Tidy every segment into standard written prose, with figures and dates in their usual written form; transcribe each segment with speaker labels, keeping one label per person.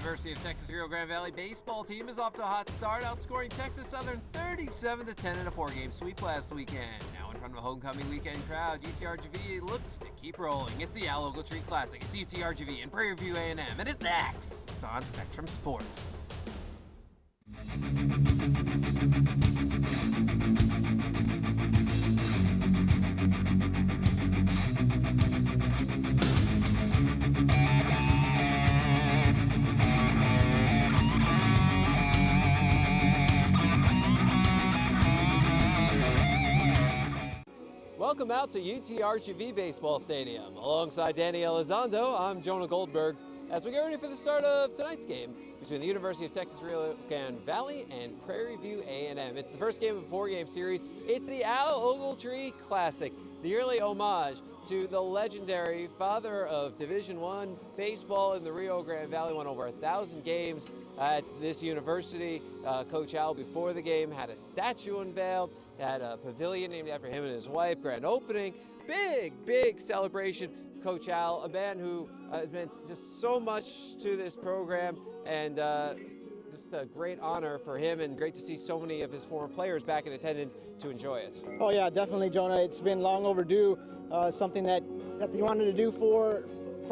Speaker 1: University of Texas Rio Grande Valley baseball team is off to a hot start, outscoring Texas Southern 37-10 in a 4-game sweep last weekend. Now in front of a homecoming weekend crowd, UTRGV looks to keep rolling. It's the Al Ogletree Classic. It's UTRGV and Prairie View A&M, and it's next. It's on Spectrum Sports. Welcome out to UTRGV Baseball Stadium. Alongside Danny Elizondo, I'm Jonah Goldberg as we get ready for the start of tonight's game between the University of Texas Rio Grande Valley and Prairie View A&M. It's the first game of a 4-game series. It's the Al Ogletree Classic, the yearly homage to the legendary father of Division I baseball in the Rio Grande Valley. Won over 1,000 games at this university. Coach Al, before the game, had a statue unveiled, had a pavilion named after him and his wife, grand opening, big celebration. Coach Al, a man who has meant just so much to this program, and just a great honor for him, and great to see so many of his former players back in attendance to enjoy it.
Speaker 2: Oh yeah, definitely, Jonah. It's been long overdue. Something that they wanted to do for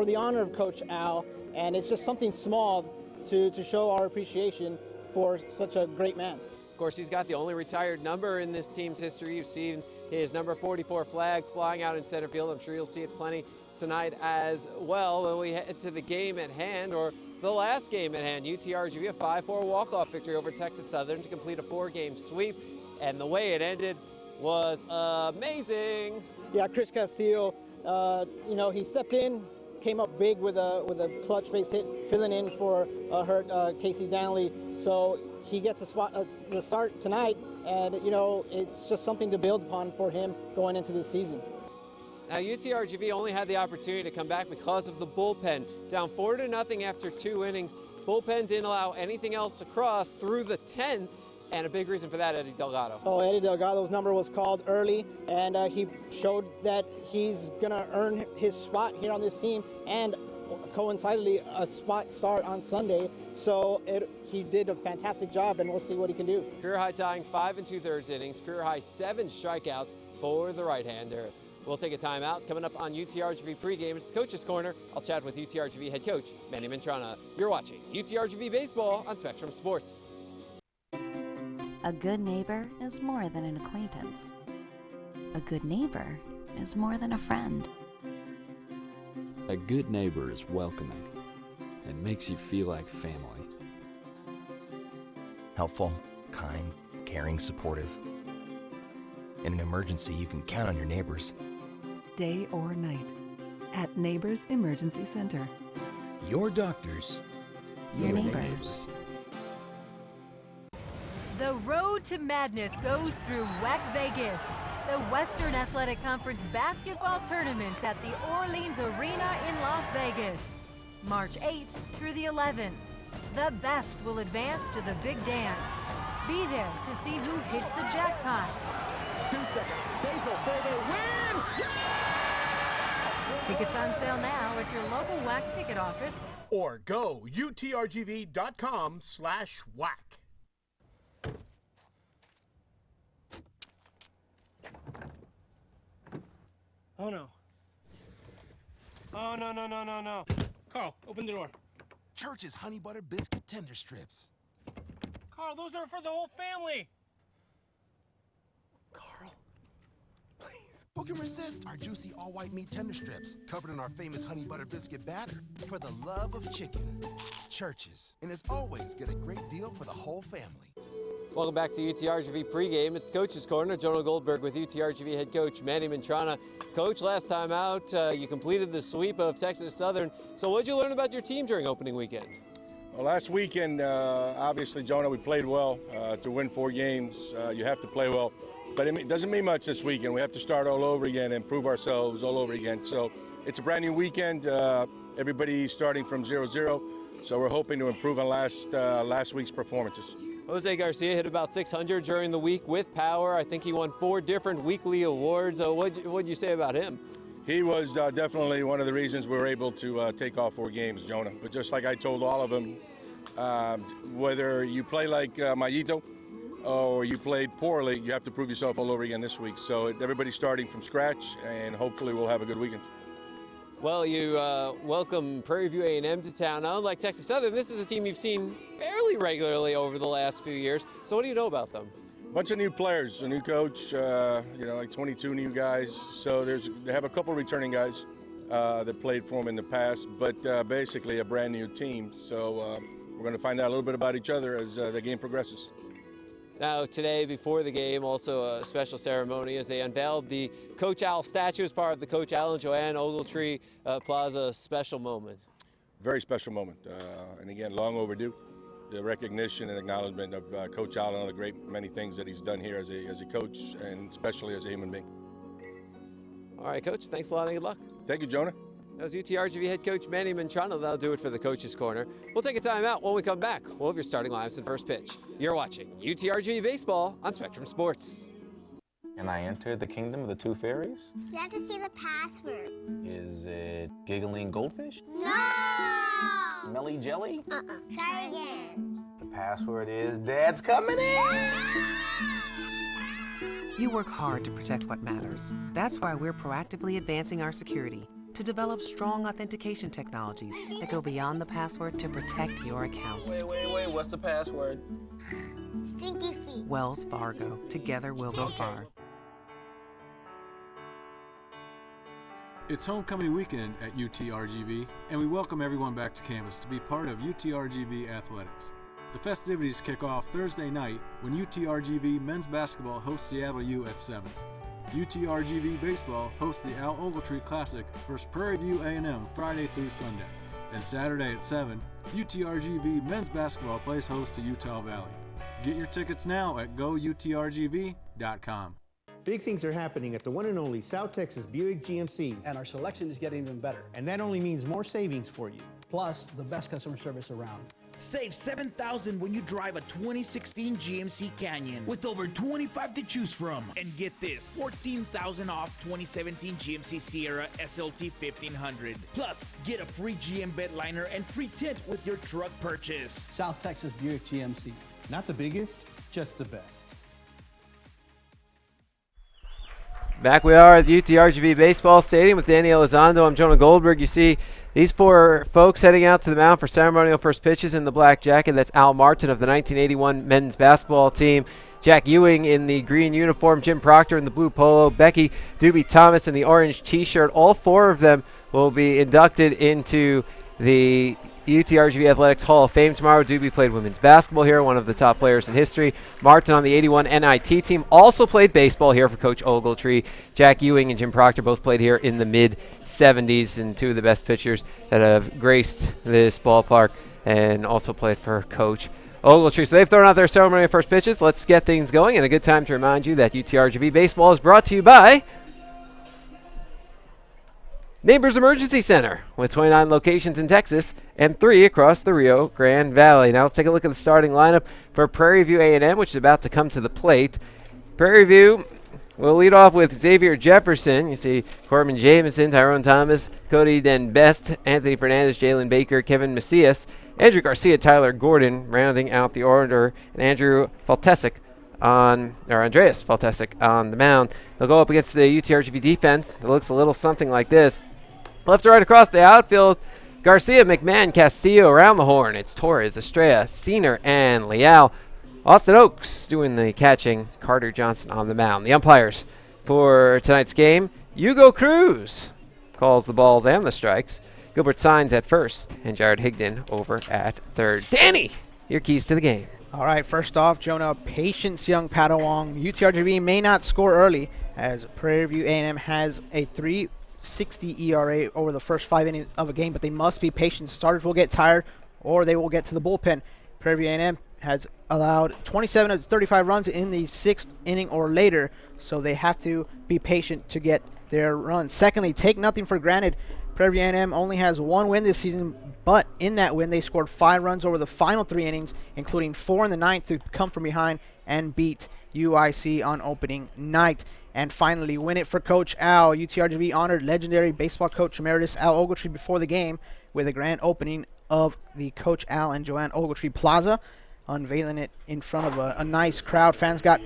Speaker 2: the honor of Coach Al, and it's just something small to show our appreciation for such a great man.
Speaker 1: Of course, he's got the only retired number in this team's history. You've seen his number 44 flag flying out in center field. I'm sure you'll see it plenty tonight as well. When we head to the game at hand, or the last game at hand, UTRGV, a 5-4 walk-off victory over Texas Southern to complete a 4-game sweep, and the way it ended was amazing.
Speaker 2: Yeah, Chris Castillo, he stepped in, came up big with a clutch base hit, filling in for hurt Casey Danley. So he gets the start tonight, and it's just something to build upon for him going into this season.
Speaker 1: Now UTRGV only had the opportunity to come back because of the bullpen. Down 4-0 after 2 innings. Bullpen didn't allow anything else to cross through the 10th, and a big reason for that, Eddie Delgado.
Speaker 2: Oh, Eddie Delgado's number was called early, and he showed that he's gonna earn his spot here on this team, and coincidentally a spot start on Sunday. So he did a fantastic job, and we'll see what he can do.
Speaker 1: Career high tying 5 2/3 innings, career high 7 strikeouts for the right-hander. We'll take a timeout. Coming up on UTRGV pregame, it's the Coach's Corner. I'll chat with UTRGV head coach Manny Mantrana. You're watching UTRGV Baseball on Spectrum Sports.
Speaker 3: A good neighbor is more than an acquaintance. A good neighbor is more than a friend.
Speaker 4: A good neighbor is welcoming and makes you feel like family.
Speaker 5: Helpful, kind, caring, supportive. In an emergency, you can count on your neighbors.
Speaker 6: Day or night, at Neighbors Emergency Center.
Speaker 5: Your doctors.
Speaker 3: Your neighbors.
Speaker 7: The road to madness goes through WAC Vegas. The Western Athletic Conference basketball tournaments at the Orleans Arena in Las Vegas. March 8th through the 11th. The best will advance to the big dance. Be there to see who hits the jackpot.
Speaker 8: 2 seconds. Basil for the win! Yeah!
Speaker 7: Tickets on sale now at your local WAC ticket office.
Speaker 8: Or go utrgv.com/WAC.
Speaker 9: Oh no. Oh no. Carl, open the door.
Speaker 10: Church's honey butter biscuit tender strips.
Speaker 9: Carl, those are for the whole family.
Speaker 10: Carl, please. Who can resist our juicy all-white meat tender strips covered in our famous honey butter biscuit batter? For the love of chicken. Church's. And as always, get a great deal for the whole family.
Speaker 1: Welcome back to UTRGV pregame. It's the Coach's Corner. Jonah Goldberg with UTRGV head coach Manny Mantrana. Coach, last time out, you completed the sweep of Texas Southern. So what did you learn about your team during opening weekend?
Speaker 11: Well, last weekend, obviously, Jonah, we played well. To win 4 games, you have to play well. But it doesn't mean much this weekend. We have to start all over again and prove ourselves all over again. So it's a brand new weekend. Everybody starting from 0-0. So we're hoping to improve on last week's performances.
Speaker 1: Jose Garcia hit about 600 during the week with power. I think he won 4 different weekly awards. What'd you say about him?
Speaker 11: He was definitely one of the reasons we were able to take off 4 games, Jonah. But just like I told all of them, Whether you play like Mayito or you played poorly, you have to prove yourself all over again this week. So everybody's starting from scratch, and hopefully we'll have a good weekend.
Speaker 1: Well, you welcome Prairie View A&M to town. Now, unlike Texas Southern, this is a team you've seen fairly regularly over the last few years. So what do you know about them?
Speaker 11: Bunch of new players, a new coach, like 22 new guys. So they have a couple returning guys that played for them in the past, but basically a brand new team. So we're going to find out a little bit about each other as the game progresses.
Speaker 1: Now today, before the game, also a special ceremony as they unveiled the Coach Al statue as part of the Coach Al and Joanne Ogletree Plaza special moment.
Speaker 11: Very special moment, and again, long overdue. The recognition and acknowledgement of Coach Al and all the great many things that he's done here as a coach and especially as a human being.
Speaker 1: All right, Coach, thanks a lot and good luck.
Speaker 11: Thank you, Jonah.
Speaker 1: That was UTRGV head coach Manny Mantrano. That'll do it for the Coach's Corner. We'll take a time out. When we come back, we'll have your starting lineups and first pitch. You're watching UTRGV Baseball on Spectrum Sports.
Speaker 12: Can I enter the kingdom of the two fairies?
Speaker 13: You have to see the password.
Speaker 12: Is it giggling goldfish?
Speaker 13: No!
Speaker 12: Smelly jelly?
Speaker 13: Try again.
Speaker 12: The password is Dad's coming in!
Speaker 14: You work hard to protect what matters. That's why we're proactively advancing our security to develop strong authentication technologies that go beyond the password to protect your accounts.
Speaker 12: Wait, what's the password?
Speaker 13: Stinky feet.
Speaker 14: Wells Fargo. Together we'll go far.
Speaker 15: It's homecoming weekend at UTRGV, and we welcome everyone back to campus to be part of UTRGV athletics. The festivities kick off Thursday night when UTRGV men's basketball hosts Seattle U at 7. UTRGV baseball hosts the Al Ogletree Classic versus Prairie View A&M Friday through Sunday. And Saturday at 7, UTRGV men's basketball plays host to Utah Valley. Get your tickets now at goutrgv.com.
Speaker 16: Big things are happening at the one and only South Texas Buick GMC.
Speaker 17: And our selection is getting even better.
Speaker 16: And that only means more savings for you.
Speaker 17: Plus, the best customer service around.
Speaker 18: Save $7,000 when you drive a 2016 GMC Canyon with over 25 to choose from. And get this, $14,000 off 2017 GMC Sierra SLT 1500. Plus, get a free GM bed liner and free tint with your truck purchase.
Speaker 17: South Texas Buick GMC.
Speaker 16: Not the biggest, just the best.
Speaker 1: Back we are at the UTRGV Baseball Stadium with Danny Elizondo. I'm Jonah Goldberg. You see these four folks heading out to the mound for ceremonial first pitches in the black jacket. That's Al Martin of the 1981 men's basketball team. Jack Ewing in the green uniform. Jim Proctor in the blue polo. Becky Doobie Thomas in the orange T-shirt. All four of them will be inducted into the UTRGV Athletics Hall of Fame tomorrow. Doobie played women's basketball here, one of the top players in history. Martin on the 81 NIT team also played baseball here for Coach Ogletree. Jack Ewing and Jim Proctor both played here in the mid-'70s, and two of the best pitchers that have graced this ballpark and also played for Coach Ogletree. So they've thrown out their ceremonial first pitches. Let's get things going, and a good time to remind you that UTRGV Baseball is brought to you by Neighbors Emergency Center, with 29 locations in Texas and 3 across the Rio Grande Valley. Now let's take a look at the starting lineup for Prairie View A&M, which is about to come to the plate. Prairie View will lead off with Xavier Jefferson. You see Corbin Jamison, Tyrone Thomas, Cody Den Best, Anthony Fernandez, Jalen Baker, Kevin Macias, Andrew Garcia, Tyler Gordon, rounding out the order, and Andreas Faltesic on the mound. They'll go up against the UTRGV defense. It looks a little something like this. Left to right across the outfield, Garcia, McMahon, Castillo around the horn. It's Torres, Estrella, Senior, and Leal. Austin Oaks doing the catching. Carter Johnson on the mound. The umpires for tonight's game, Hugo Cruz calls the balls and the strikes. Gilbert Sines at first, and Jared Higdon over at third. Danny, your keys to the game.
Speaker 2: All right, first off, Jonah, patience, young Padawan. UTRGV may not score early, as Prairie View A&M has a 3.60 ERA over the first 5 innings of a game, but they must be patient. Starters will get tired, or they will get to the bullpen. Prairie View A&M has allowed 27 of 35 runs in the 6th inning or later, so they have to be patient to get their runs. Secondly, take nothing for granted. Prairie View A&M only has 1 win this season, but in that win, they scored 5 runs over the final 3 innings, including 4 in the 9th to come from behind and beat UIC on opening night. And finally, win it for Coach Al. UTRGV honored legendary baseball coach emeritus Al Ogletree before the game with a grand opening of the Coach Al and Joanne Ogletree Plaza, unveiling it in front of a nice crowd. Fans got,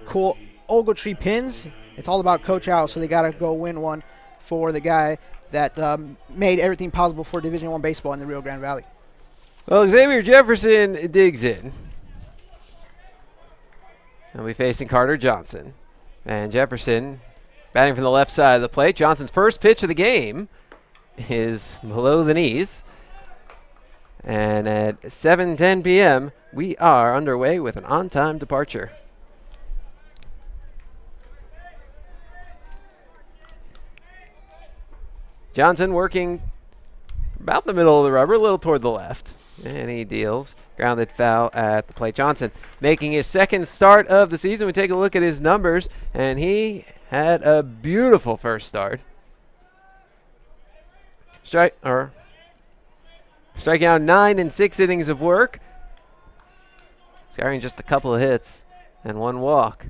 Speaker 2: cool Ogletree pins. It's all about Coach Al, so they got to go win one for the guy that made everything possible for Division I baseball in the Rio Grande Valley.
Speaker 1: Well, Xavier Jefferson digs in. He'll be facing Carter Johnson. And Jefferson batting from the left side of the plate. Johnson's first pitch of the game is below the knees. And at 7:10 p.m., we are underway with an on-time departure. Johnson working about the middle of the rubber, a little toward the left. And he deals. Grounded foul at the plate. Johnson making his second start of the season. We take a look at his numbers, and he had a beautiful first start. Striking out 9 in 6 innings of work. Scoring just a couple of hits and 1 walk.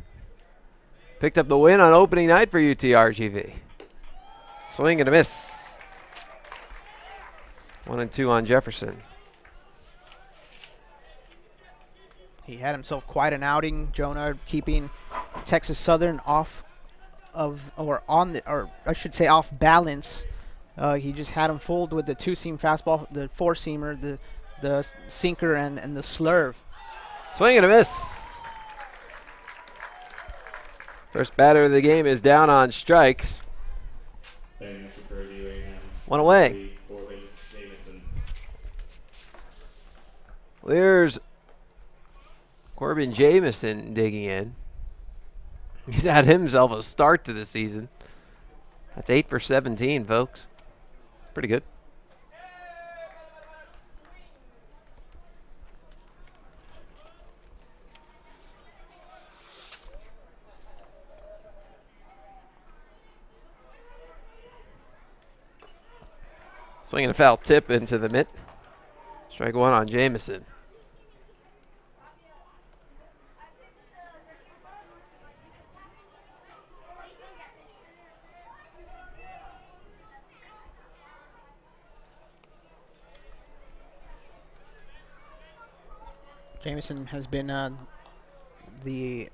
Speaker 1: Picked up the win on opening night for UTRGV. Swing and a miss. 1-2 on Jefferson.
Speaker 2: He had himself quite an outing, Jonah, keeping Texas Southern off balance. He just had him fooled with the 2-seam fastball, the 4-seamer, the sinker, and the slurve.
Speaker 1: Swing and a miss. First batter of the game is down on strikes. One away. There's Corbin Jamison digging in. He's had himself a start to the season. That's 8 for 17, folks. Pretty good. Swinging a foul tip into the mitt. Strike 1 on Jamison.
Speaker 2: Jamison has been the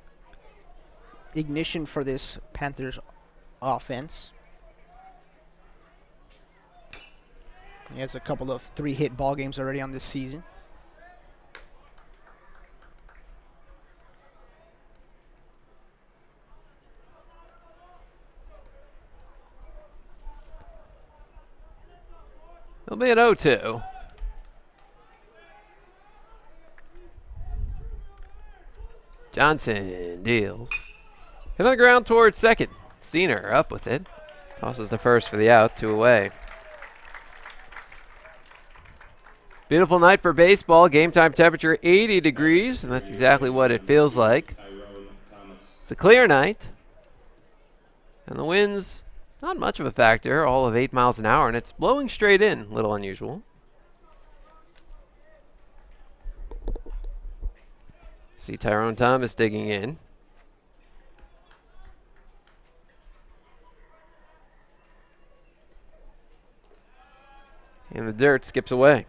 Speaker 2: ignition for this Panthers offense. He has a couple of 3-hit ball games already on this season.
Speaker 1: It'll be an 0-2. Johnson deals. Hit on the ground towards second. Senior up with it. Tosses to first for the out, 2 away. Beautiful night for baseball. Game time temperature 80 degrees, and that's exactly what it feels like. It's a clear night. And the wind's not much of a factor, all of 8 miles an hour, and it's blowing straight in, a little unusual. See Tyrone Thomas digging in. And the dirt skips away.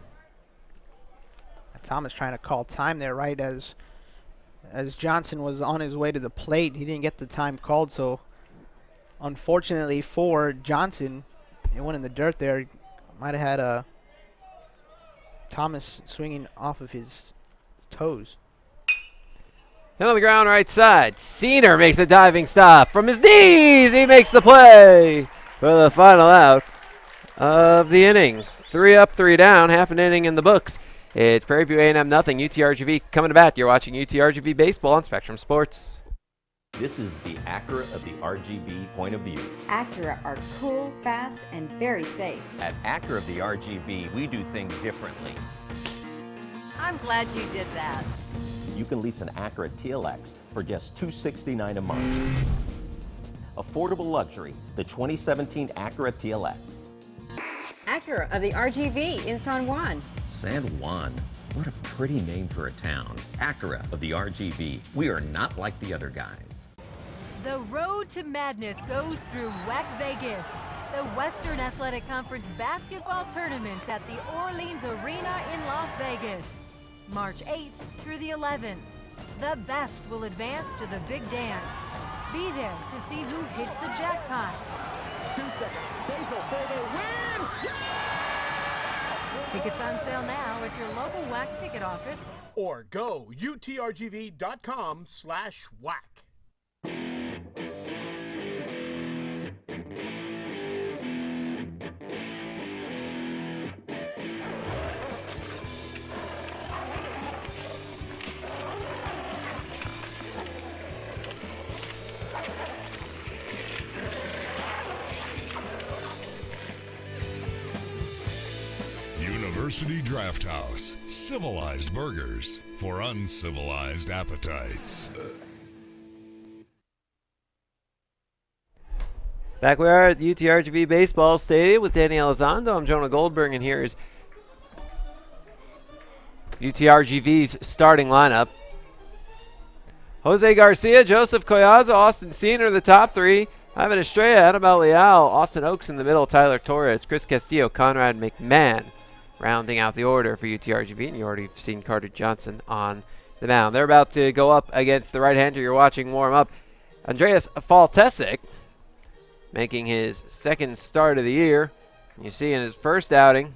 Speaker 2: Thomas trying to call time there, right as Johnson was on his way to the plate. He didn't get the time called, so unfortunately for Johnson, it went in the dirt there. Might have had Thomas swinging off of his toes.
Speaker 1: Hit on the ground right side. Senior makes a diving stop from his knees. He makes the play for the final out of the inning. 3 up, 3 down, half an inning in the books. It's Prairie View A&M nothing. UTRGV coming to bat. You're watching UTRGV Baseball on Spectrum Sports.
Speaker 19: This is the Acura of the RGV point of view.
Speaker 20: Acura are cool, fast, and very safe.
Speaker 19: At Acura of the RGV, we do things differently.
Speaker 7: I'm glad you did that.
Speaker 19: You can lease an Acura TLX for just $269 a month. Affordable luxury, the 2017 Acura TLX.
Speaker 20: Acura of the RGV in San Juan.
Speaker 19: San Juan, what a pretty name for a town. Acura of the RGV, we are not like the other guys.
Speaker 7: The road to madness goes through WEC Vegas. the Western Athletic Conference basketball tournaments at the Orleans Arena in Las Vegas, March 8th through the 11th. The best will advance to the big dance. Be there to see who hits the jackpot.
Speaker 8: 2 seconds. Basil for the win!
Speaker 7: Tickets on sale now at your local WAC ticket office.
Speaker 21: Or go utrgv.com/WAC.
Speaker 22: University Draft House. Civilized burgers for uncivilized appetites.
Speaker 1: Back we are at UTRGV Baseball Stadium with Danny Elizondo. I'm Jonah Goldberg, and here is UTRGV's starting lineup. Jose Garcia, Joseph Collazo, Austin Senior, the top three. Ivan Estrella, Anibal Leal, Austin Oaks in the middle, Tyler Torres, Chris Castillo, Conrad McMahon, rounding out the order for UTRGV. And you already seen Carter Johnson on the mound. They're about to go up against the right-hander you're watching warm up, Andreas Faltesic, making his second start of the year. You see in his first outing,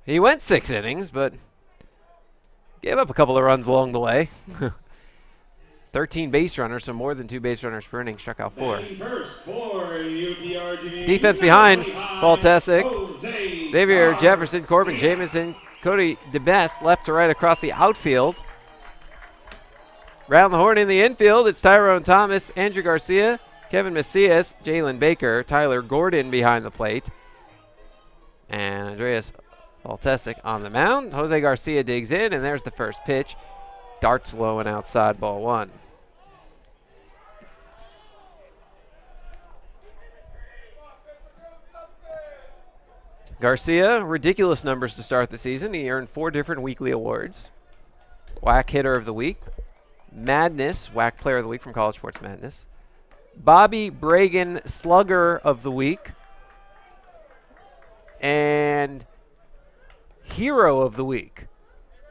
Speaker 1: he went 6 innings, but gave up a couple of runs along the way. 13 base runners, so more than 2 base runners per inning, struck out 4. Defense behind Faltesic. Xavier Jefferson, Corbin Jamison, Cody DeBest, left to right across the outfield. Round the horn in the infield, it's Tyrone Thomas, Andrew Garcia, Kevin Macias, Jalen Baker, Tyler Gordon behind the plate, and Andreas Faltesic on the mound. Jose Garcia digs in, and there's the first pitch. Darts low and outside, ball 1. Garcia, ridiculous numbers to start the season. He earned 4 different weekly awards. WAC Hitter of the Week, Madness, WAC Player of the Week from College Sports Madness, Bobby Bragan Slugger of the Week, and Hero of the Week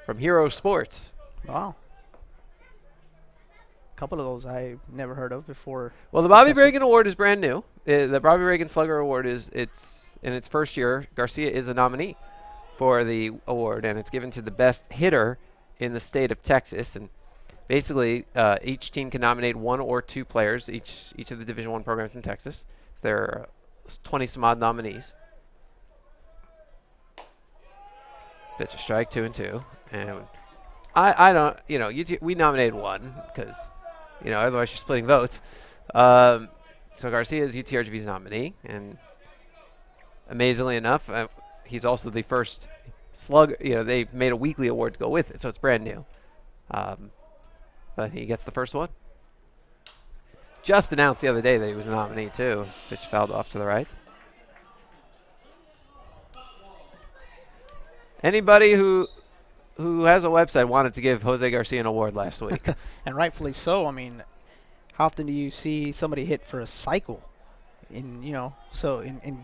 Speaker 1: from Hero Sports.
Speaker 2: Wow. A couple of those I never heard of before.
Speaker 1: Well, the Bobby Bragan Award is brand new. The Bobby Bragan Slugger Award it's in its first year. Garcia is a nominee for the award, and it's given to the best hitter in the state of Texas. And basically, each team can nominate 1 or 2 players, each of the Division I programs in Texas. So there are 20-some-odd nominees. Pitch a strike, 2-2. And I don't, we nominated 1 because, otherwise you're splitting votes. So Garcia is UTRGV's nominee, and amazingly enough, he's also the first slug. They made a weekly award to go with it, so it's brand new. But he gets the first one. Just announced the other day that he was a nominee too. Pitch fouled off to the right. Anybody who has a website wanted to give Jose Garcia an award last week.
Speaker 2: And rightfully so. I mean, how often do you see somebody hit for a cycle in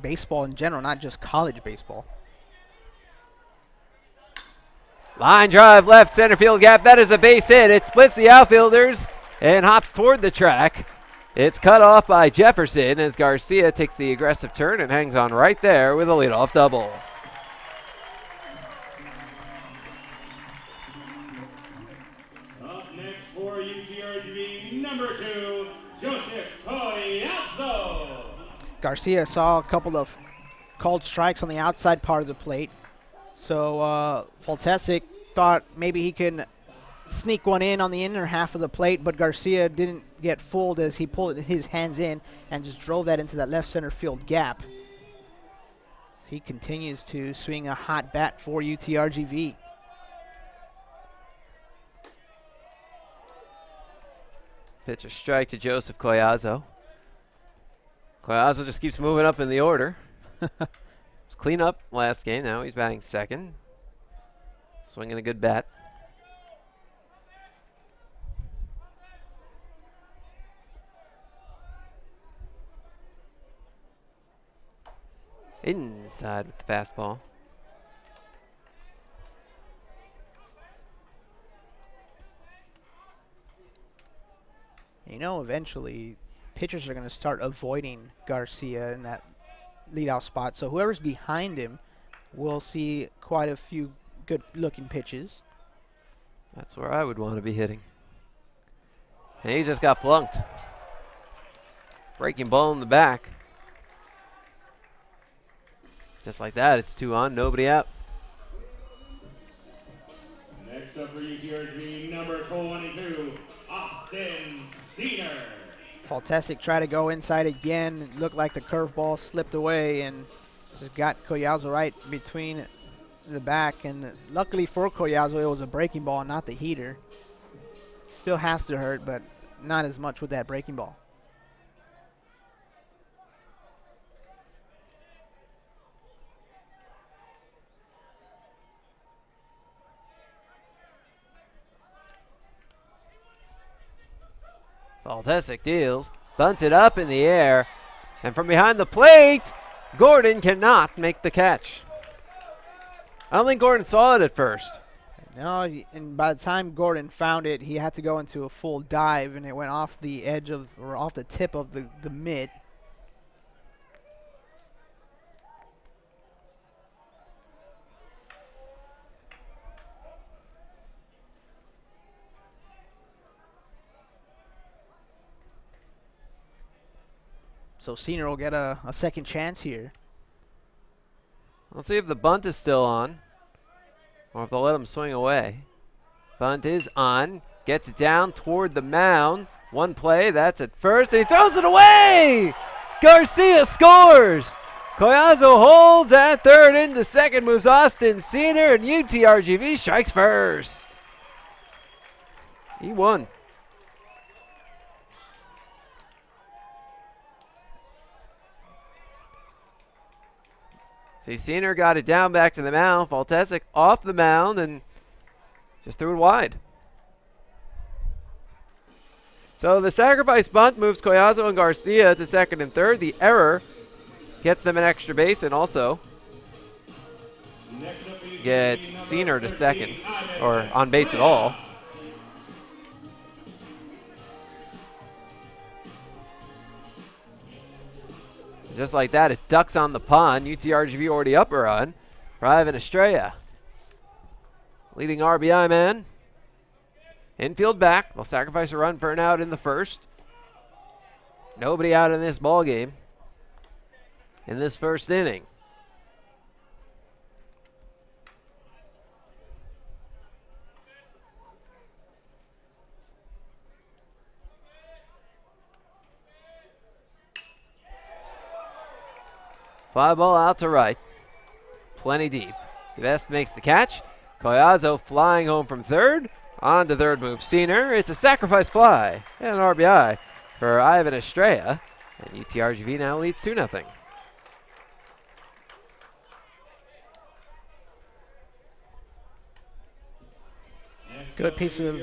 Speaker 2: baseball in general, not just college baseball?
Speaker 1: Line drive left center field gap. That is a base hit. It splits the outfielders and hops toward the track. It's cut off by Jefferson as Garcia takes the aggressive turn and hangs on right there with a leadoff double.
Speaker 23: Up next for UTRGV, number 2, Joseph Collazo.
Speaker 2: Garcia saw a couple of called strikes on the outside part of the plate. So Faltesic thought maybe he can sneak one in on the inner half of the plate, but Garcia didn't get fooled as he pulled his hands in and just drove that into that left center field gap. He continues to swing a hot bat for UTRGV.
Speaker 1: Pitch a strike to Joseph Collazo. Collazo just keeps moving up in the order. Clean up last game. Now he's batting second. Swinging a good bat. Inside with the fastball.
Speaker 2: You know, eventually, pitchers are going to start avoiding Garcia in that leadoff spot. So whoever's behind him will see quite a few good-looking pitches.
Speaker 1: That's where I would want to be hitting. And he just got plunked. Breaking ball in the back. Just like that, it's 2 on, nobody out.
Speaker 23: Next up for UTRGV, number 22, Austin Senior.
Speaker 2: Faltesic tried to go inside again. It looked like the curveball slipped away and just got Collazo right between the back. And luckily for Collazo, it was a breaking ball, not the heater. Still has to hurt, but not as much with that breaking ball.
Speaker 1: Faltesic deals, bunted up in the air, and from behind the plate, Gordon cannot make the catch. I don't think Gordon saw it at first.
Speaker 2: No, and by the time Gordon found it, he had to go into a full dive, and it went off the edge of, or off the tip of the mitt. So Senior will get a second chance here.
Speaker 1: Let's see if the bunt is still on, or if they'll let him swing away. Bunt is on, gets it down toward the mound. One play, that's at first, and he throws it away! Garcia scores! Collazo holds at third, into second moves Austin Senior, and UTRGV strikes first. He won. See, Senior got it down back to the mound. Faltesic off the mound and just threw it wide. So the sacrifice bunt moves Collazo and Garcia to second and third. The error gets them an extra base and also gets Senior to second, or on base at all. Just like that, it ducks on the pond. UTRGV already up a run for Ivan Estrella. Leading RBI man. Infield back. They'll sacrifice a run for an out in the first. Nobody out in this ball game in this first inning. Fly ball out to right. Plenty deep. DeVest makes the catch. Collazo flying home from third. On to third move Senior. It's a sacrifice fly and an RBI for Ivan Estrella. And UTRGV now leads 2-0.
Speaker 2: Good piece of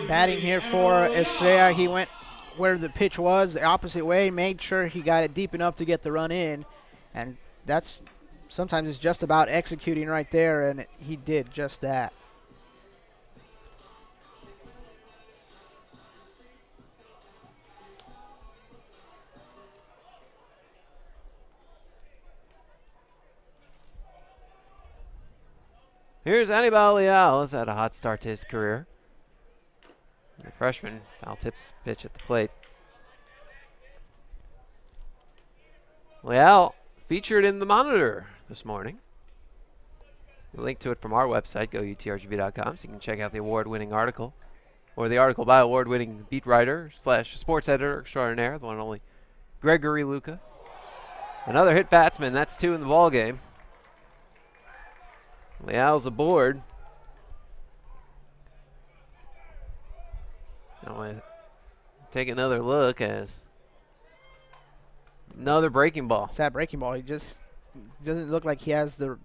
Speaker 2: batting here for Estrella. He went where the pitch was, the opposite way, made sure he got it deep enough to get the run in. And that's sometimes it's just about executing right there, and he did just that.
Speaker 1: Here's Anibal Leal. Has had a hot start to his career. The freshman foul tips pitch at the plate. Leal featured in the Monitor this morning. We'll link to it from our website, goutrgv.com, so you can check out the award-winning article, or the article by award-winning beat writer / sports editor extraordinaire, the one and only Gregory Luca. Another hit batsman. That's 2 in the ball game. Leal's aboard. Now we'll take another look as another breaking ball.
Speaker 2: It's that breaking ball. He just doesn't look like he has the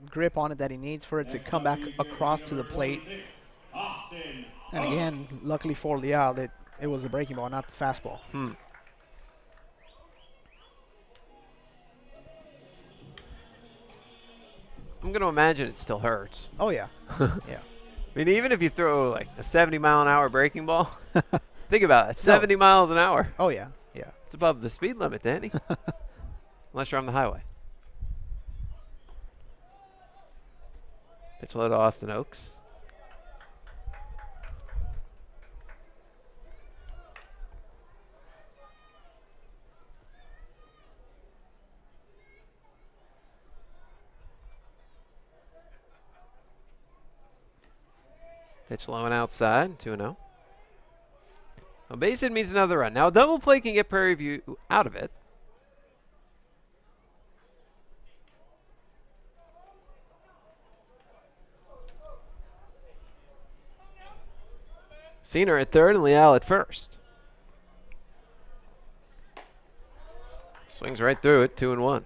Speaker 2: grip on it that he needs for it to come back across to the plate. And again, luckily for Leal, that it was the breaking ball, not the fastball.
Speaker 1: I'm going to imagine it still hurts.
Speaker 2: Oh, yeah. Yeah.
Speaker 1: I mean, even if you throw like a 70-mile-an-hour breaking ball, think about it. 70 miles an hour.
Speaker 2: Oh, yeah. Yeah.
Speaker 1: It's above the speed limit, Danny. Unless you're on the highway. Pitch low to Austin Oaks. Pitch low and outside, 2-0. A base hit means another run. Now, a double play can get Prairie View out of it. Senior at third and Leal at first. Swings right through it, 2-1.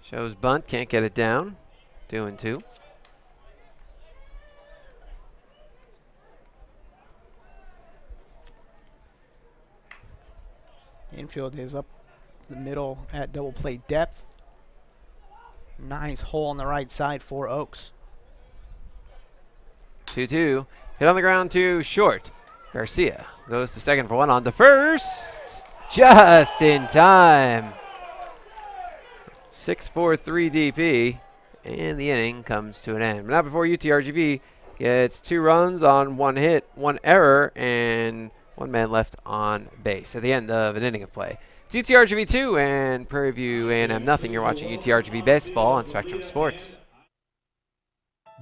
Speaker 1: Shows bunt, can't get it down. 2-2.
Speaker 2: Infield is up the middle at double play depth. Nice hole on the right side for Oaks.
Speaker 1: 2-2. Hit on the ground to short. Garcia goes to second for one, on to first. Just in time. 6-4-3 DP. And the inning comes to an end. But not before UTRGV gets 2 runs on 1 hit, 1 error, and 1 man left on base at the end of an inning of play. It's UTRGV 2 and Prairie View A&M nothing. You're watching UTRGV Baseball on Spectrum Sports.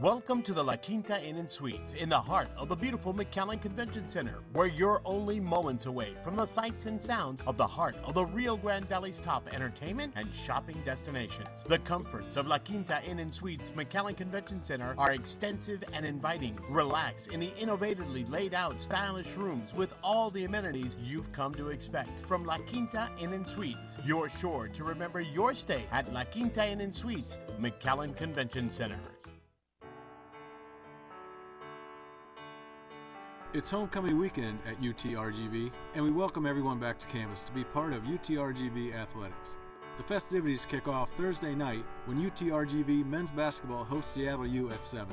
Speaker 21: Welcome to the La Quinta Inn & Suites in the heart of the beautiful McAllen Convention Center, where you're only moments away from the sights and sounds of the heart of the Rio Grande Valley's top entertainment and shopping destinations. The comforts of La Quinta Inn & Suites McAllen Convention Center are extensive and inviting. Relax in the innovatively laid out stylish rooms with all the amenities you've come to expect from La Quinta Inn & Suites. You're sure to remember your stay at La Quinta Inn & Suites McAllen Convention Center.
Speaker 15: It's homecoming weekend at UTRGV, and we welcome everyone back to campus to be part of UTRGV athletics. The festivities kick off Thursday night when UTRGV men's basketball hosts Seattle U at 7.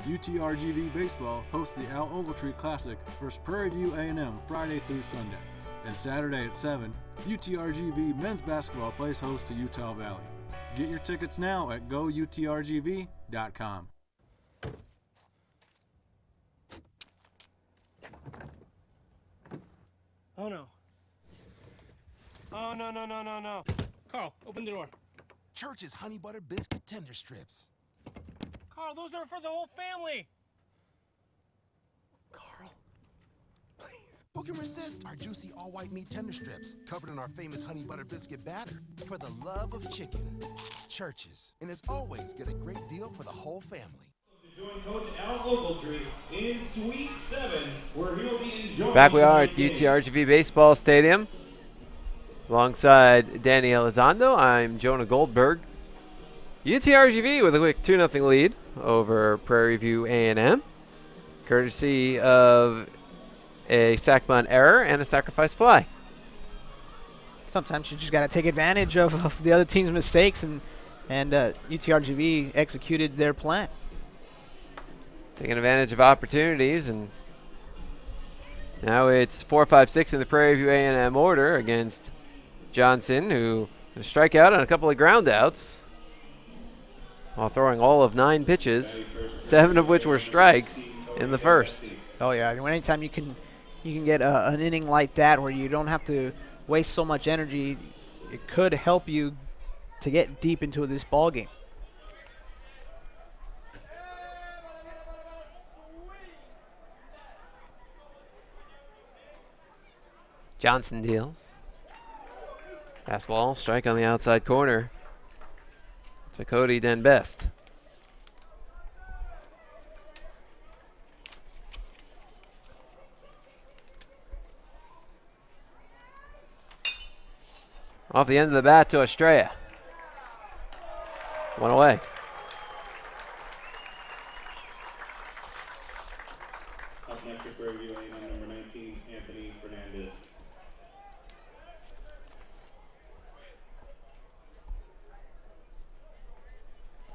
Speaker 15: UTRGV baseball hosts the Al Ogletree Classic versus Prairie View A&M Friday through Sunday. And Saturday at 7, UTRGV men's basketball plays host to Utah Valley. Get your tickets now at goutrgv.com.
Speaker 9: Oh no. Oh no. Carl, open the door.
Speaker 10: Church's honey butter biscuit tender strips.
Speaker 9: Carl, those are for the whole family.
Speaker 10: Carl, please. Who can resist our juicy all-white meat tender strips covered in our famous honey butter biscuit batter? For the love of chicken. Church's. And as always, get a great deal for the whole family.
Speaker 23: Join Coach Al Ogletree in Suite 7, where he'll be enjoying.
Speaker 1: Back we are at UTRGV Baseball Stadium. Alongside Danny Elizondo, I'm Jonah Goldberg. UTRGV with a quick 2-0 lead over Prairie View A&M, courtesy of a sac bunt error and a sacrifice fly.
Speaker 2: Sometimes you just got to take advantage of the other team's mistakes, and UTRGV executed their plan.
Speaker 1: Taking advantage of opportunities, and now it's 4-5-6 in the Prairie View A&M order against Johnson, who had a strikeout and a couple of ground outs while throwing all of 9 pitches, 7 of which were strikes in the first.
Speaker 2: Oh yeah, anytime you can get an inning like that where you don't have to waste so much energy, it could help you to get deep into this ball game.
Speaker 1: Johnson deals. Fastball, strike on the outside corner to Cody Denbest. Off the end of the bat to Estrella. One away.
Speaker 23: Up next for Prairie View A&M, number 19, Anthony Fernandez.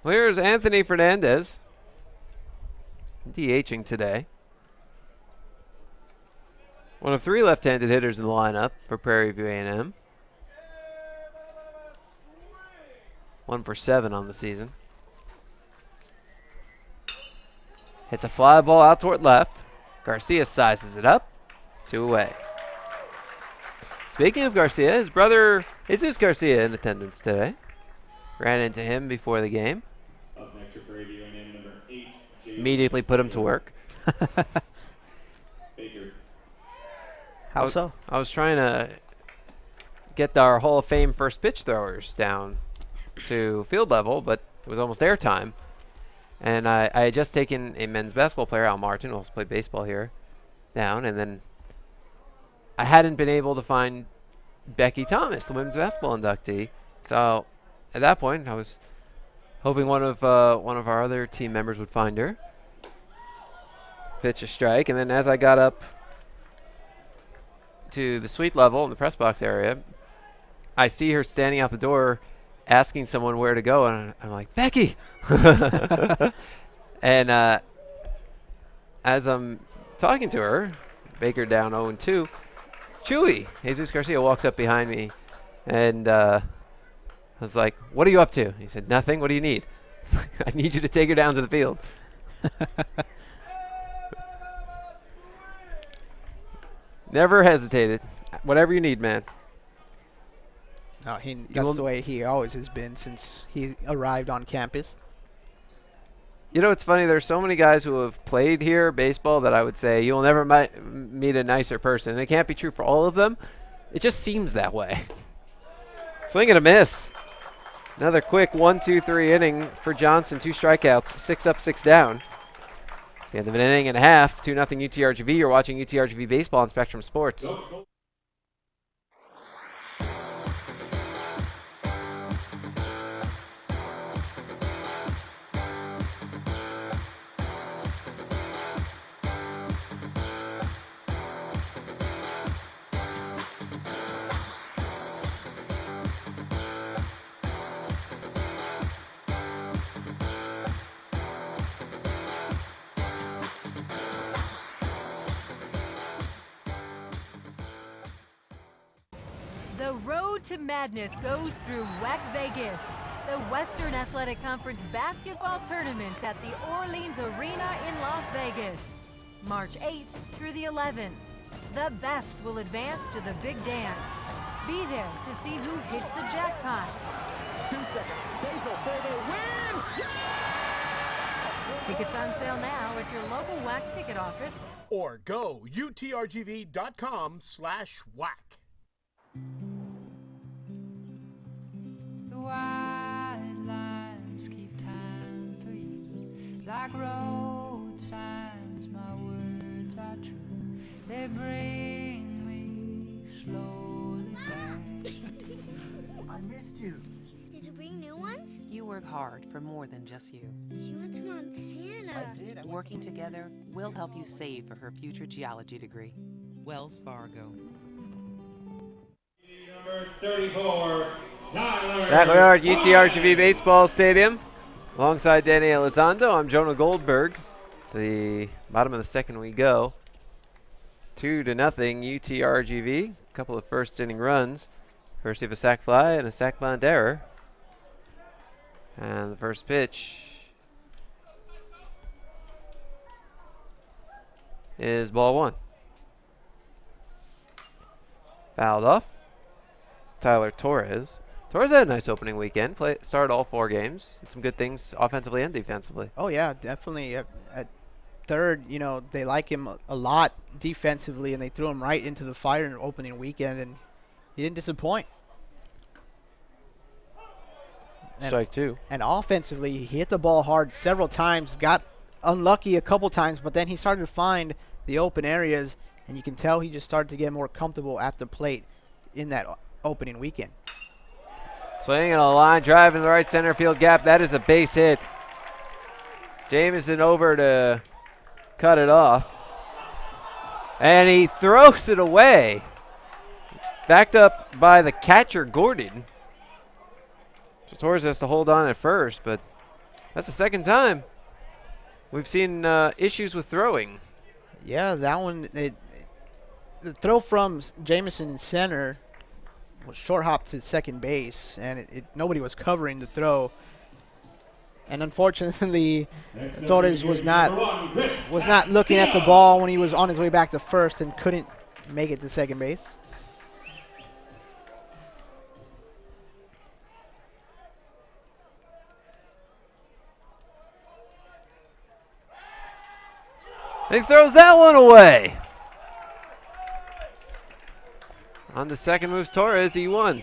Speaker 1: Well, here's Anthony Fernandez, DHing today. One of 3 left-handed hitters in the lineup for Prairie View A&M. 1 for 7 on the season. Hits a fly ball out toward left. Garcia sizes it up. 2 away. Speaking of Garcia, his brother Jesus Garcia in attendance today. Ran into him before the game.
Speaker 23: Up next for Prairie View A&M, number 8,
Speaker 1: Immediately put him to work.
Speaker 23: Baker.
Speaker 2: How so?
Speaker 1: I was trying to get our Hall of Fame first pitch throwers down to field level, but it was almost airtime. And I had just taken a men's basketball player, Al Martin, who also played baseball here, down, and then I hadn't been able to find Becky Thomas, the women's basketball inductee. So at that point, I was hoping one of our other team members would find her. Pitch a strike, and then as I got up to the suite level in the press box area, I see her standing out the door asking someone where to go, and I'm like, Becky! And as I'm talking to her, Baker down 0-2, Chewy, Jesus Garcia, walks up behind me, and I was like, what are you up to? He said, nothing. What do you need? I need you to take her down to the field. Never hesitated. Whatever you need, man.
Speaker 2: No, that's the way he always has been since he arrived on campus.
Speaker 1: You know, it's funny. There's so many guys who have played here baseball that I would say you'll never meet a nicer person. And it can't be true for all of them. It just seems that way. Swing and a miss. Another quick 1-2-3 inning for Johnson. 2 strikeouts, 6 up, 6 down. The end of an inning and a half. 2-0 UTRGV. You're watching UTRGV baseball on Spectrum Sports.
Speaker 7: The road to madness goes through WEC Vegas. The Western Athletic Conference basketball tournaments at the Orleans Arena in Las Vegas. March 8th through the 11th. The best will advance to the big dance. Be there to see who hits the jackpot.
Speaker 8: 2 seconds. Basil for the win!
Speaker 7: Tickets on sale now at your local WAC ticket office.
Speaker 21: Or go utrgv.com/WAC.
Speaker 4: The white lines keep time for you. Like road signs, my words are true. They bring me slowly back.
Speaker 14: I missed you.
Speaker 13: Did you bring new ones?
Speaker 14: You work hard for more than just you.
Speaker 13: You went to Montana.
Speaker 14: I did. Working together, we'll help you save for her future geology degree. Wells Fargo.
Speaker 23: Number 34, Tyler.
Speaker 1: Back we are at UTRGV Baseball Stadium. Alongside Danny Elizondo, I'm Jonah Goldberg. To the bottom of the second we go. 2-0 UTRGV. A couple of first inning runs. First of a sac fly and a sac bunt error. And the first pitch is ball 1. Fouled off. Tyler Torres. Torres had a nice opening weekend. Started all 4 games. Did some good things offensively and defensively.
Speaker 2: Oh, yeah, definitely. At third, you know, they like him a lot defensively, and they threw him right into the fire in the opening weekend, and he didn't disappoint.
Speaker 1: Strike 2.
Speaker 2: And offensively, he hit the ball hard several times, got unlucky a couple times, but then he started to find the open areas, and you can tell he just started to get more comfortable at the plate in that opening weekend.
Speaker 1: Swinging on the line, driving the right center field gap. That is a base hit. Jamison over to cut it off. And he throws it away. Backed up by the catcher, Gordon. So Torres has to hold on at first, but that's the second time we've seen issues with throwing.
Speaker 2: Yeah, that one, the throw from Jamison in center was short hopped to second base, and nobody was covering the throw. And unfortunately, Torres was not looking at the ball when he was on his way back to first and couldn't make it to second base.
Speaker 1: He throws that one away. On the second moves Torres, he won.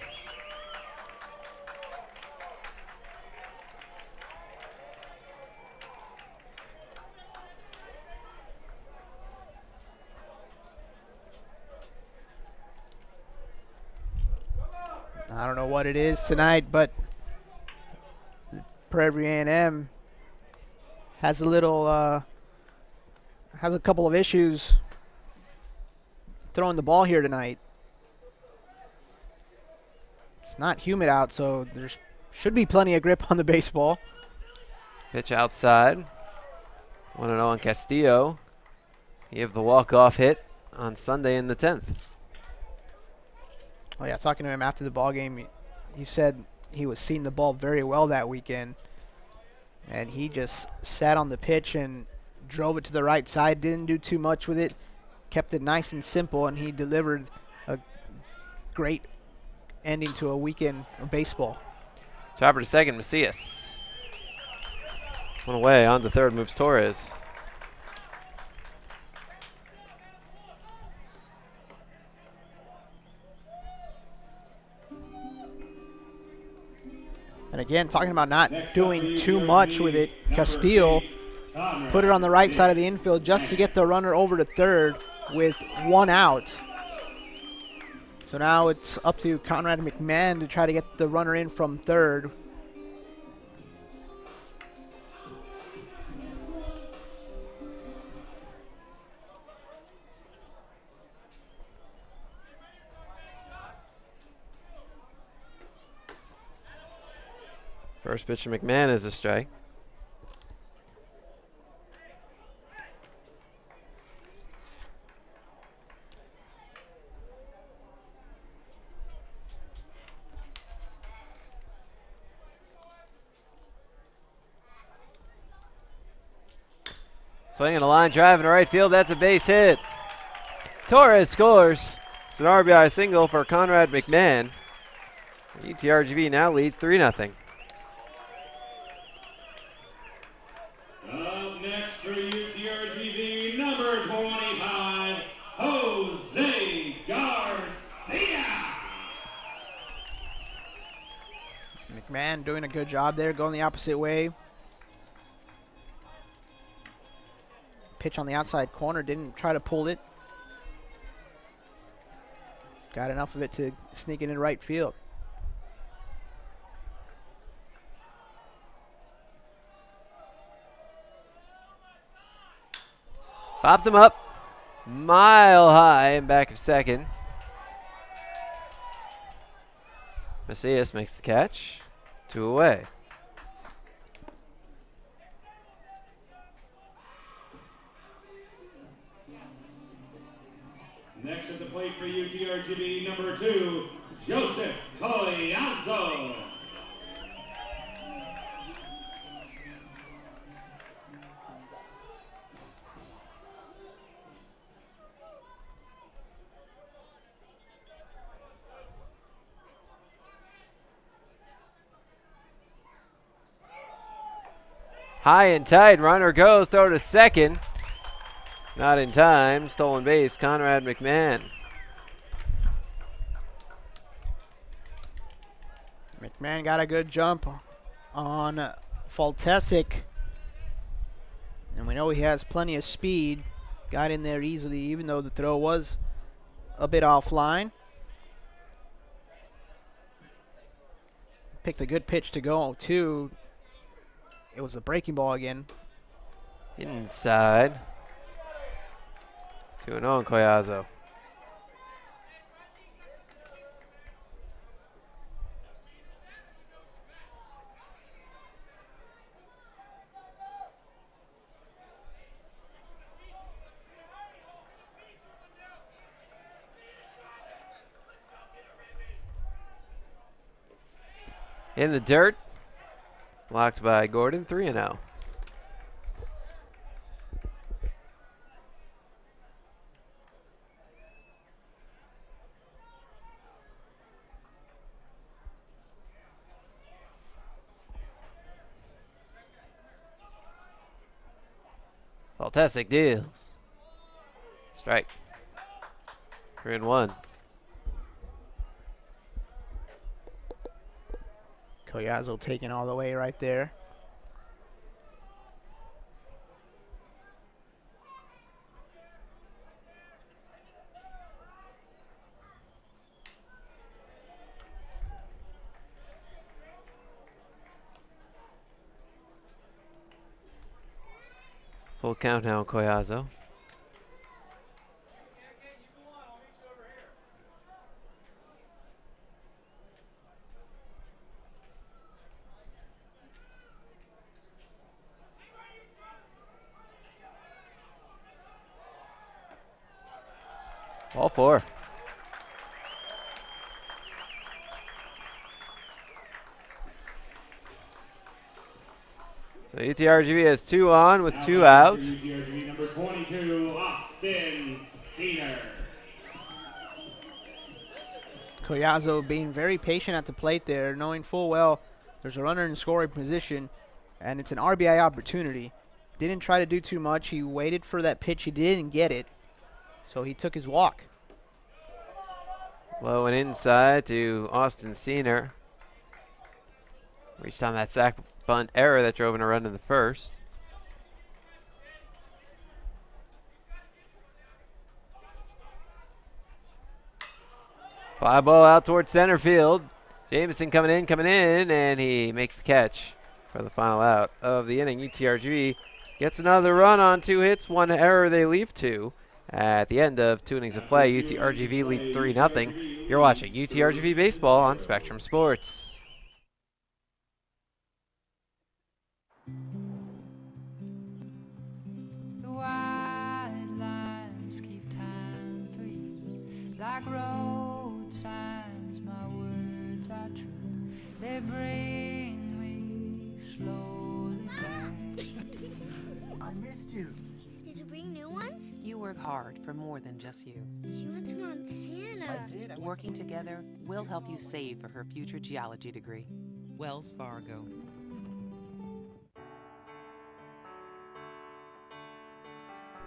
Speaker 2: I don't know what it is tonight, but Prairie A&M has a little, has a couple of issues throwing the ball here tonight. It's not humid out, so there should be plenty of grip on the baseball.
Speaker 1: Pitch outside. 1-0 on Castillo. He gave the walk-off hit on Sunday in the 10th.
Speaker 2: Oh yeah, talking to him after the ball game, he said he was seeing the ball very well that weekend, and he just sat on the pitch and drove it to the right side, didn't do too much with it, kept it nice and simple, and he delivered a great ending to a weekend of baseball.
Speaker 1: Chopper to second, Macias. One away, on to third moves Torres.
Speaker 2: And again, talking about not doing too much with it, Castillo put it on the right side of the infield just to get the runner over to third with one out. So now it's up to Conrad McMahon to try to get the runner in from third.
Speaker 1: First pitch to McMahon is a strike. Swinging a line, driving to right field. That's a base hit. Torres scores. It's an RBI single for Conrad McMahon. UTRGV now leads 3-0.
Speaker 23: Up next for UTRGV, number 25, Jose Garcia.
Speaker 2: McMahon doing a good job there, going the opposite way. Pitch on the outside corner, didn't try to pull it. Got enough of it to sneak it in right field.
Speaker 1: Popped him up, mile high in back of second. Macias makes the catch, 2 away.
Speaker 23: Next at the plate for UTRGV, number 2, Joseph Collazo.
Speaker 1: High and tight, runner goes, throw to second. Not in time, stolen base, Conrad McMahon.
Speaker 2: McMahon got a good jump on Faltesic. And we know he has plenty of speed. Got in there easily, even though the throw was a bit offline. picked a good pitch to go to. It was a breaking ball again.
Speaker 1: Inside. 2-0 on Collazo. In the dirt. Blocked by Gordon, 3-0. Fantastic deals. Strike. 3-1.
Speaker 2: Collazo taking all the way right there.
Speaker 1: Full count now on Collazo. All four. So UTRGV has 2 on with 2 out.
Speaker 23: UTRGV number 22, Austin Cedar.
Speaker 2: Collazo being very patient at the plate there, knowing full well there's a runner in scoring position, and it's an RBI opportunity. Didn't try to do too much. He waited for that pitch. He didn't get it, so he took his walk.
Speaker 1: Low and inside to Austin Senior. Reached on that sac bunt error that drove in a run in the first. Fly ball out towards center field. Jameson coming in, and he makes the catch for the final out of the inning. UTRGV gets another run on 2 hits, 1 error. They leave 2. At the end of 2 innings of play, UTRGV lead 3-0. You're watching UTRGV Baseball on Spectrum Sports.
Speaker 4: The white lines keep time for you. Like road signs, my words are true. They bring me slowly back.
Speaker 14: I missed you.
Speaker 13: Did you bring new ones?
Speaker 14: You work hard for more than just you.
Speaker 13: You went to Montana.
Speaker 14: I did. Working together, we'll help you save for her future geology degree. Wells Fargo.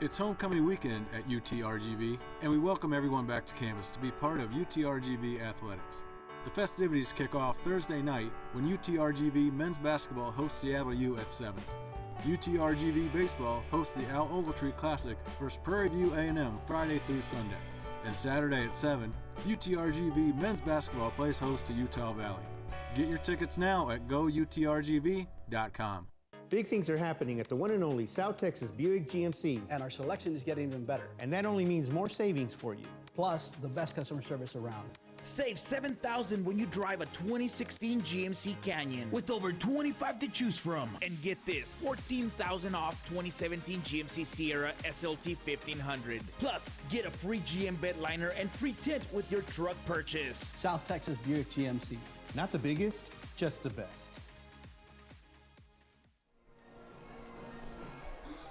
Speaker 15: It's homecoming weekend at UTRGV, and we welcome everyone back to campus to be part of UTRGV athletics. The festivities kick off Thursday night when UTRGV men's basketball hosts Seattle U at 7. UTRGV baseball hosts the Al Ogletree Classic versus Prairie View A&M Friday through Sunday. And Saturday at 7, UTRGV men's basketball plays host to Utah Valley. Get your tickets now at goutrgv.com.
Speaker 16: Big things are happening at the one and only South Texas Buick GMC.
Speaker 17: And our selection is getting even better.
Speaker 16: And that only means more savings for you.
Speaker 17: Plus, the best customer service around.
Speaker 18: Save $7,000 when you drive a 2016 GMC Canyon with over 25 to choose from. And get this, $14,000 off 2017 GMC Sierra SLT 1500. Plus, get a free GM bed liner and free tint with your truck purchase.
Speaker 17: South Texas Buick GMC.
Speaker 16: Not the biggest, just the best.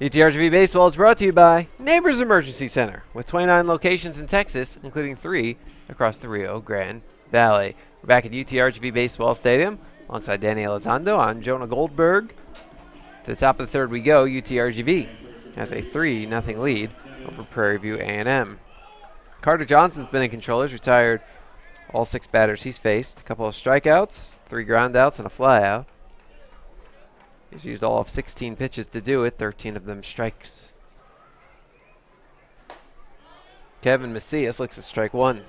Speaker 1: UTRGV Baseball is brought to you by Neighbors Emergency Center, with 29 locations in Texas, including 3 across the Rio Grande Valley. We're back at UTRGV Baseball Stadium alongside Danny Elizondo. I'm Jonah Goldberg. To the top of the third we go. UTRGV has a 3-0 lead over Prairie View A&M. Carter Johnson's been in control. He's retired all 6 batters he's faced. A couple of strikeouts, 3 groundouts, and a flyout. He's used all of 16 pitches to do it, 13 of them strikes. Kevin Macias looks at strike 1.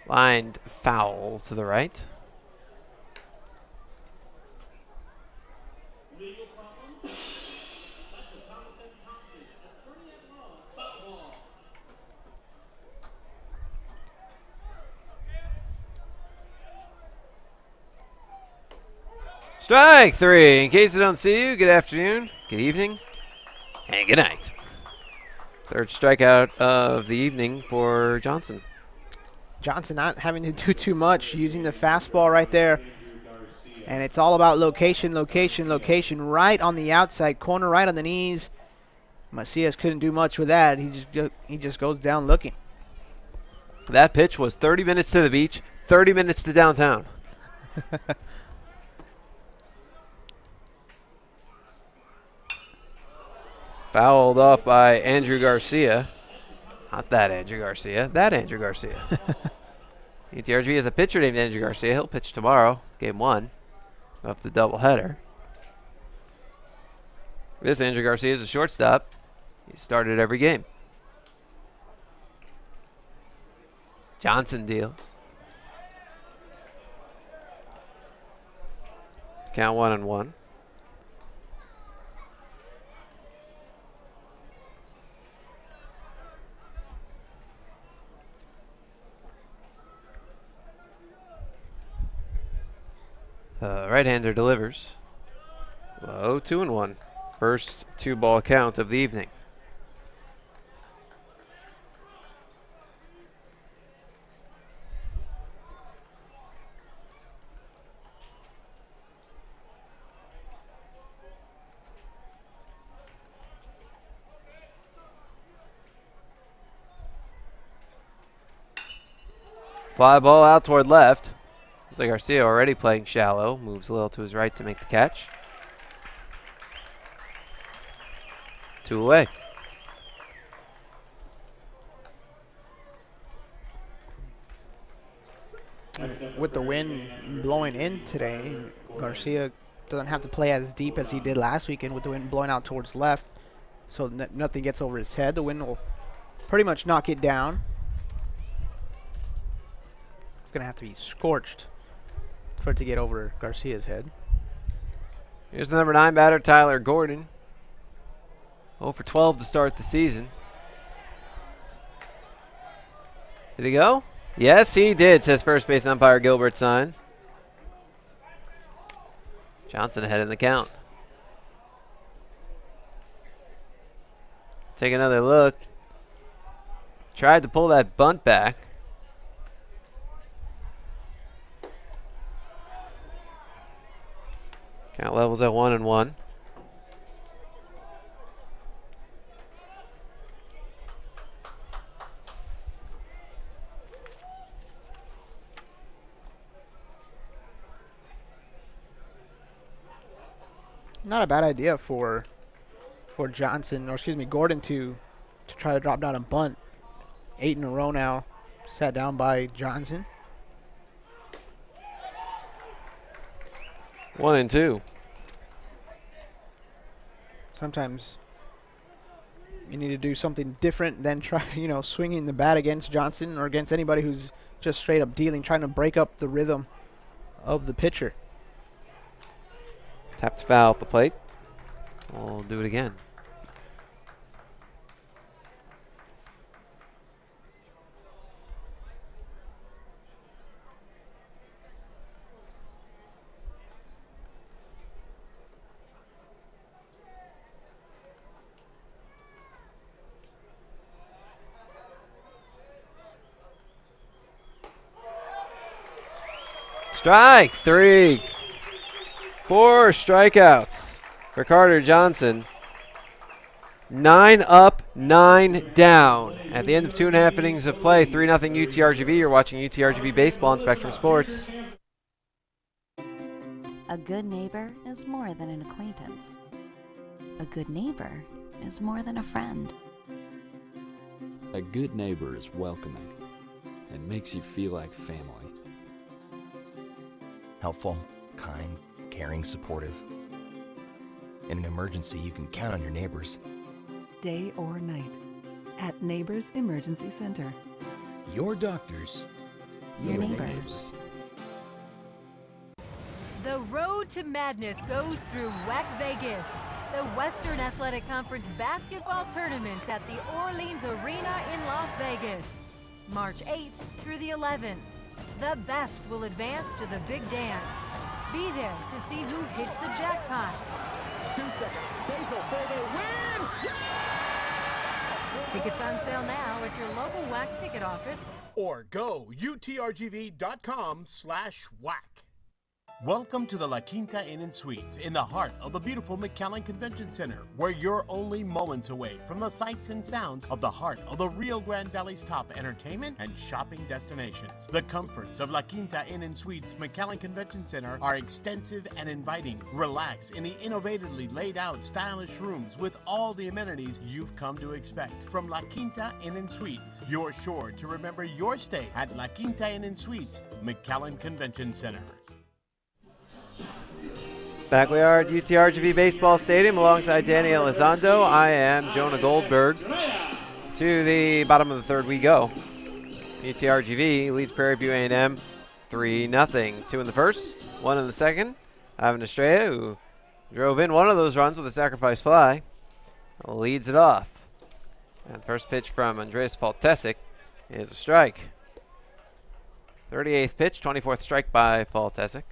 Speaker 1: Lined foul to the right. Strike three. In case I don't see you, good afternoon, good evening, and good night. Third strikeout of the evening for Johnson.
Speaker 2: Johnson not having to do too much, using the fastball right there. And it's all about location, location, location, right on the outside corner, right on the knees. Macias couldn't do much with that. He just goes down looking.
Speaker 1: That pitch was 30 minutes to the beach, 30 minutes to downtown. Fouled off by Andrew Garcia. Not that Andrew Garcia, that Andrew Garcia. UTRGV has a pitcher named Andrew Garcia. He'll pitch tomorrow, game 1 of the doubleheader. This Andrew Garcia is a shortstop. He started every game. Johnson deals. Count 1-1. Right-hander delivers. Low, 2-1. First 2-ball count of the evening. Fly ball out toward left. Looks like Garcia already playing shallow. Moves a little to his right to make the catch. 2 away.
Speaker 2: With the wind blowing in today, Garcia doesn't have to play as deep as he did last weekend with the wind blowing out towards left. So nothing gets over his head. The wind will pretty much knock it down. It's going to have to be scorched for it to get over Garcia's head.
Speaker 1: Here's the number 9 batter, Tyler Gordon. 0 for 12 to start the season. Did he go? Yes, he did, says first base umpire Gilbert Signs. Johnson ahead in the count. Take another look. Tried to pull that bunt back. Count levels at 1-1.
Speaker 2: Not a bad idea for Johnson, or excuse me, Gordon to try to drop down and bunt. 8 in a row now, sat down by Johnson.
Speaker 1: 1-2.
Speaker 2: Sometimes you need to do something different than try, swinging the bat against Johnson or against anybody who's just straight up dealing, trying to break up the rhythm of the pitcher.
Speaker 1: Tapped foul at the plate. We'll do it again. Strike 3. 4 strikeouts for Carter Johnson. 9 up, 9 down. At the end of 2.5 innings of play, 3-0 UTRGV. You're watching UTRGV Baseball on Spectrum Sports.
Speaker 3: A good neighbor is more than an acquaintance. A good neighbor is more than a friend.
Speaker 5: A good neighbor is welcoming and makes you feel like family.
Speaker 6: Helpful, kind, caring, supportive. In an emergency, you can count on your neighbors.
Speaker 24: Day or night, at Neighbors Emergency Center.
Speaker 5: Your doctors,
Speaker 3: your neighbors.
Speaker 7: The road to madness goes through WEC Vegas. The Western Athletic Conference basketball tournaments at the Orleans Arena in Las Vegas. March 8th through the 11th. The best will advance to the big dance. Be there to see who hits the jackpot.
Speaker 8: 2 seconds. Basil for the win!
Speaker 7: Tickets on sale now at your local WAC ticket office.
Speaker 21: Or go utrgv.com/WAC. Welcome to the La Quinta Inn and Suites in the heart of the beautiful McAllen Convention Center, where you're only moments away from the sights and sounds of the heart of the Rio Grande Valley's top entertainment and shopping destinations. The comforts of La Quinta Inn and Suites McAllen Convention Center are extensive and inviting. Relax in the innovatively laid out stylish rooms with all the amenities you've come to expect from La Quinta Inn and Suites. You're sure to remember your stay at La Quinta Inn and Suites McAllen Convention Center.
Speaker 1: Back we are at UTRGV Baseball Stadium alongside Danny Elizondo. I am Jonah Goldberg. To the bottom of the third we go. UTRGV leads Prairie View A&M 3-0. 2 in the first, 1 in the second. Ivan Estrella, who drove in one of those runs with a sacrifice fly, leads it off. And first pitch from Andreas Faltesic is a strike. 38th pitch, 24th strike by Faltesic.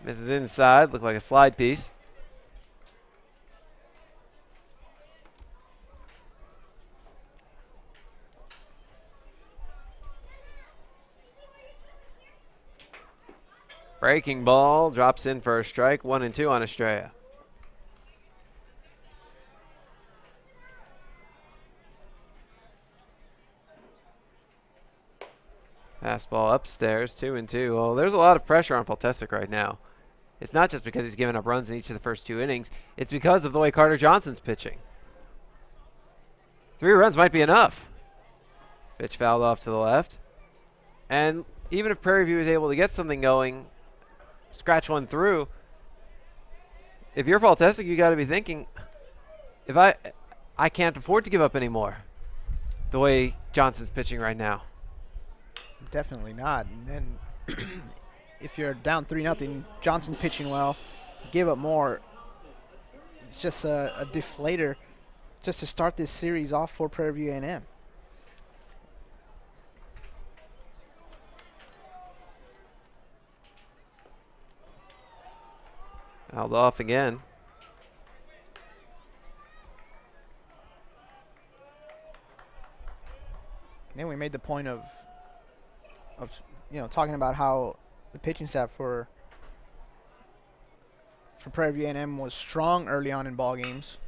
Speaker 1: Misses inside, looked like a slide piece. Breaking ball, drops in for a strike, 1-2 on Estrella. Fastball upstairs, 2-2. Well, there's a lot of pressure on Faltesic right now. It's not just because he's given up runs in each of the first 2 innings. It's because of the way Carter Johnson's pitching. 3 runs might be enough. Pitch fouled off to the left. And even if Prairie View is able to get something going, scratch one through, if you're Faltesic, you got to be thinking, if I can't afford to give up any more, the way Johnson's pitching right now.
Speaker 2: Definitely not. And then if you're down 3-0, Johnson's pitching well, give up more. It's just a deflator just to start this series off for Prairie View A&M.
Speaker 1: Fouled off again.
Speaker 2: Then we made the point of talking about how the pitching staff for Prairie View A&M was strong early on in ball games.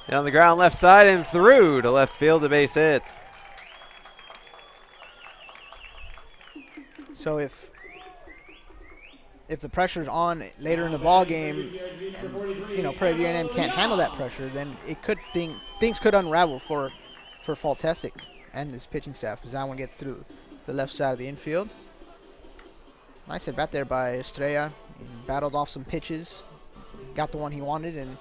Speaker 1: And on the ground left side and through to left field, a base hit.
Speaker 2: So if the pressure's on later in the ball game, and, Prairie View A&M can't handle that pressure, then it could things could unravel for Faltesic and his pitching staff as that one gets through the left side of the infield. Nice at bat there by Estrella. He battled off some pitches, got the one he wanted, and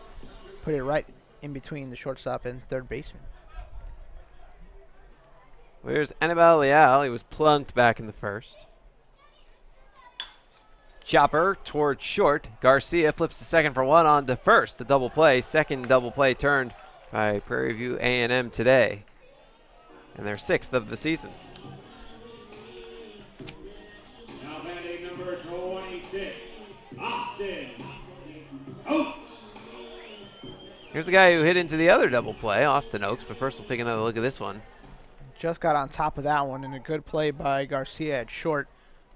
Speaker 2: put it right in between the shortstop and third baseman.
Speaker 1: Here's Anibal Leal. He was plunked back in the first. Chopper towards short. Garcia flips to second for 1 on to first. The double play. Second double play turned by Prairie View A&M today. And their 6th of the season.
Speaker 23: Now batting number 26, Austin Oaks.
Speaker 1: Here's the guy who hit into the other double play, Austin Oaks. But first we'll take another look at this one.
Speaker 2: Just got on top of that one, and a good play by Garcia at short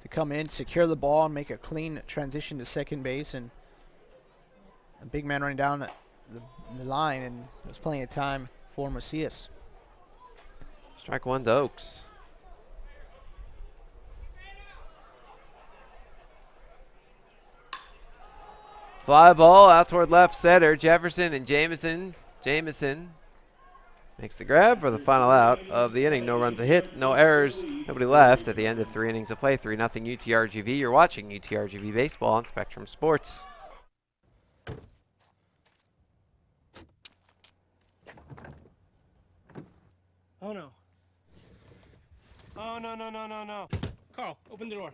Speaker 2: to come in, secure the ball, and make a clean transition to second base. And a big man running down the line, and there's plenty of time for Macias.
Speaker 1: Strike 1 to Oaks. Fly ball out toward left center. Jefferson and Jamison. Jamison makes the grab for the final out of the inning. No runs, a hit, no errors, nobody left at the end of 3 innings of play. 3-0 UTRGV. You're watching UTRGV Baseball on Spectrum Sports.
Speaker 9: Oh no. Oh no, no, no, no, no. Carl, open the door.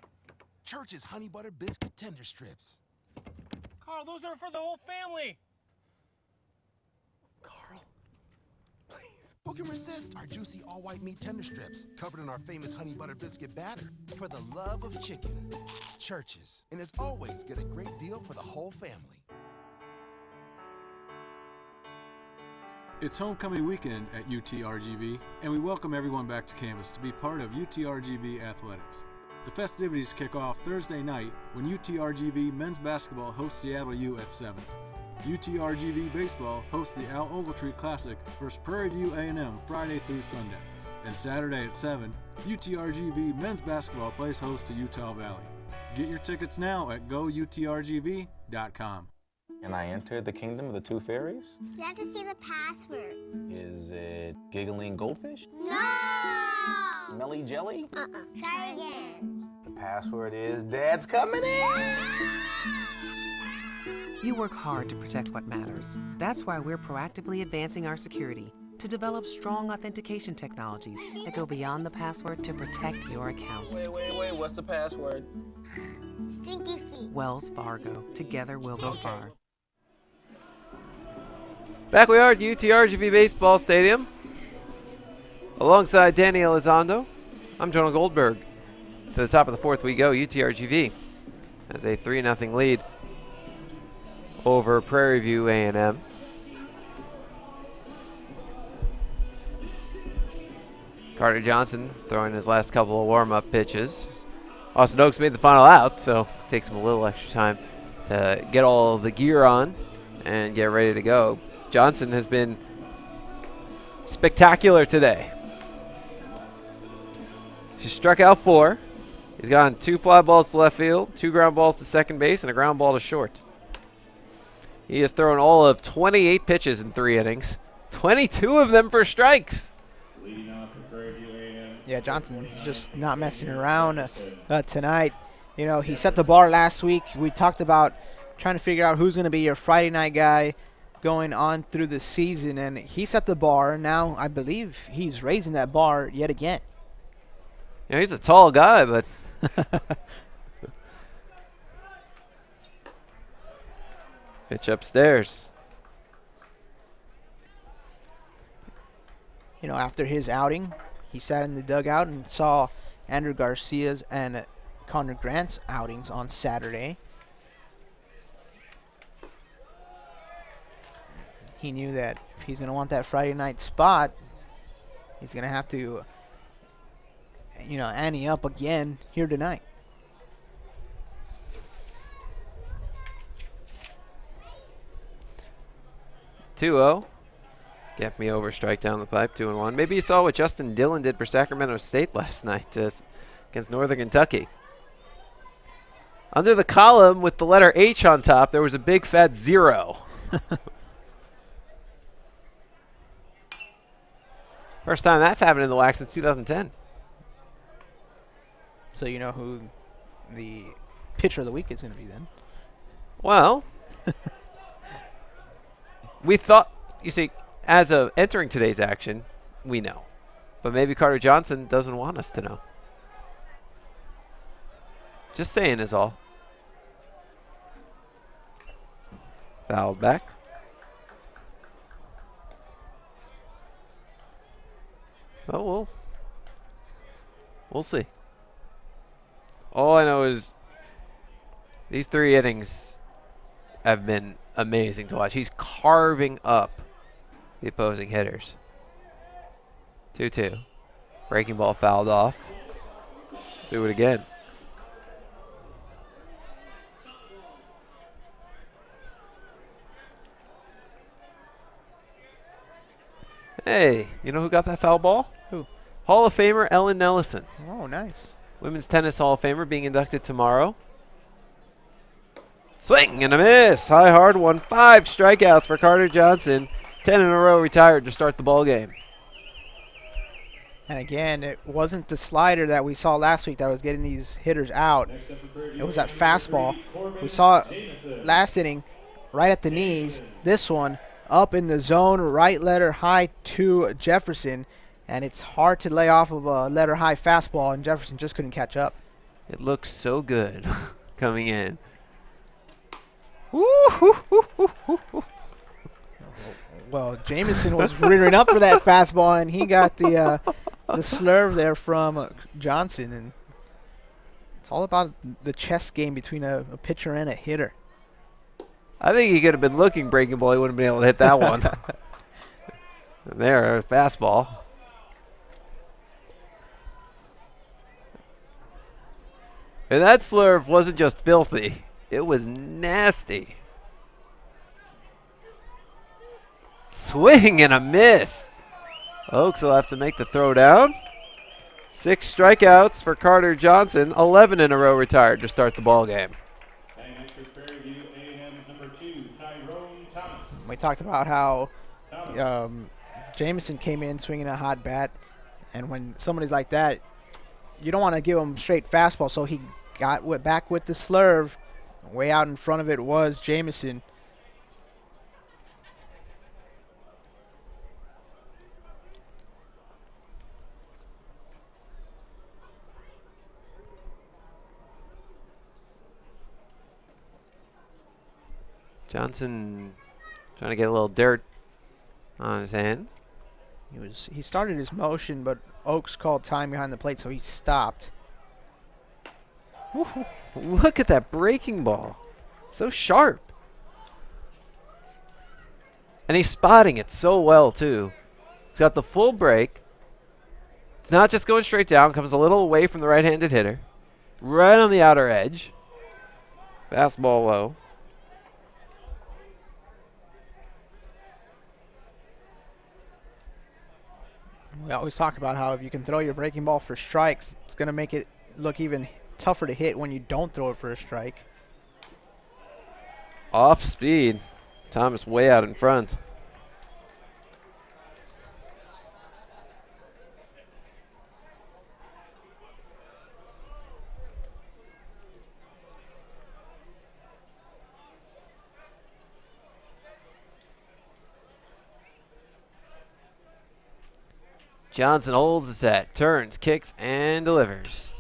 Speaker 10: Church's honey butter biscuit tender strips.
Speaker 9: Carl, those are for the whole family.
Speaker 10: Who can resist our juicy all-white meat tender strips, covered in our famous honey butter biscuit batter? For the love of chicken, Church's. And as always, get a great deal for the whole family.
Speaker 15: It's homecoming weekend at UTRGV, and we welcome everyone back to campus to be part of UTRGV athletics. The festivities kick off Thursday night when UTRGV men's basketball hosts Seattle U at 7. UTRGV baseball hosts the Al Ogletree Classic versus Prairie View A&M Friday through Sunday. And Saturday at 7, UTRGV men's basketball plays host to Utah Valley. Get your tickets now at goutrgv.com.
Speaker 11: Can I enter the kingdom of the two fairies?
Speaker 13: You have to see the password.
Speaker 11: Is it giggling goldfish?
Speaker 13: No!
Speaker 11: Smelly jelly?
Speaker 13: Try again.
Speaker 11: The password is Dad's coming in!
Speaker 14: You work hard to protect what matters. That's why we're proactively advancing our security to develop strong authentication technologies that go beyond the password to protect your accounts.
Speaker 11: Wait, what's the password?
Speaker 13: Stinky feet.
Speaker 14: Wells Fargo. Together we'll go far.
Speaker 1: Back we are at UTRGV Baseball Stadium. Alongside Danny Elizondo, I'm Jonah Goldberg. To the top of the fourth we go. UTRGV has a 3-0 lead over Prairie View A&M. Carter Johnson throwing his last couple of warm-up pitches. Austin Oaks made the final out, so it takes him a little extra time to get all of the gear on and get ready to go. Johnson has been spectacular today. He struck out 4. He's gotten 2 fly balls to left field, 2 ground balls to second base, and a ground ball to short. He has thrown all of 28 pitches in 3 innings, 22 of them for strikes.
Speaker 2: Yeah, Johnson's just not messing around tonight. You know, he set the bar last week. We talked about trying to figure out who's going to be your Friday night guy going on through the season, and he set the bar. Now I believe he's raising that bar yet again.
Speaker 1: Yeah, he's a tall guy, but pitch upstairs.
Speaker 2: You know, after his outing, he sat in the dugout and saw Andrew Garcia's and Connor Grant's outings on Saturday. He knew that if he's going to want that Friday night spot, he's going to have to, you know, ante up again here tonight.
Speaker 1: "2-0. Get me over, strike down the pipe, 2-1. Maybe you saw what Justin Dillon did for Sacramento State last night against Northern Kentucky. Under the column with the letter H on top, there was a big fat 0. First time that's happened in the WAC since 2010.
Speaker 2: So you know who the pitcher of the week is going to be then?
Speaker 1: Well, we thought, you see, as of entering today's action, we know. But maybe Carter Johnson doesn't want us to know. Just saying is all. Fouled back. Oh, we'll see. All I know is these 3 innings have been amazing to watch. He's carving up the opposing hitters. 2-2. Breaking ball fouled off. Do it again. Hey, you know who got that foul ball?
Speaker 2: Who?
Speaker 1: Hall of Famer Ellen Nellison.
Speaker 2: Oh, nice.
Speaker 1: Women's Tennis Hall of Famer being inducted tomorrow. Swing and a miss. High hard one. 5 strikeouts for Carter Johnson. 10 in a row retired to start the ball game.
Speaker 2: And again, it wasn't the slider that we saw last week that was getting these hitters out. It was that fastball. We saw last inning right at the knees. This one up in the zone, right letter high to Jefferson. and it's hard to lay off of a letter high fastball, and Jefferson just couldn't catch up.
Speaker 1: It looks so good coming in.
Speaker 2: Well, Jameson was rearing up for that fastball, and he got the slurve there from Johnson. And it's all about the chess game between a pitcher and a hitter.
Speaker 1: I think he could have been looking breaking ball. He wouldn't have been able to hit that one. And there, a fastball. And that slurve wasn't just filthy. It was nasty. Swing and a miss. Oaks will have to make the throw down. 6 strikeouts for Carter Johnson. 11 in a row retired to start the ball game.
Speaker 2: We talked about how Jameson came in swinging a hot bat, and when somebody's like that, you don't want to give him straight fastball, so he got back with the slurve. Way out in front of it was Jameson.
Speaker 1: Johnson trying to get a little dirt on his hand.
Speaker 2: He started his motion, but Oaks called time behind the plate, so he stopped.
Speaker 1: Ooh, look at that breaking ball. So sharp. And he's spotting it so well, too. It's got the full break. It's not just going straight down. Comes a little away from the right-handed hitter. Right on the outer edge. Fastball low.
Speaker 2: We always talk about how if you can throw your breaking ball for strikes, it's going to make it look even tougher to hit when you don't throw it for a strike.
Speaker 1: Off speed. Thomas way out in front. Johnson holds the set, turns, kicks, and delivers.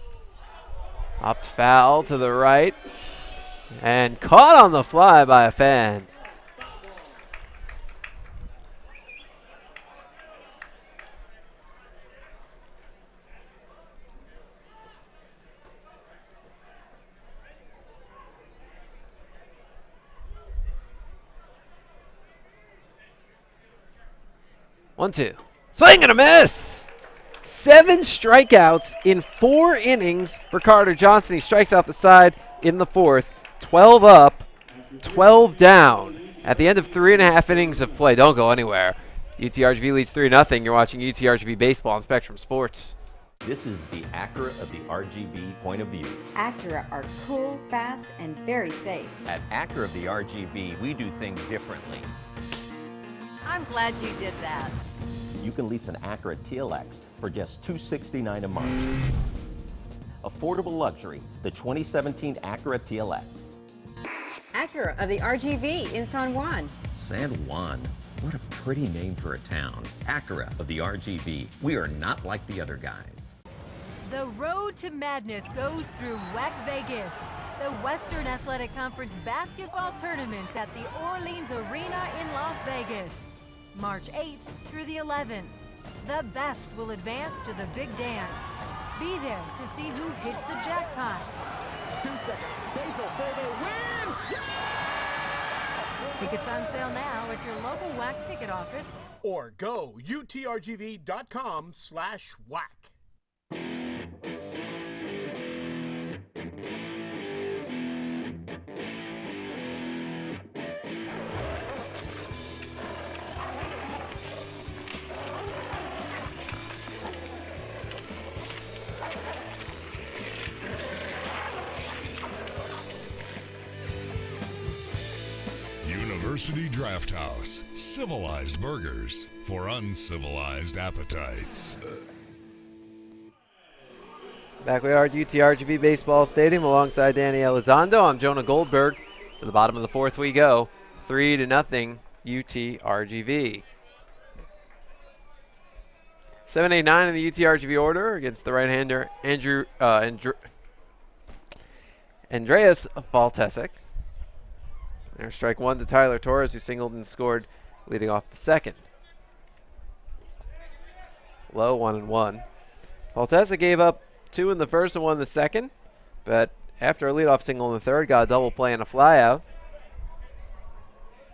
Speaker 1: Hopped foul to the right, and caught on the fly by a fan. One, two. Swing and a miss! 7 strikeouts in 4 innings for Carter Johnson. He strikes out the side in the 4th. 12 up, 12 down. At the end of 3.5 innings of play. Don't go anywhere. UTRGV leads 3-0. You're watching UTRGV Baseball on Spectrum Sports.
Speaker 12: This is the Acura of the RGV point of view.
Speaker 19: Acura are cool, fast, and very safe.
Speaker 12: At Acura of the RGV, we do things differently.
Speaker 7: I'm glad you did that.
Speaker 12: You can lease an Acura TLX for just $269 a month. Affordable luxury, the 2017 Acura TLX.
Speaker 19: Acura of the RGV in San Juan.
Speaker 12: San Juan, what a pretty name for a town. Acura of the RGV, we are not like the other guys.
Speaker 7: The road to madness goes through WEC Vegas. The Western Athletic Conference basketball tournaments at the Orleans Arena in Las Vegas. March 8th through the 11th. The best will advance to the big dance. Be there to see who hits the jackpot.
Speaker 8: 2 seconds. Basil for the win!
Speaker 7: Tickets on sale now at your local WAC ticket office.
Speaker 21: Or go utrgv.com/WAC.
Speaker 22: University Draft House. Civilized burgers for uncivilized appetites.
Speaker 1: Back we are at UTRGV Baseball Stadium alongside Danny Elizondo. I'm Jonah Goldberg. To the bottom of the 4th we go. 3-0 UTRGV. 7-8-9 in the UTRGV order against the right-hander Andreas Faltesic. There's strike one to Tyler Torres, who singled and scored, leading off the second. Low 1-1. Faltesic gave up 2 in the first and 1 in the second, but after a leadoff single in the third, got a double play and a flyout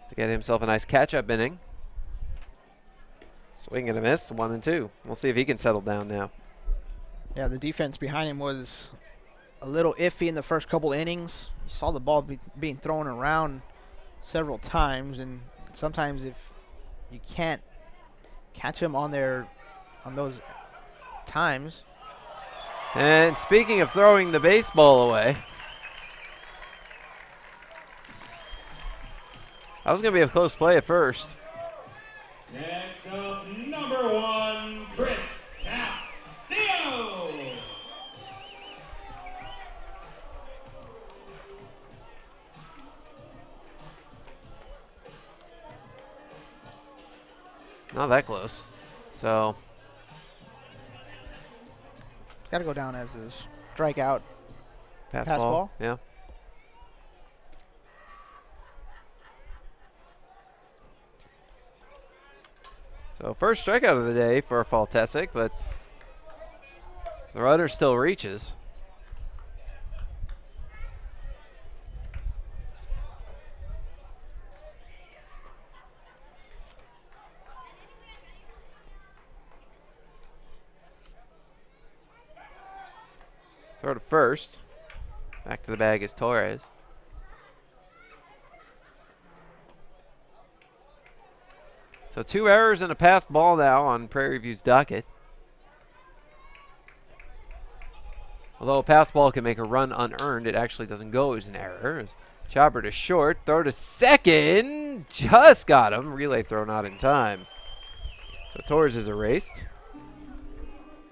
Speaker 1: to get himself a nice catch-up inning. Swing and a miss, 1-2. We'll see if he can settle down now.
Speaker 2: Yeah, the defense behind him was a little iffy in the first couple innings. You saw the ball being thrown around several times, and sometimes if you can't catch them on those times.
Speaker 1: And speaking of throwing the baseball away, that was going to be a close play at first.
Speaker 23: Next up, number 1, Chris Castillo.
Speaker 1: Not that close. So
Speaker 2: it's got to go down as a strikeout.
Speaker 1: Pass ball. Yeah. So first strikeout of the day for Faltesic, but the runner still reaches. Throw to first. Back to the bag is Torres. So 2 errors and a passed ball now on Prairie View's docket. Although a pass ball can make a run unearned, it actually doesn't go as an error. Chopper to short, throw to second, just got him. Relay throw not in time. So Torres is erased.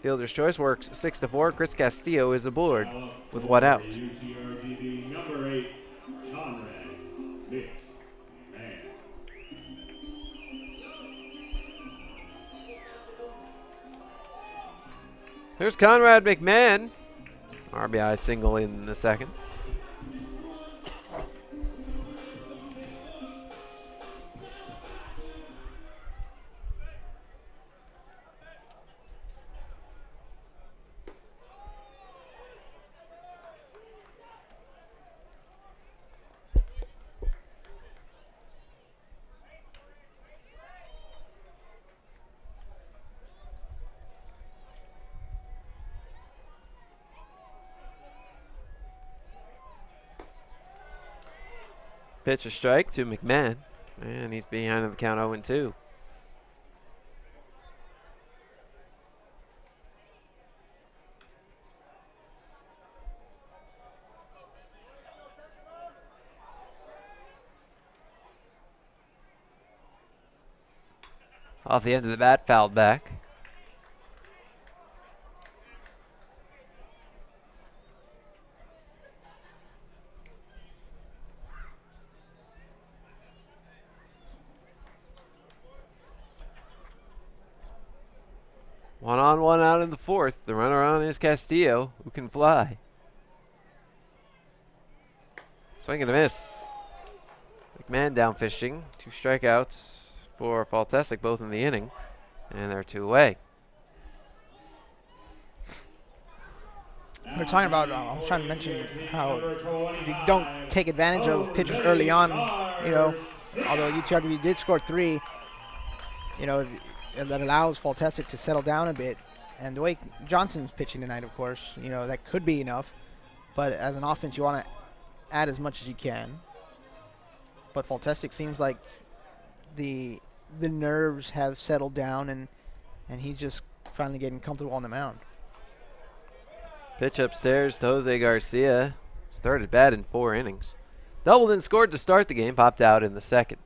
Speaker 1: Fielder's choice works 6-4. Chris Castillo is aboard with 1 out.
Speaker 23: UTRGV number 8, Conrad McMahon.
Speaker 1: There's Conrad McMahon. RBI single in the second. Pitch a strike to McMahon, and he's behind on the count 0-2. Off the end of the bat, fouled back. One on, 1 out in the fourth. The runner on is Castillo, who can fly. Swing and a miss. McMahon down fishing. 2 strikeouts for Faltesic, both in the inning, and they're 2 away.
Speaker 2: We're talking about, I was trying to mention how if you don't take advantage of pitchers early on, you know, although UTRGV did score 3, you know, that allows Faltesic to settle down a bit. And the way Johnson's pitching tonight, of course, you know, that could be enough. But as an offense, you want to add as much as you can. But Faltesic seems like the nerves have settled down, and he's just finally getting comfortable on the mound.
Speaker 1: Pitch upstairs to Jose Garcia. Started bad in 4 innings. Doubled and scored to start the game, popped out in the second.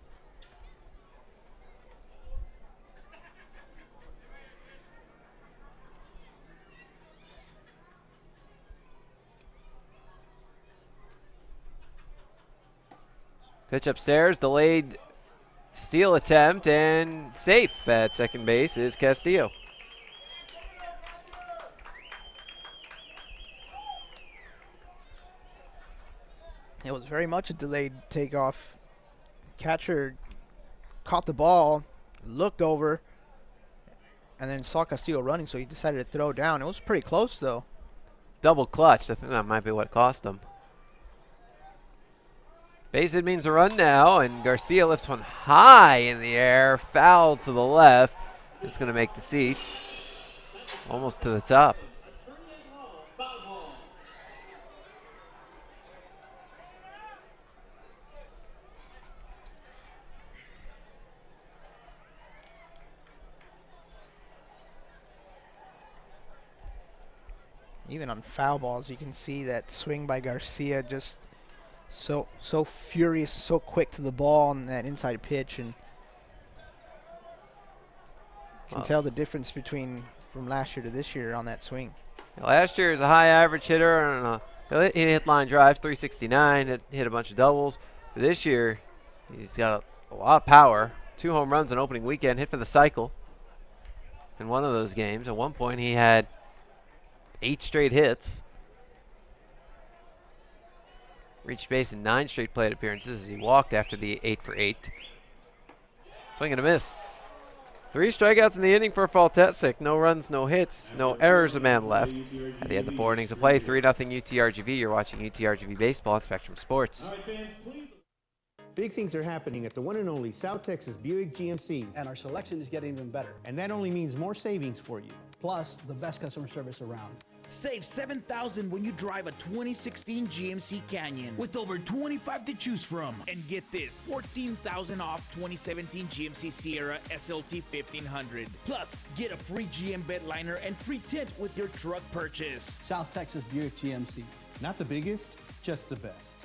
Speaker 1: Pitch upstairs, delayed steal attempt, and safe at second base is Castillo.
Speaker 2: It was very much a delayed takeoff. Catcher caught the ball, looked over, and then saw Castillo running, so he decided to throw down. It was pretty close, though.
Speaker 1: Double clutched. I think that might be what cost him. Base hit means a run now, and Garcia lifts one high in the air, foul to the left. It's going to make the seats almost to the top.
Speaker 2: Even on foul balls, you can see that swing by Garcia, just so furious, so quick to the ball on that inside pitch, and can tell the difference between from last year to this year on that swing.
Speaker 1: Last year he was a high average hitter, and he hit line drives, 369, hit a bunch of doubles. But this year, he's got a lot of power. 2 home runs on opening weekend, hit for the cycle in one of those games. At one point, he had 8 straight hits. Reached base in 9 straight plate appearances as he walked after the 8 for 8. Swing and a miss. 3 strikeouts in the inning for Faltesic. No runs, no hits, no errors, a man left. At the end of 4 innings of play, 3-0 UTRGV. You're watching UTRGV Baseball on Spectrum Sports.
Speaker 16: Big things are happening at the one and only South Texas Buick GMC.
Speaker 17: And our selection is getting even better.
Speaker 16: And that only means more savings for you.
Speaker 17: Plus, the best customer service around.
Speaker 4: Save $7,000 when you drive a 2016 GMC Canyon with over 25 to choose from. And get this, $14,000 off 2017 GMC Sierra SLT 1500. Plus, get a free GM bed liner and free tint with your truck purchase.
Speaker 17: South Texas Buick GMC.
Speaker 16: Not the biggest, just the best.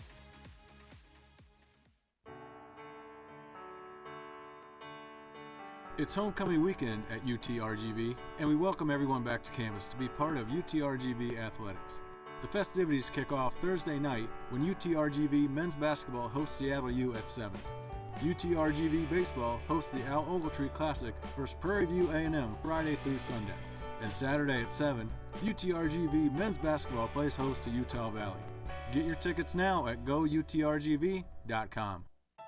Speaker 15: It's homecoming weekend at UTRGV, and we welcome everyone back to campus to be part of UTRGV athletics. The festivities kick off Thursday night when UTRGV men's basketball hosts Seattle U at 7. UTRGV baseball hosts the Al Ogletree Classic versus Prairie View A&M Friday through Sunday. And Saturday at 7, UTRGV men's basketball plays host to Utah Valley. Get your tickets now at goutrgv.com.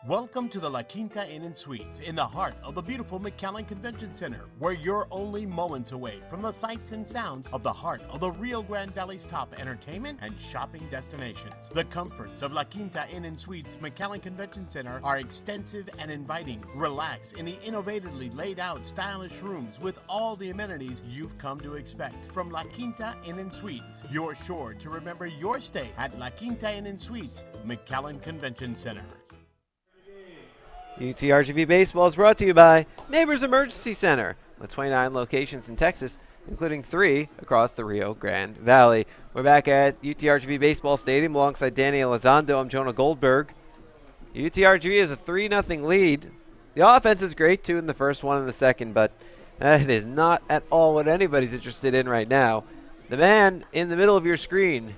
Speaker 21: Welcome to the La Quinta Inn & Suites in the heart of the beautiful McAllen Convention Center, where you're only moments away from the sights and sounds of the heart of the Rio Grande Valley's top entertainment and shopping destinations. The comforts of La Quinta Inn & Suites McAllen Convention Center are extensive and inviting. Relax in the innovatively laid out stylish rooms with all the amenities you've come to expect from La Quinta Inn & Suites. You're sure to remember your stay at La Quinta Inn & Suites McAllen Convention Center.
Speaker 1: UTRGV Baseball is brought to you by Neighbors Emergency Center, with 29 locations in Texas, including 3 across the Rio Grande Valley. We're back at UTRGV Baseball Stadium alongside Danny Elizondo. I'm Jonah Goldberg. UTRGV has a 3-0 lead. The offense is great, 2 in the first, 1 in the second, but that is not at all what anybody's interested in right now. The man in the middle of your screen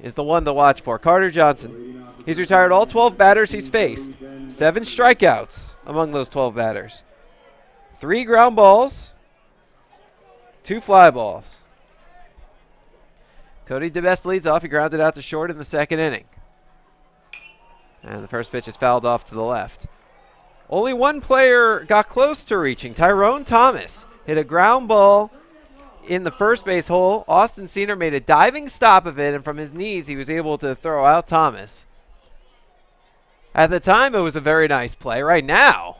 Speaker 1: is the one to watch for, Carter Johnson. He's retired all 12 batters he's faced. 7 strikeouts among those 12 batters. 3 ground balls, 2 fly balls. Cody DeBest leads off. He grounded out to short in the second inning. And the first pitch is fouled off to the left. Only one player got close to reaching. Tyrone Thomas hit a ground ball in the first base hole. Austin Senior made a diving stop of it, and from his knees he was able to throw out Thomas. At the time, it was a very nice play. Right now,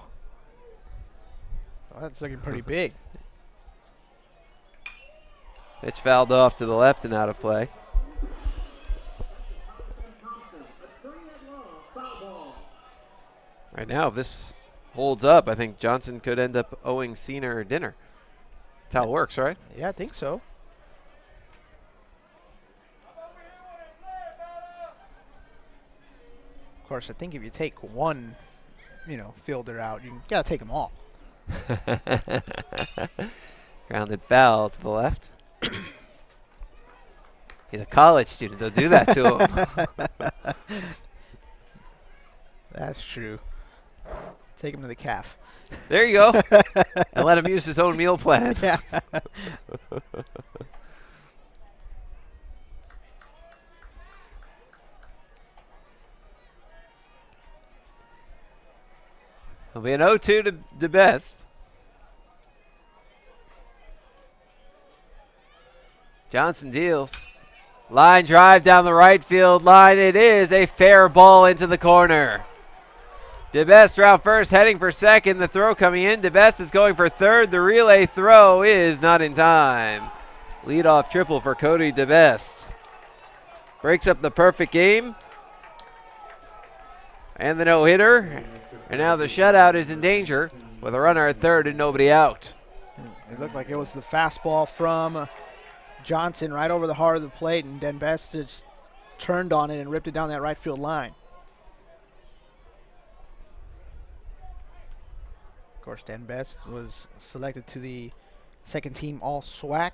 Speaker 2: well, that's looking pretty big.
Speaker 1: Pitch fouled off to the left and out of play. Right now, if this holds up, I think Johnson could end up owing Senior dinner. That's how it works, right?
Speaker 2: Yeah, I think so. Of course, I think if you take one, fielder out, you gotta take them all.
Speaker 1: Grounded foul to the left. He's a college student. Don't do that to him.
Speaker 2: That's true. Take him to the calf.
Speaker 1: There you go. And let him use his own meal plan.
Speaker 2: Yeah.
Speaker 1: It'll be an 0-2 to DeBest. Johnson deals. Line drive down the right field line. It is a fair ball into the corner. DeBest route first, heading for second. The throw coming in. DeBest is going for third. The relay throw is not in time. Leadoff triple for Cody DeBest. Breaks up the perfect game. And the no-hitter. And now the shutout is in danger with a runner at third and nobody out.
Speaker 2: It looked like it was the fastball from Johnson right over the heart of the plate, and DeBest just turned on it and ripped it down that right field line. Of course, DeBest was selected to the second team All-SWAC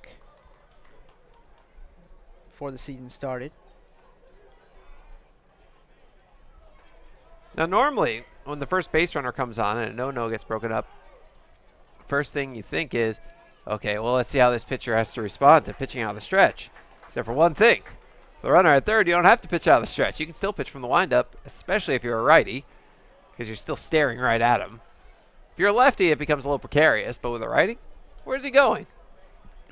Speaker 2: before the season started.
Speaker 1: Now normally, when the first base runner comes on and a no-no gets broken up, first thing you think is, okay, well, let's see how this pitcher has to respond to pitching out of the stretch. Except for one thing. The runner at third, you don't have to pitch out of the stretch. You can still pitch from the windup, especially if you're a righty, because you're still staring right at him. If you're a lefty, it becomes a little precarious, but with a righty, where's he going?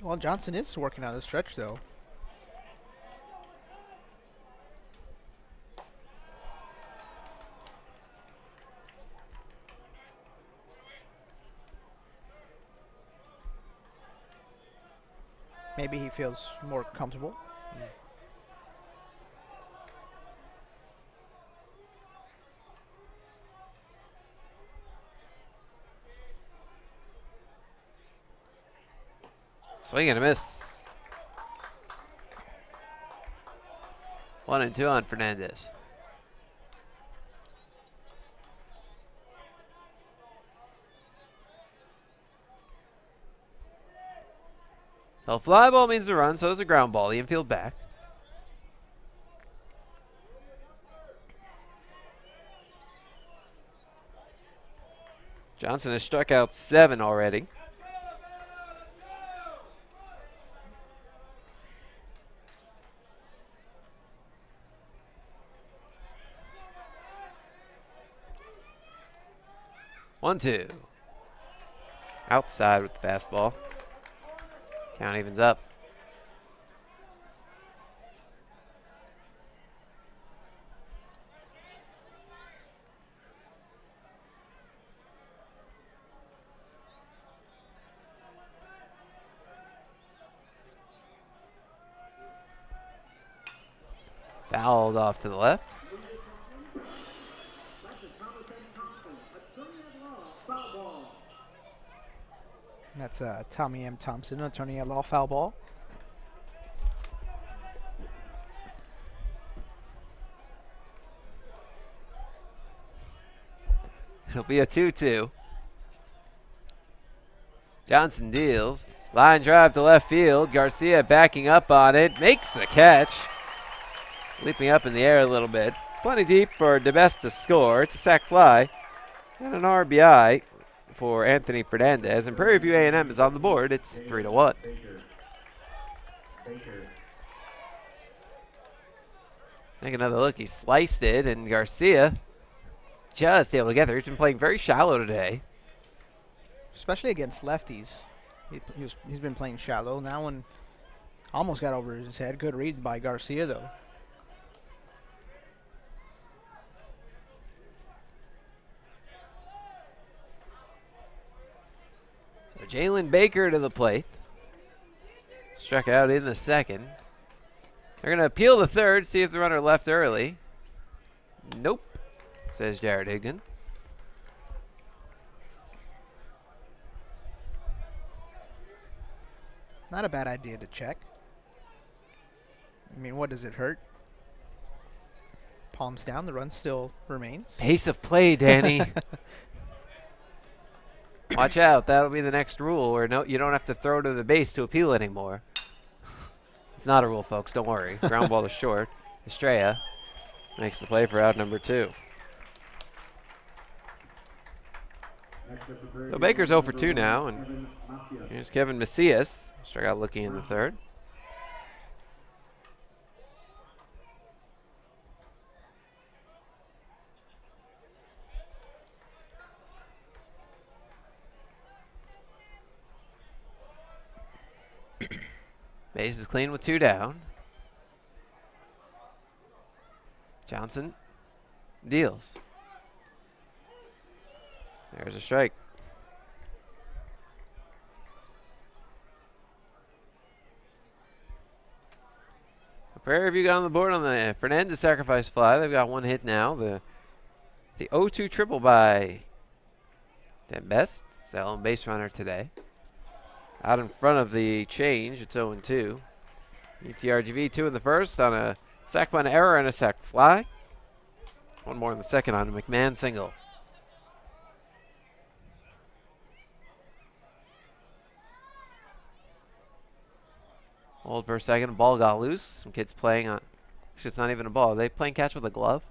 Speaker 2: Well, Johnson is working out of the stretch, though. Maybe he feels more comfortable.
Speaker 1: Swing and a miss. 1-2 on Fernandez. So fly ball means a run, so is a ground ball. The infield back. Johnson has struck out 7 already. One, two. Outside with the fastball. Count evens up. Fouled off to the left.
Speaker 2: That's Tommy M. Thompson, attorney at law, foul ball.
Speaker 1: It'll be a 2-2. Johnson deals. Line drive to left field. Garcia backing up on it. Makes the catch. Leaping up in the air a little bit. Plenty deep for DeBest to score. It's a sac fly and an RBI for Anthony Fernandez. And Prairie View A&M is on the board. It's 3-1. Take another look. He sliced it, and Garcia just able to get there. He's been playing very shallow today.
Speaker 2: Especially against lefties. He's been playing shallow. That one almost got over his head. Good read by Garcia, though.
Speaker 1: So Jalen Baker to the plate. Struck out in the second. They're going to appeal the third, see if the runner left early. Nope, says Jared Higdon.
Speaker 2: Not a bad idea to check. I mean, what does it hurt? Palms down, the run still remains.
Speaker 1: Pace of play, Danny. Watch out, that'll be the next rule where you don't have to throw to the base to appeal anymore. It's not a rule, folks, don't worry. Ground ball is short. Estrella makes the play for out number 2. So Baker's 0 for 2 now, and here's Kevin Macias. Struck out looking in the third. Base is clean with 2 down. Johnson deals. There's a strike. Prairie View got on the board on the Fernandez sacrifice fly. They've got 1 hit now. The 0-2 triple by Dan Best. It's the lone base runner today. Out in front of the change, it's 0-2. UTRGV 2 in the first on a sac bunt error and a sac fly. 1 more in the second on a McMahon single. Hold for a second. Ball got loose. Some kids playing on. Actually, it's not even a ball. Are they playing catch with a glove?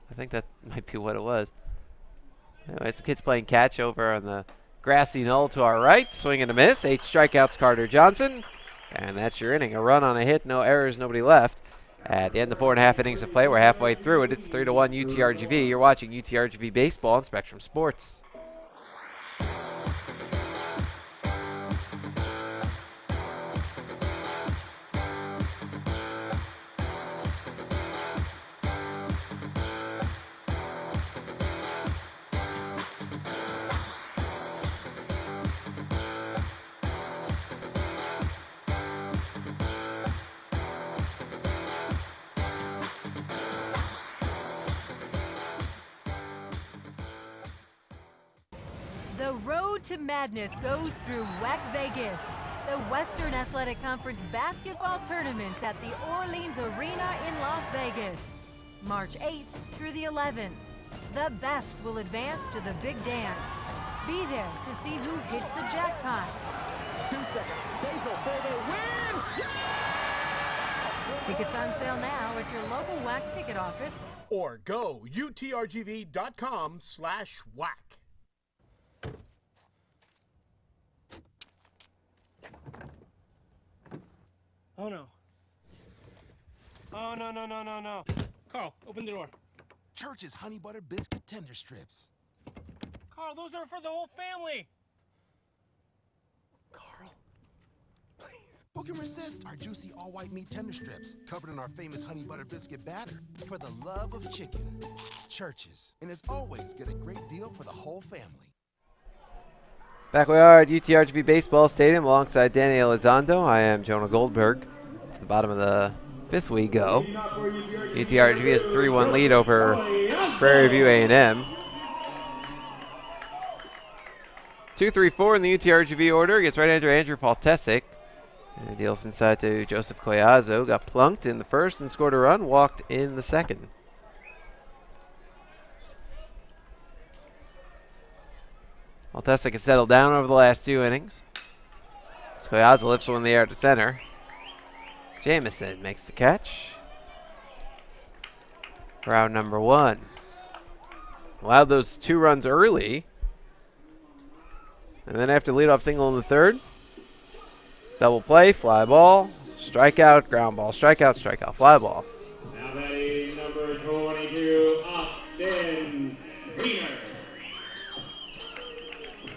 Speaker 1: I think that might be what it was. Anyway, some kids playing catch over on the grassy knoll to our right. Swing and a miss. 8 strikeouts, Carter Johnson. And that's your inning. A run on a hit. No errors. Nobody left. At the end of 4.5 innings of play, we're halfway through it. It's 3-1 UTRGV. You're watching UTRGV Baseball on Spectrum Sports.
Speaker 7: The road to madness goes through WAC Vegas. The Western Athletic Conference basketball tournaments at the Orleans Arena in Las Vegas. March 8th through the 11th. The best will advance to the big dance. Be there to see who hits the jackpot.
Speaker 8: 2 seconds. Basil for the win!
Speaker 7: Tickets on sale now at your local WAC ticket office.
Speaker 21: Or go utrgv.com/WAC.
Speaker 9: Oh no. Oh no, no, no, no, no. Carl, open the door.
Speaker 10: Church's honey butter biscuit tender strips.
Speaker 9: Carl, those are for the whole family.
Speaker 10: Carl, please. Who can resist our juicy all-white meat tender strips covered in our famous honey butter biscuit batter? For the love of chicken. Church's. And as always, get a great deal for the whole family.
Speaker 1: Back we are at UTRGV Baseball Stadium alongside Danny Elizondo. I am Jonah Goldberg. To the bottom of the 5th we go. UTRGV has a 3-1 lead over Prairie View A&M. 2-3-4 in the UTRGV order. Gets right-hander Andrew Paltesic. And deals inside to Joseph Collazo. Got plunked in the first and scored a run. Walked in the second. Altesic has settled down over the last 2 innings. Collazo lifts one in the air to center. Jamison makes the catch. Round number 1. Allowed those 2 runs early. And then after leadoff single in the 3rd, double play, fly ball, strikeout, ground ball, strikeout, strikeout, fly ball.
Speaker 23: Now batting number 22, Austin Wiener.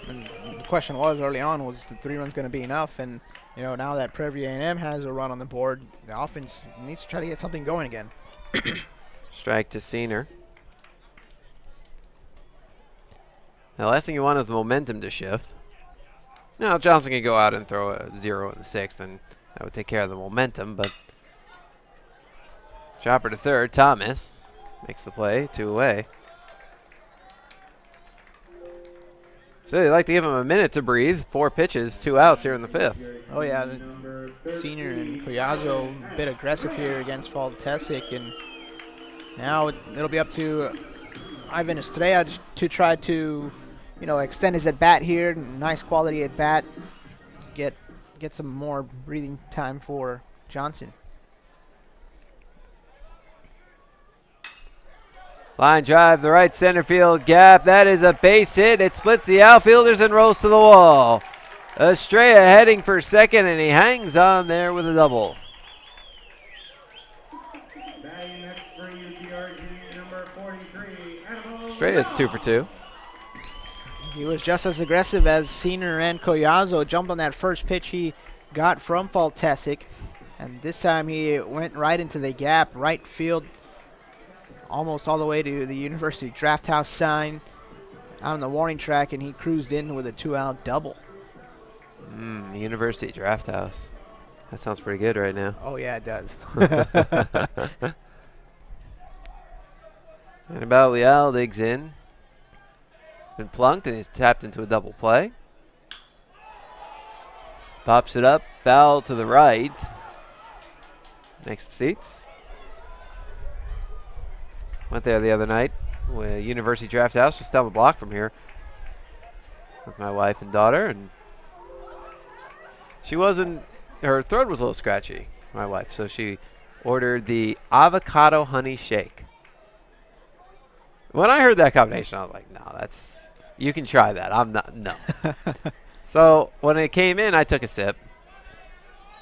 Speaker 2: And the question was early on, was the 3 runs going to be enough? And you know, now that Prairie View A&M has a run on the board, the offense needs to try to get something going again.
Speaker 1: Strike to Senior. Now, the last thing you want is the momentum to shift. Now, Johnson can go out and throw a 0 in the 6th, and that would take care of the momentum, but chopper to 3rd, Thomas makes the play, 2 away. So you'd like to give him a minute to breathe. 4 pitches, 2 outs here in the 5th.
Speaker 2: Oh yeah, Senior and Collazo a bit aggressive here against Faltesic, and now it'll be up to Ivan Estrella to try to, you know, extend his at bat here. Nice quality at bat. Get some more breathing time for Johnson.
Speaker 1: Line drive, the right center field gap. That is a base hit. It splits the outfielders and rolls to the wall. Estrella heading for second, and he hangs on there with a double. Estrella's 2 for 2.
Speaker 2: He was just as aggressive as Senior and Collazo. Jumped on that first pitch he got from Faltesic. And this time he went right into the gap, right field, almost all the way to the University Draft House sign on the warning track, and he cruised in with a 2-out double.
Speaker 1: The University Draft House. That sounds pretty good right now.
Speaker 2: Oh, yeah, it does.
Speaker 1: And about Leal digs in. Been plunked, and he's tapped into a double play. Pops it up, foul to the right. Makes the seats. Went there the other night with University Draft House, just down the block from here, with my wife and daughter, and she wasn't, her throat was a little scratchy, my wife, so she ordered the avocado honey shake. When I heard that combination, I was like, no, that's, you can try that. I'm not, no. So when it came in, I took a sip.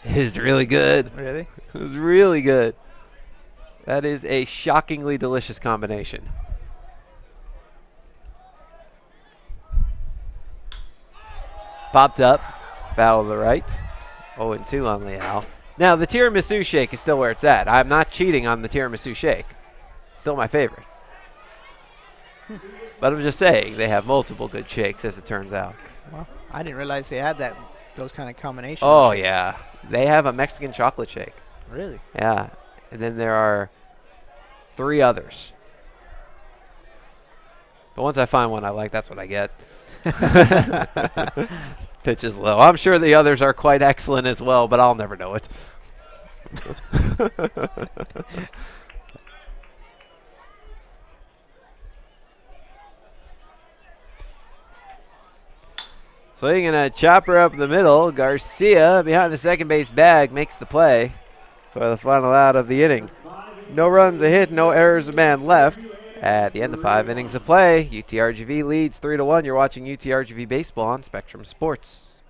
Speaker 1: It was really good.
Speaker 2: Really?
Speaker 1: It was really good. That is a shockingly delicious combination. Popped up, foul to the right. 0-2 on Leal. Now, the tiramisu shake is still where it's at. I'm not cheating on the tiramisu shake. It's still my favorite. But I'm just saying, they have multiple good shakes, as it turns out.
Speaker 2: Well, I didn't realize they had those kind of combinations.
Speaker 1: Oh, yeah. They have a Mexican chocolate shake.
Speaker 2: Really?
Speaker 1: Yeah. And then there are 3 others. But once I find one I like, that's what I get. Pitch is low. I'm sure the others are quite excellent as well, but I'll never know it. Swinging a chopper up the middle. Garcia behind the second base bag makes the play for the final out of the inning. No runs, a hit, no errors, a man left. At the end of 5 innings of play, UTRGV leads 3-1. You're watching UTRGV Baseball on Spectrum Sports.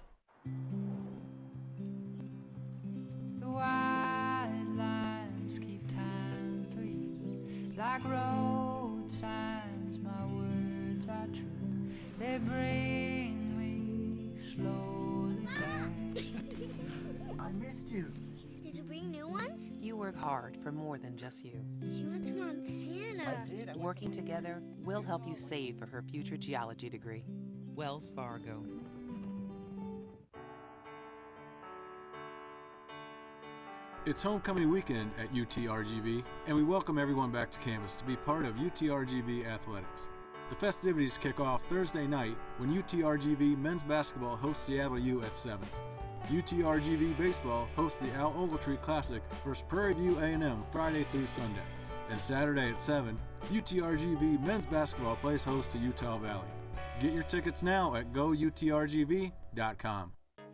Speaker 6: The white lines keep time for you. Like road signs, my words are true. They bring me slowly back.
Speaker 8: I missed you.
Speaker 13: Did you bring new ones?
Speaker 14: You work hard for more than just you.
Speaker 13: You went to Montana.
Speaker 8: I did.
Speaker 14: Working together, we'll help you save for her future geology degree. Wells Fargo.
Speaker 15: It's homecoming weekend at UTRGV, and we welcome everyone back to campus to be part of UTRGV athletics. The festivities kick off Thursday night when UTRGV men's basketball hosts Seattle U at 7. UTRGV baseball hosts the Al Ogletree Classic versus Prairie View A&M Friday through Sunday. And Saturday at 7, UTRGV men's basketball plays host to Utah Valley. Get your tickets now at goutrgv.com.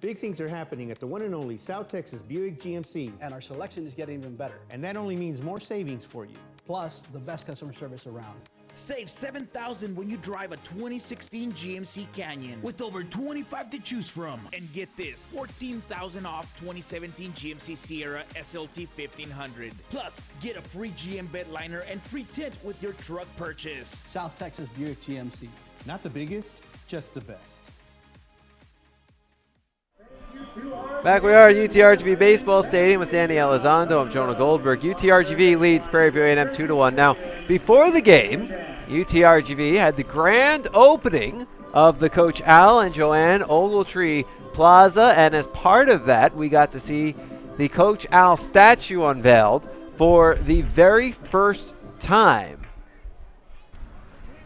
Speaker 16: Big things are happening at the one and only South Texas Buick GMC.
Speaker 17: And our selection is getting even better.
Speaker 16: And that only means more savings for you.
Speaker 17: Plus, the best customer service around.
Speaker 4: Save $7,000 when you drive a 2016 GMC Canyon with over 25 to choose from. And get this, $14,000 off 2017 GMC Sierra SLT 1500. Plus, get a free GM bed liner and free tint with your truck purchase.
Speaker 17: South Texas Buick GMC.
Speaker 16: Not the biggest, just the best.
Speaker 1: Back we are at UTRGV Baseball Stadium with Danny Elizondo. I'm Jonah Goldberg. UTRGV leads Prairie View A&M 2-1. Now, before the game, UTRGV had the grand opening of the Coach Al and Joanne Ogletree Plaza, and as part of that, we got to see the Coach Al statue unveiled for the very first time.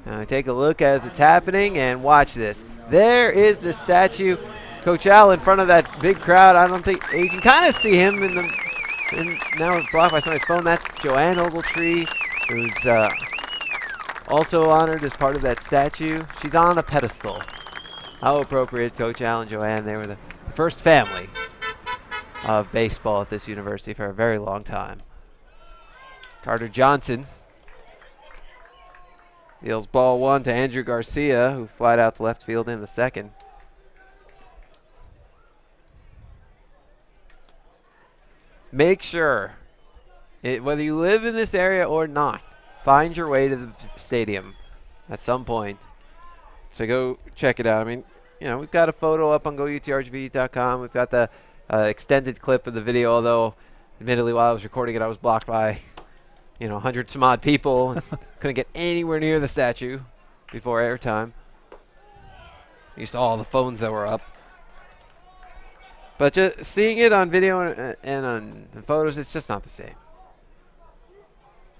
Speaker 1: Now, take a look as it's happening, and watch this. There is the statue. Coach Al in front of that big crowd. I don't think you can kind of see him in the. Now it's blocked by somebody's phone. That's Joanne Ogletree, who's also honored as part of that statue. She's on a pedestal. How appropriate, Coach Al and Joanne. They were the first family of baseball at this university for a very long time. Carter Johnson deals ball 1 to Andrew Garcia, who flied out to left field in the second. Make sure, whether you live in this area or not, find your way to the stadium at some point. So go check it out. I mean, you know, we've got a photo up on goutrgv.com. We've got the extended clip of the video, although admittedly while I was recording it I was blocked by 100 some odd people and couldn't get anywhere near the statue before airtime. You saw all the phones that were up. But just seeing it on video and on photos, it's just not the same.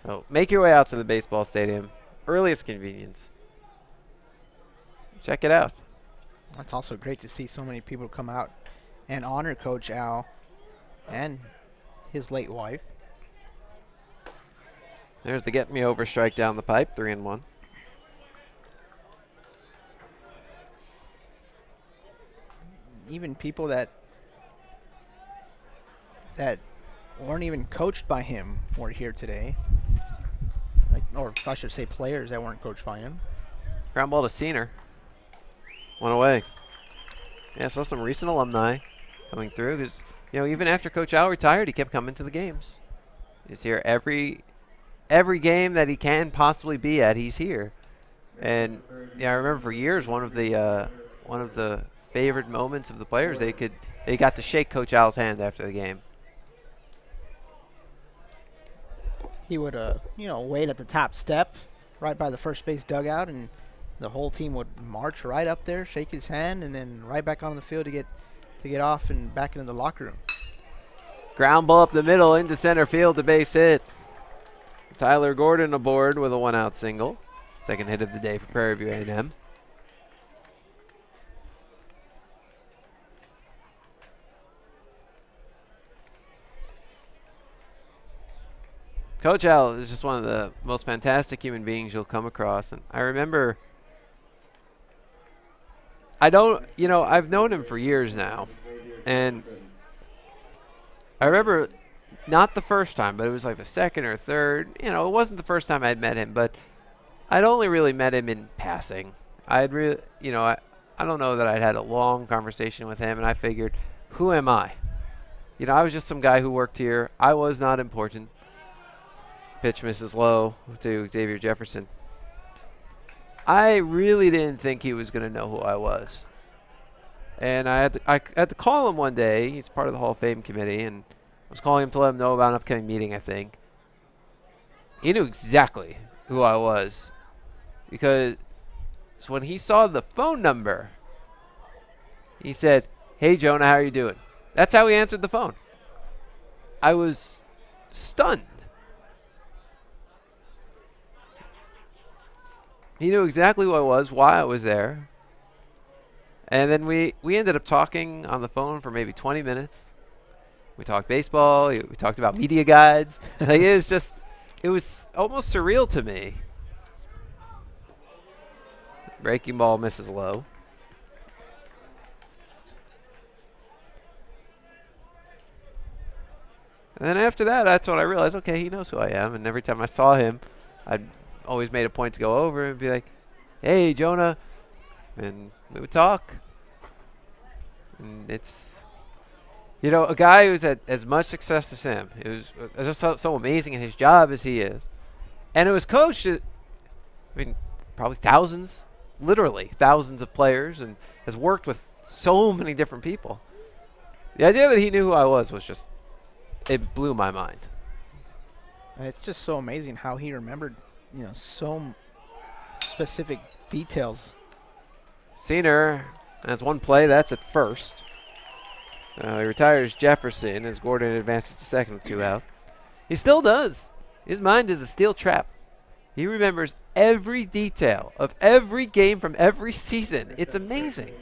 Speaker 1: So make your way out to the baseball stadium. Earliest convenience. Check it out.
Speaker 5: It's also great to see so many people come out and honor Coach Al and his late wife.
Speaker 1: There's the get me over strike down the pipe, 3-1.
Speaker 5: Even people that weren't even coached by him were here today. Or I should say players that weren't coached by him.
Speaker 1: Ground ball to Senior. One away. Yeah, saw some recent alumni coming through because, even after Coach Al retired, he kept coming to the games. He's here every game that he can possibly be at, he's here. And I remember for years one of the favorite moments of the players, they got to shake Coach Al's hand after the game.
Speaker 5: He would wait at the top step right by the first base dugout, and the whole team would march right up there, shake his hand, and then right back on the field to get off and back into the locker room.
Speaker 1: Ground ball up the middle into center field, to base hit. Tyler Gordon aboard with a 1-out single. Second hit of the day for Prairie View A&M. Coach Al is just one of the most fantastic human beings you'll come across. And I remember, I've known him for years now. And I remember not the first time, but it was like the second or third. It wasn't the first time I'd met him, but I'd only really met him in passing. I don't know that I'd had a long conversation with him, and I figured, who am I? I was just some guy who worked here. I was not important. Pitch misses low to Xavier Jefferson. I really didn't think he was going to know who I was. And I had to call him one day. He's part of the Hall of Fame committee, and I was calling him to let him know about an upcoming meeting, I think. He knew exactly who I was, because when he saw the phone number, he said, "Hey, Jonah, how are you doing?" That's how he answered the phone. I was stunned. He knew exactly who I was, why I was there. And then we ended up talking on the phone for maybe 20 minutes. We talked baseball. We talked about media guides. It was almost surreal to me. Breaking ball misses low. And then after that, that's when I realized, okay, he knows who I am. And every time I saw him, I'd always made a point to go over and be like, "Hey, Jonah." And we would talk. And it's, a guy who's had as much success as him. It was just so amazing in his job as he is. And it was coached, probably thousands, literally thousands of players, and has worked with so many different people. The idea that he knew who I was just, it blew my mind.
Speaker 5: And it's just so amazing how he remembered, so specific details.
Speaker 1: Senior has one play, that's at first. He retires Jefferson as Gordon advances to second with 2 out. He still does. His mind is a steel trap. He remembers every detail of every game from every season. It's amazing.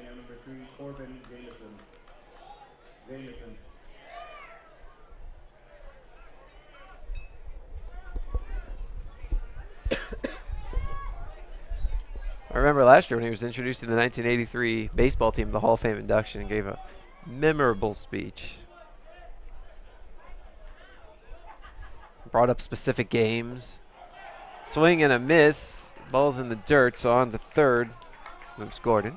Speaker 1: I remember last year when he was introduced to the 1983 baseball team, the Hall of Fame induction, and gave a memorable speech. Brought up specific games. Swing and a miss. Ball's in the dirt, so on to third. Moves Gordon.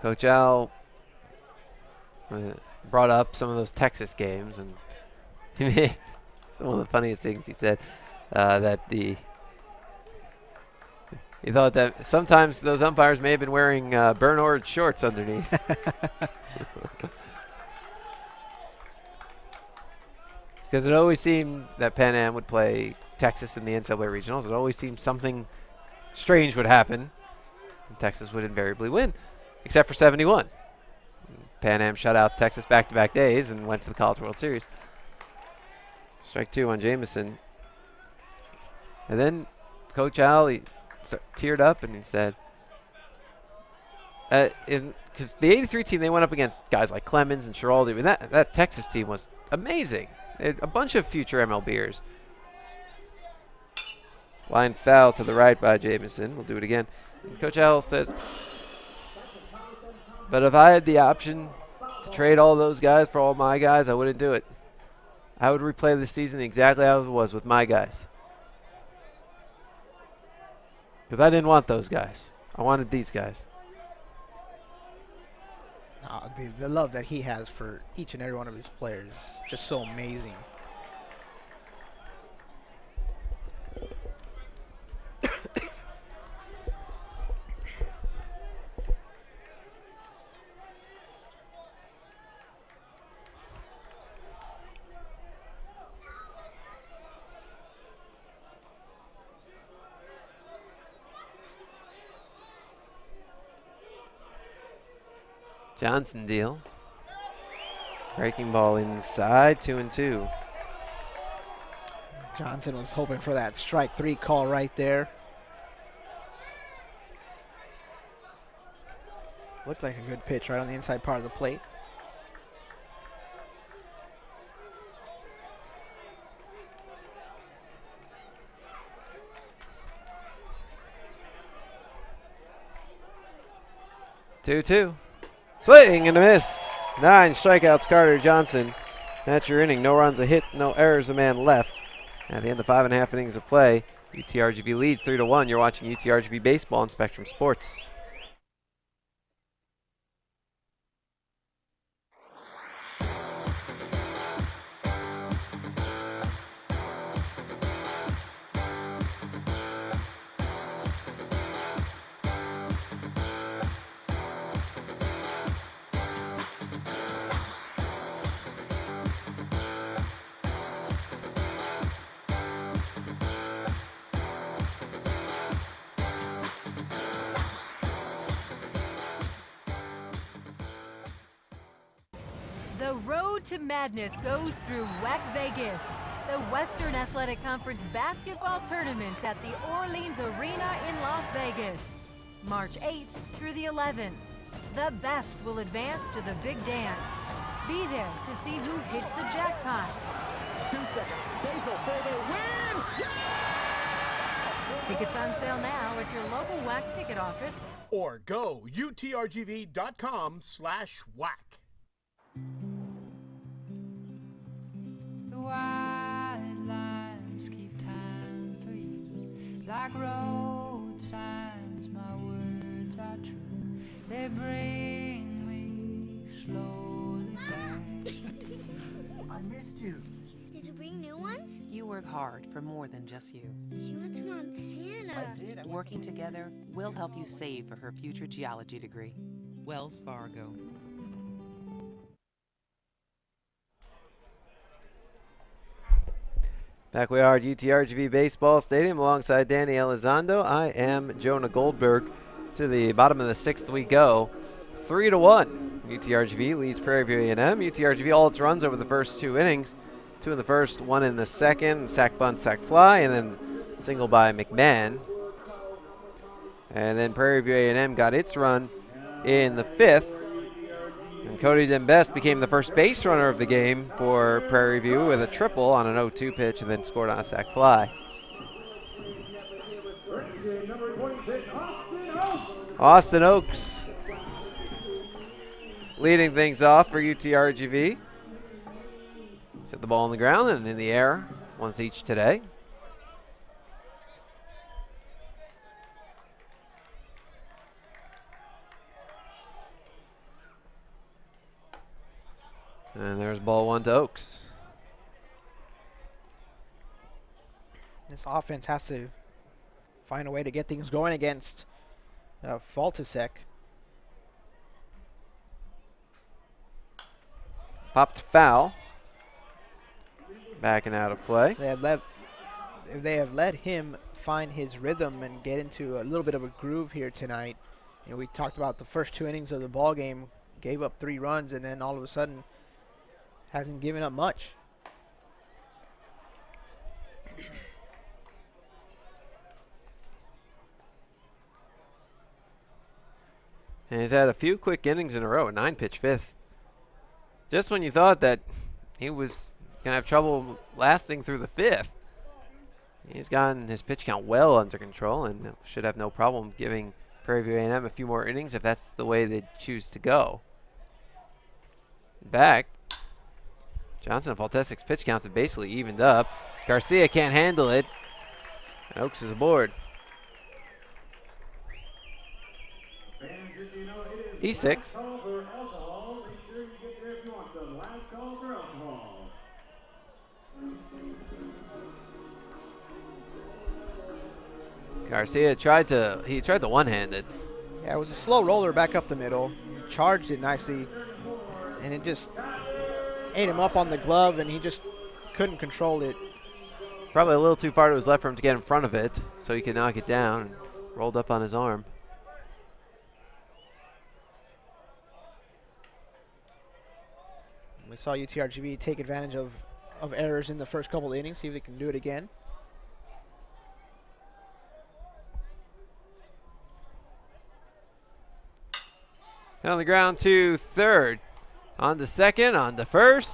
Speaker 1: Coach Al brought up some of those Texas games, and he one of the funniest things he said. That he thought that sometimes those umpires may have been wearing burnt orange shorts underneath. Because it always seemed that Pan Am would play Texas in the NCAA regionals. It always seemed something strange would happen, and Texas would invariably win, except for 71. Pan Am shut out Texas back-to-back days and went to the College World Series. Strike two on Jamison. And then Coach Al, he teared up and he said, because the 83 team, they went up against guys like Clemens and Schiraldi. I mean, that Texas team was amazing. They had a bunch of future MLBers. Line foul to the right by Jamison. We'll do it again. And Coach Al says, but if I had the option to trade all those guys for all my guys, I wouldn't do it. I would replay the season exactly how it was with my guys. Because I didn't want those guys. I wanted these guys.
Speaker 5: The love that he has for each and every one of his players is just so amazing.
Speaker 1: Johnson deals. Breaking ball inside, 2-2.
Speaker 5: Johnson was hoping for that strike three call right there. Looked like a good pitch right on the inside part of the plate.
Speaker 1: Two. Swing and a miss. 9 strikeouts, Carter Johnson. That's your inning. No runs, a hit, no errors, a man left. At the end of 5.5 innings of play, UTRGV leads 3-1. You're watching UTRGV Baseball on Spectrum Sports.
Speaker 7: The road to madness goes through WEC Vegas. The Western Athletic Conference basketball tournaments at the Orleans Arena in Las Vegas. March 8th through the 11th. The best will advance to the big dance. Be there to see who hits the jackpot.
Speaker 8: 2 seconds. Basil for the win!
Speaker 7: Tickets on sale now at your local WAC ticket office.
Speaker 21: Or go utrgv.com/WAC.
Speaker 6: The white lines keep time free, like road signs. My words are true. They bring me slowly back.
Speaker 8: I missed you.
Speaker 13: Did you bring new ones?
Speaker 14: You work hard for more than just you.
Speaker 13: You went to Montana.
Speaker 8: I did.
Speaker 14: Working together, we'll help you save for her future geology degree. Wells Fargo.
Speaker 1: Back we are at UTRGV Baseball Stadium alongside Danny Elizondo. I am Jonah Goldberg. To the bottom of the 6th we go. 3-1. UTRGV leads Prairie View A&M. UTRGV all its runs over the first 2 innings. 2 in the first, 1 in the second. Sack bunt, sack fly, and then single by McMahon. And then Prairie View A&M got its run in the 5th. And Cody Dembest became the first base runner of the game for Prairie View with a triple on an 0-2 pitch and then scored on a sac fly. Austin Oaks leading things off for UTRGV. Set the ball on the ground and in the air once each today. And there's ball 1 to Oaks.
Speaker 5: This offense has to find a way to get things going against Faltisek.
Speaker 1: Popped foul. Backing out of play.
Speaker 5: They have let him find his rhythm and get into a little bit of a groove here tonight. You know, we talked about the first 2 innings of the ball game, gave up 3 runs, and then all of a sudden hasn't given up much.
Speaker 1: And he's had a few quick innings in a row, a 9-pitch fifth. Just when you thought that he was going to have trouble lasting through the 5th, he's gotten his pitch count well under control and should have no problem giving Prairie View A&M a few more innings if that's the way they choose to go. In fact, Johnson and Faltesek's pitch counts have basically evened up. Garcia can't handle it, and Oaks is aboard. E6. Garcia tried to one-handed.
Speaker 5: Yeah, it was a slow roller back up the middle. He charged it nicely, and it just ate him up on the glove, and he just couldn't control it.
Speaker 1: Probably a little too far to his left for him to get in front of it, so he could knock it down, and rolled up on his arm.
Speaker 5: We saw UTRGV take advantage of errors in the first couple of innings, see if they can do it again.
Speaker 1: On the ground to third. On to second, on to first.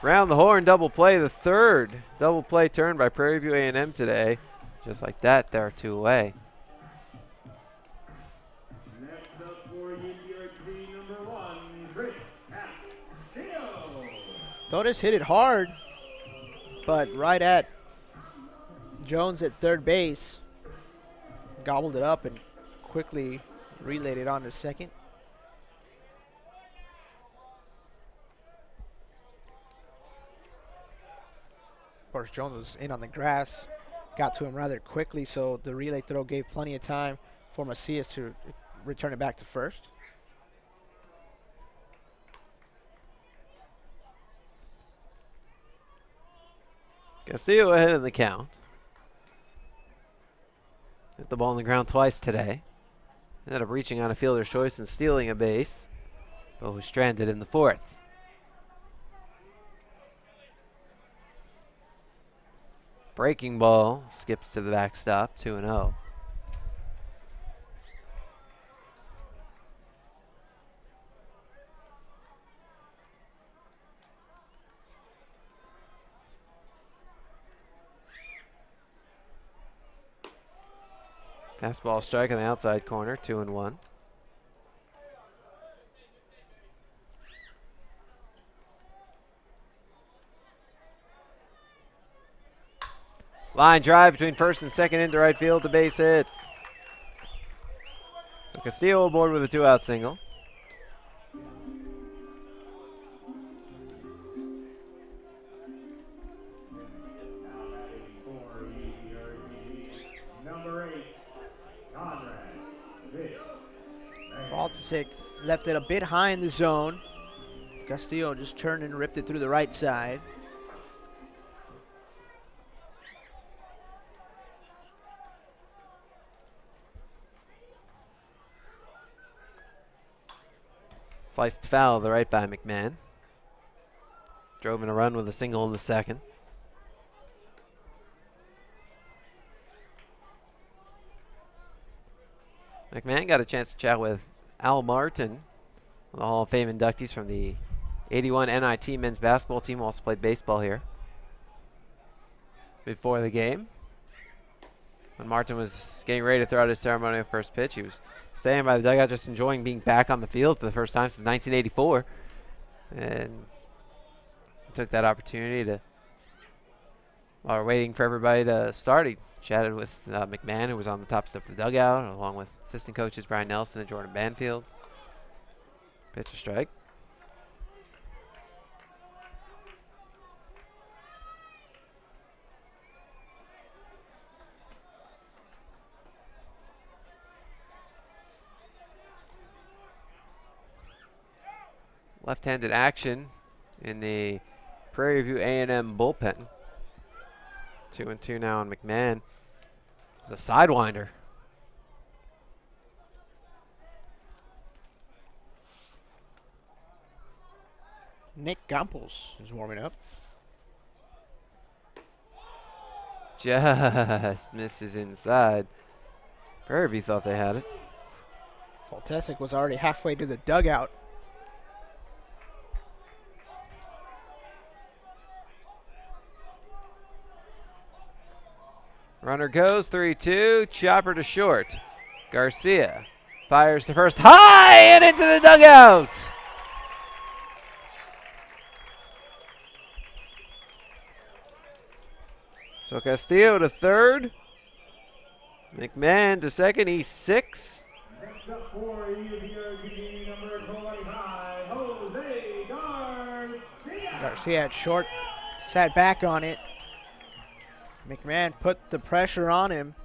Speaker 1: Round the horn, double play, the third double play turn by Prairie View A&M today. Just like that, they're 2 away.
Speaker 23: Next up for UTRGV number 1, Chris Castillo.
Speaker 5: Todes hit it hard, but right at Jones at third base. Gobbled it up and quickly relayed it on to second. Of course, Jones was in on the grass, got to him rather quickly, so the relay throw gave plenty of time for Macias to return it back to first.
Speaker 1: Castillo ahead in the count. Hit the ball on the ground twice today. Ended up reaching on a fielder's choice and stealing a base, but was stranded in the 4th. Breaking ball skips to the backstop, 2-0. Fastball strike on the outside corner, 2-1. Line drive between first and second into right field, the base hit. So Castillo aboard with a 2-out single.
Speaker 5: Faltisek left it a bit high in the zone. Castillo just turned and ripped it through the right side.
Speaker 1: Sliced foul to the right by McMahon. Drove in a run with a single in the second. McMahon got a chance to chat with Al Martin, one of the Hall of Fame inductees from the 81 NIT men's basketball team, also played baseball here. Before the game, when Martin was getting ready to throw out his ceremonial first pitch, he was staying by the dugout just enjoying being back on the field for the first time since 1984. And took that opportunity to, while we're waiting for everybody to start, he chatted with McMahon, who was on the top step of the dugout, along with assistant coaches Brian Nelson and Jordan Banfield. Pitch a strike. left-handed action in the Prairie View A&M bullpen. 2-2 now on McMahon. It's a sidewinder.
Speaker 5: Nick Campos is warming up.
Speaker 1: Just misses inside. Prairie View thought they had it.
Speaker 5: Faltesic was already halfway to the dugout.
Speaker 1: Runner goes 3-2. Chopper to short. Garcia fires to first. High and into the dugout. So Castillo to third. McMahon to second. He's 6.
Speaker 23: Next up for UTRGV number 25, Jose Garcia.
Speaker 5: Garcia at short, sat back on it. McMahon put the pressure on him.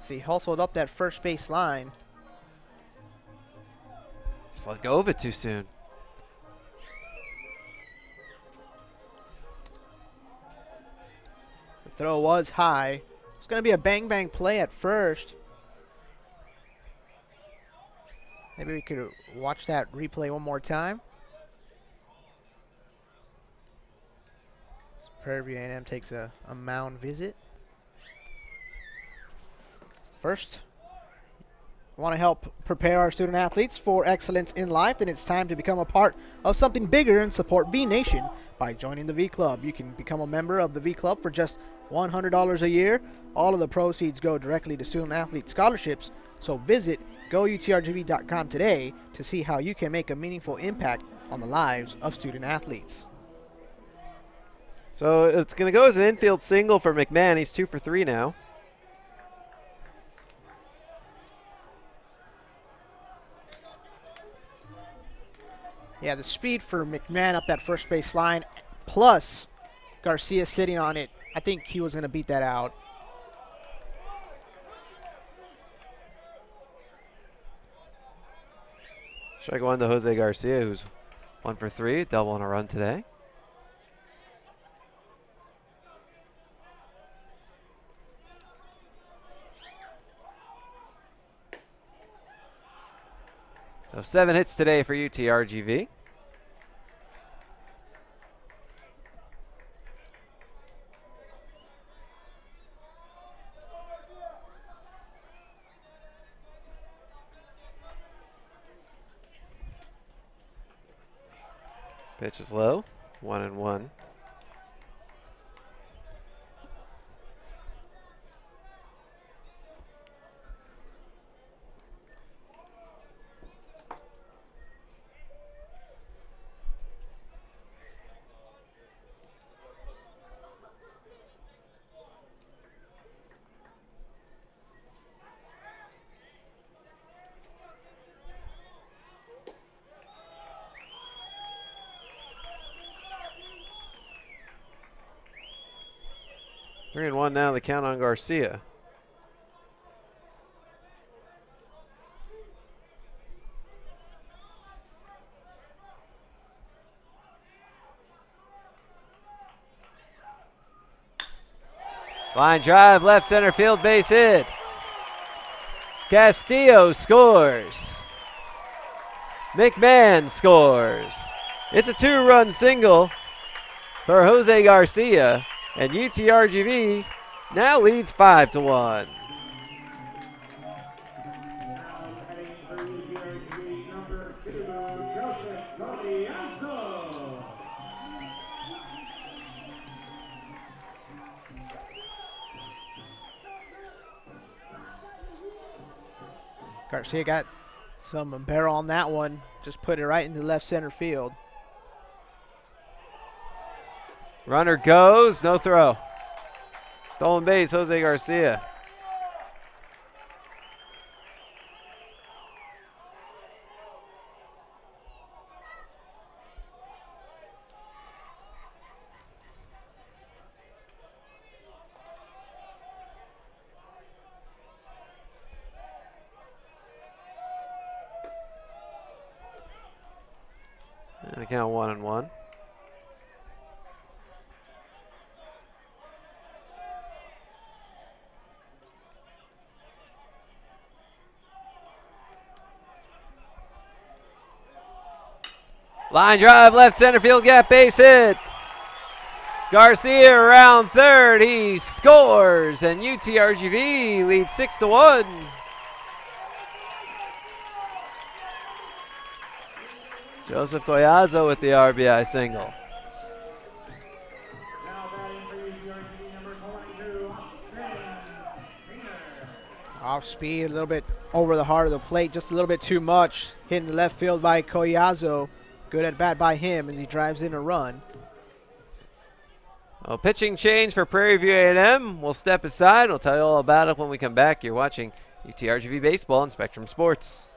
Speaker 5: So he hustled up that first base line.
Speaker 1: Just let go of it too soon.
Speaker 5: The throw was high. It's going to be a bang-bang play at first. Maybe we could watch that replay one more time. So Prairie View A&M takes a mound visit. First, we want to help prepare our student athletes for excellence in life. Then it's time to become a part of something bigger and support V Nation by joining the V Club. You can become a member of the V Club for just $100 a year. All of the proceeds go directly to student athlete scholarships. So visit goutrgrv.com today to see how you can make a meaningful impact on the lives of student athletes.
Speaker 1: So it's going to go as an infield single for McMahon. He's 2 for 3 now.
Speaker 5: Yeah, the speed for McMahon up that first base line, plus Garcia sitting on it, I think he was going to beat that out.
Speaker 1: Strike one to Jose Garcia, who's 1 for 3, double on a run today. So 7 hits today for UTRGV. Pitch is low, 1-1. Three and one now, the count on Garcia. Line drive, left center field, base hit. Castillo scores. McMahon scores. It's a 2-run single for Jose Garcia, and UTRGV now leads 5-1.
Speaker 5: Garcia got some barrel on that one. Just put it right into left center field.
Speaker 1: Runner goes, no throw. Stolen base, Jose Garcia. count 1-1. Line drive, left center field gap, base hit. Garcia around third, he scores, and UTRGV leads 6-1. Joseph Collazo with the RBI single.
Speaker 5: Off speed, a little bit over the heart of the plate, just a little bit too much. Hitting the left field by Collazo. Good at bat by him as he drives in a run.
Speaker 1: Well, pitching change for Prairie View A&M. We'll step aside. We'll tell you all about it when we come back. You're watching UTRGV Baseball on Spectrum Sports.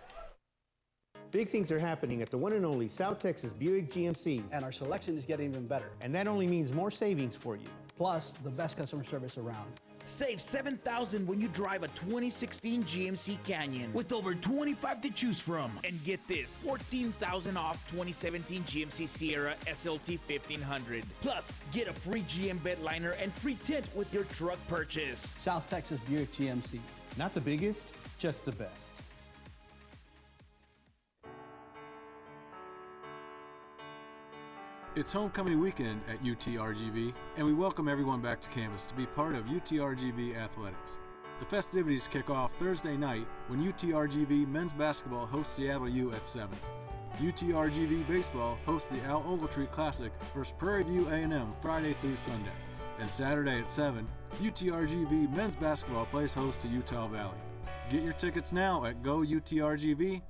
Speaker 16: Big things are happening at the one and only South Texas Buick GMC.
Speaker 17: And our selection is getting even better.
Speaker 16: And that only means more savings for you.
Speaker 17: Plus, the best customer service around.
Speaker 4: Save $7,000 when you drive a 2016 GMC Canyon with over 25 to choose from. And get this, $14,000 off 2017 GMC Sierra SLT 1500. Plus, get a free GM bed liner and free tint with your truck purchase.
Speaker 17: South Texas Buick GMC.
Speaker 16: Not the biggest, just the best.
Speaker 15: It's homecoming weekend at UTRGV, and we welcome everyone back to campus to be part of UTRGV athletics. The festivities kick off Thursday night when UTRGV men's basketball hosts Seattle U at 7. UTRGV baseball hosts the Al Ogletree Classic versus Prairie View A&M Friday through Sunday. And Saturday at 7, UTRGV men's basketball plays host to Utah Valley. Get your tickets now at goutrgv.com.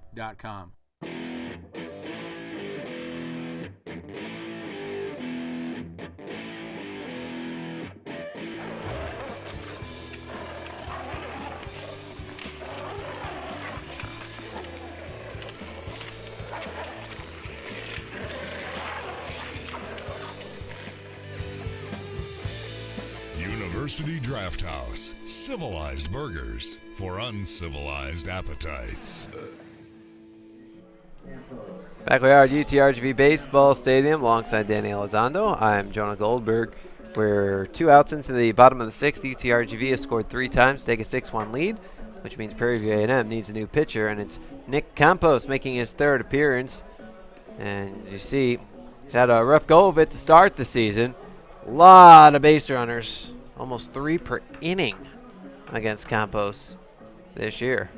Speaker 22: University Draft House. Civilized burgers for uncivilized appetites.
Speaker 1: Back we are at UTRGV Baseball Stadium alongside Danny Elizondo. I'm Jonah Goldberg. We're 2 outs into the bottom of the 6th. UTRGV has scored 3 times to take a 6-1 lead, which means Prairie View A&M needs a new pitcher, and it's Nick Campos making his 3rd appearance. And as you see, he's had a rough go of it to start the season. A lot of base runners, almost 3 per inning against Campos this year.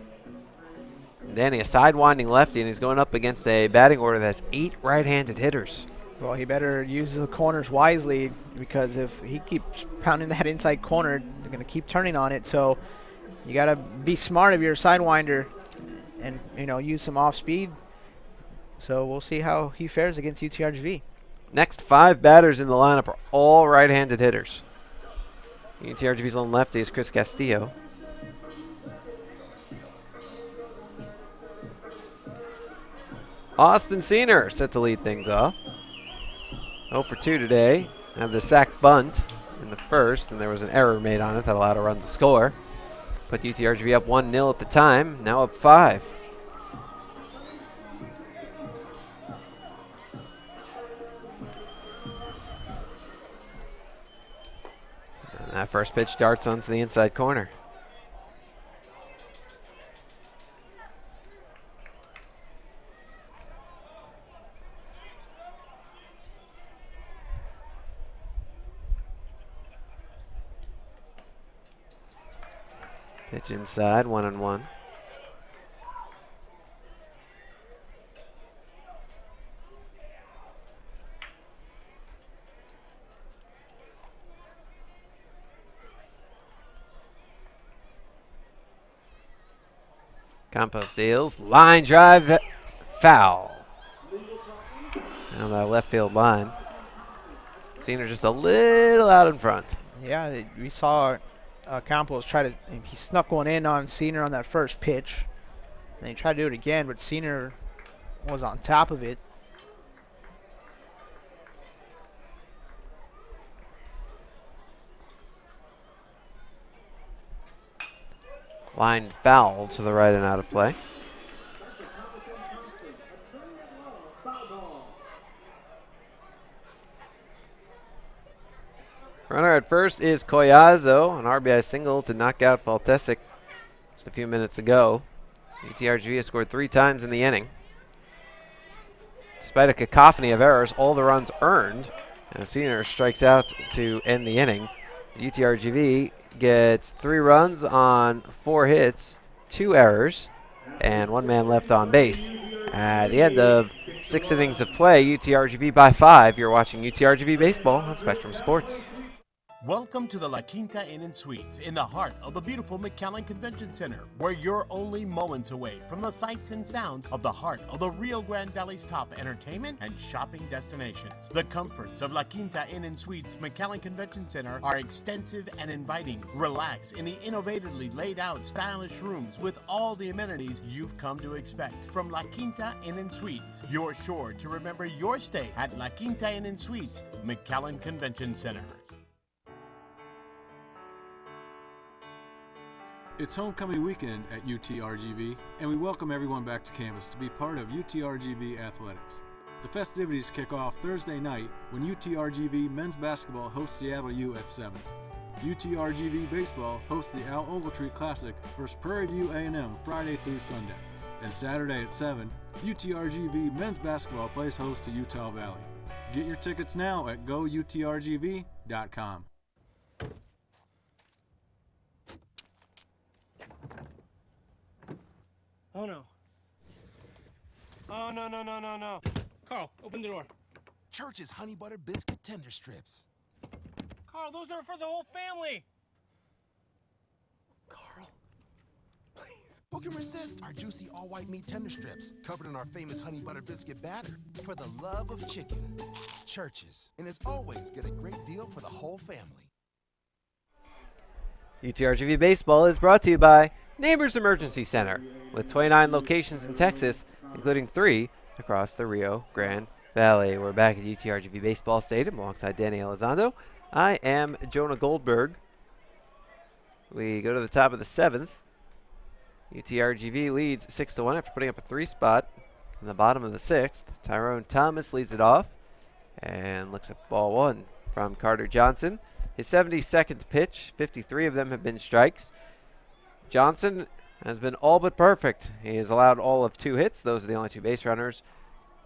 Speaker 1: Danny, a sidewinding lefty, and he's going up against a batting order that's 8 right-handed hitters.
Speaker 5: Well, he better use the corners wisely, because if he keeps pounding that inside corner, they're going to keep turning on it. So you got to be smart if you're a sidewinder and, use some off speed. So we'll see how he fares against UTRGV.
Speaker 1: Next 5 batters in the lineup are all right-handed hitters. UTRGV's lone lefty is Chris Castillo. Austin Senior set to lead things off. 0 for 2 today. Had the sack bunt in the first, and there was an error made on it that allowed a run to score. Put UTRGV up 1-0 at the time, now up 5. And that first pitch darts onto the inside corner. Pitch inside, 1-1. Campos deals, line drive, foul. Down that left field line. Senior just a little out in front.
Speaker 5: Yeah, we saw Campos try to, he snuck one in on Senior on that first pitch. And he tried to do it again, but Senior was on top of it.
Speaker 1: Line foul to the right and out of play. Runner at first is Collazo, an RBI single to knock out Faltesic just a few minutes ago. UTRGV has scored 3 times in the inning. Despite a cacophony of errors, all the runs earned, and Senior strikes out to end the inning. UTRGV gets 3 runs on 4 hits, 2 errors, and 1 man left on base. At the end of 6 innings of play, UTRGV by 5. You're watching UTRGV Baseball on Spectrum Sports.
Speaker 21: Welcome to the La Quinta Inn and Suites in the heart of the beautiful McAllen Convention Center, where you're only moments away from the sights and sounds of the heart of the Rio Grande Valley's top entertainment and shopping destinations. The comforts of La Quinta Inn and Suites McAllen Convention Center are extensive and inviting. Relax in the innovatively laid out stylish rooms with all the amenities you've come to expect from La Quinta Inn and Suites. You're sure to remember your stay at La Quinta Inn and Suites McAllen Convention Center.
Speaker 15: It's homecoming weekend at UTRGV, and we welcome everyone back to campus to be part of UTRGV athletics. The festivities kick off Thursday night when UTRGV men's basketball hosts Seattle U at 7. UTRGV baseball hosts the Al Ogletree Classic versus Prairie View A&M Friday through Sunday. And Saturday at 7, UTRGV men's basketball plays host to Utah Valley. Get your tickets now at goutrgv.com.
Speaker 9: Oh no. Oh no, no, no, no, no. Carl, open the door.
Speaker 10: Church's honey butter biscuit tender strips.
Speaker 9: Carl, those are for the whole family.
Speaker 10: Carl, please. Who can resist our juicy all-white meat tender strips covered in our famous honey butter biscuit batter? For the love of chicken. Church's. And as always, get a great deal for the whole family.
Speaker 1: UTRGV Baseball is brought to you by Neighbors Emergency Center, with 29 locations in Texas, including 3 across the Rio Grande Valley. We're back at UTRGV Baseball Stadium alongside Danny Elizondo. I am Jonah Goldberg. We go to the top of the 7th. UTRGV leads 6-1 after putting up a 3 spot in the bottom of the 6th. Tyrone Thomas leads it off and looks at ball 1 from Carter Johnson. His 72nd pitch, 53 of them have been strikes. Johnson has been all but perfect. He has allowed all of 2 hits. Those are the only 2 base runners.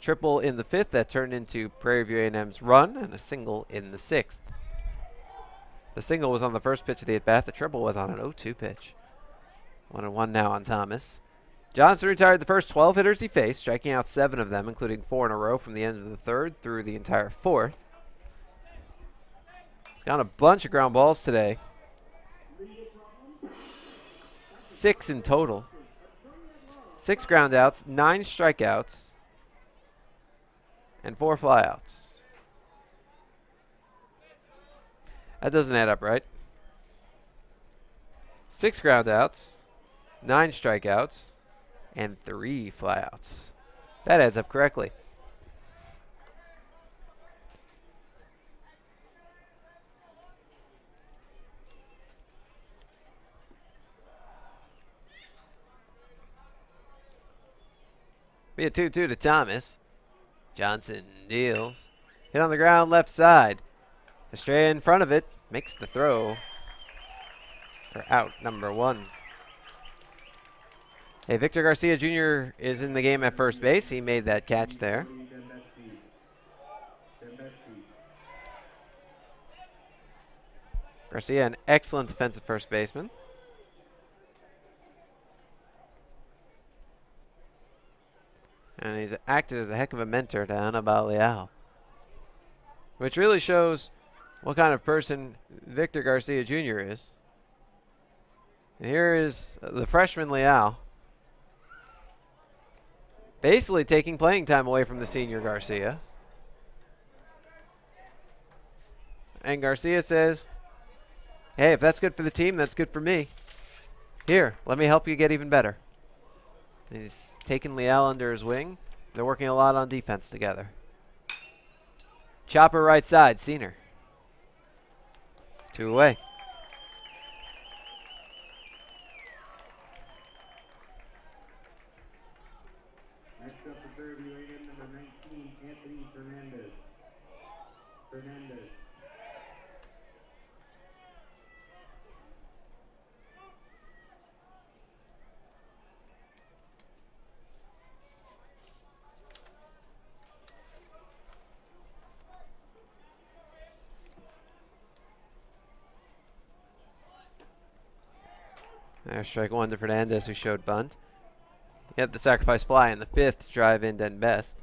Speaker 1: Triple in the 5th that turned into Prairie View A&M's run, and a single in the 6th. The single was on the first pitch of the at-bat. The triple was on an 0-2 pitch. 1-1 now on Thomas. Johnson retired the first 12 hitters he faced, striking out 7 of them, including 4 in a row from the end of the 3rd through the entire 4th. He's got a bunch of ground balls today. 6 in total. 6 ground outs, 9 strikeouts, and 4 flyouts. That doesn't add up, right? 6 ground outs, 9 strikeouts, and 3 flyouts. That adds up correctly. Be a 2-2 to Thomas. Johnson deals. Hit on the ground left side. Estrella in front of it. Makes the throw for out number 1. Hey, Victor Garcia Jr. is in the game at first base. He made that catch there. Garcia, an excellent defensive first baseman. And he's acted as a heck of a mentor to Anibal Leal, which really shows what kind of person Victor Garcia Jr. is. And here is the freshman Leal, basically taking playing time away from the senior Garcia. And Garcia says, hey, if that's good for the team, that's good for me. Here, let me help you get even better. He's taken Leal under his wing. They're working a lot on defense together. Chopper right side, Senior. 2 away.
Speaker 23: Next up for Prairie View A&M, number 19, Anthony Fernandez.
Speaker 1: There's strike one to Fernandez, who showed bunt. He had the sacrifice fly in the 5th to drive in Denton Best.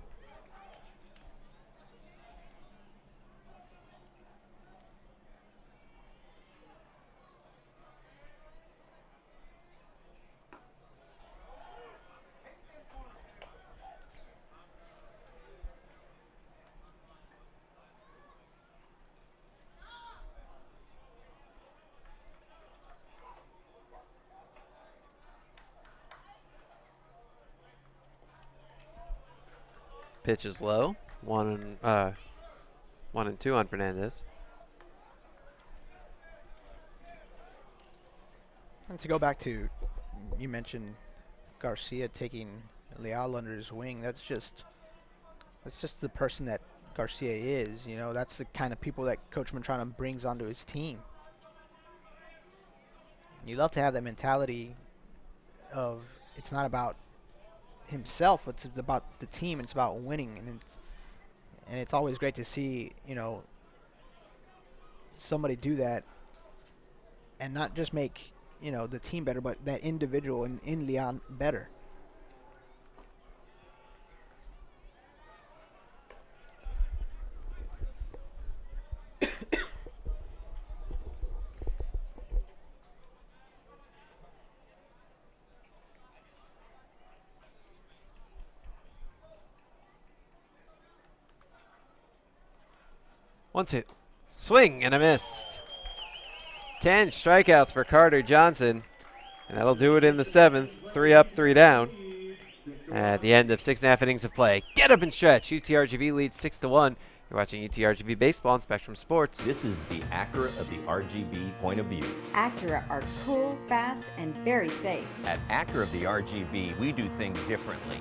Speaker 1: Pitch is low. 1 and 2 on Fernandez.
Speaker 5: And to go back to, you mentioned Garcia taking Leal under his wing. That's just the person that Garcia is. You know, that's the kind of people that Coach Mantrano brings onto his team. You love to have that mentality of it's not about himself, it's about the team, it's about winning, and it's always great to see, you know, somebody do that and not just make, you know, the team better, but that individual in Leon better.
Speaker 1: One, two. Swing and a miss. 10 strikeouts for Carter Johnson. And that'll do it in the 7th. 3 up, 3 down. At the end of 6.5 innings of play. Get up and stretch. UTRGV leads 6-1. You're watching UTRGV Baseball on Spectrum Sports.
Speaker 12: This is the Acura of the RGV point of view.
Speaker 19: Acura are cool, fast, and very safe.
Speaker 12: At Acura of the RGV, we do things differently.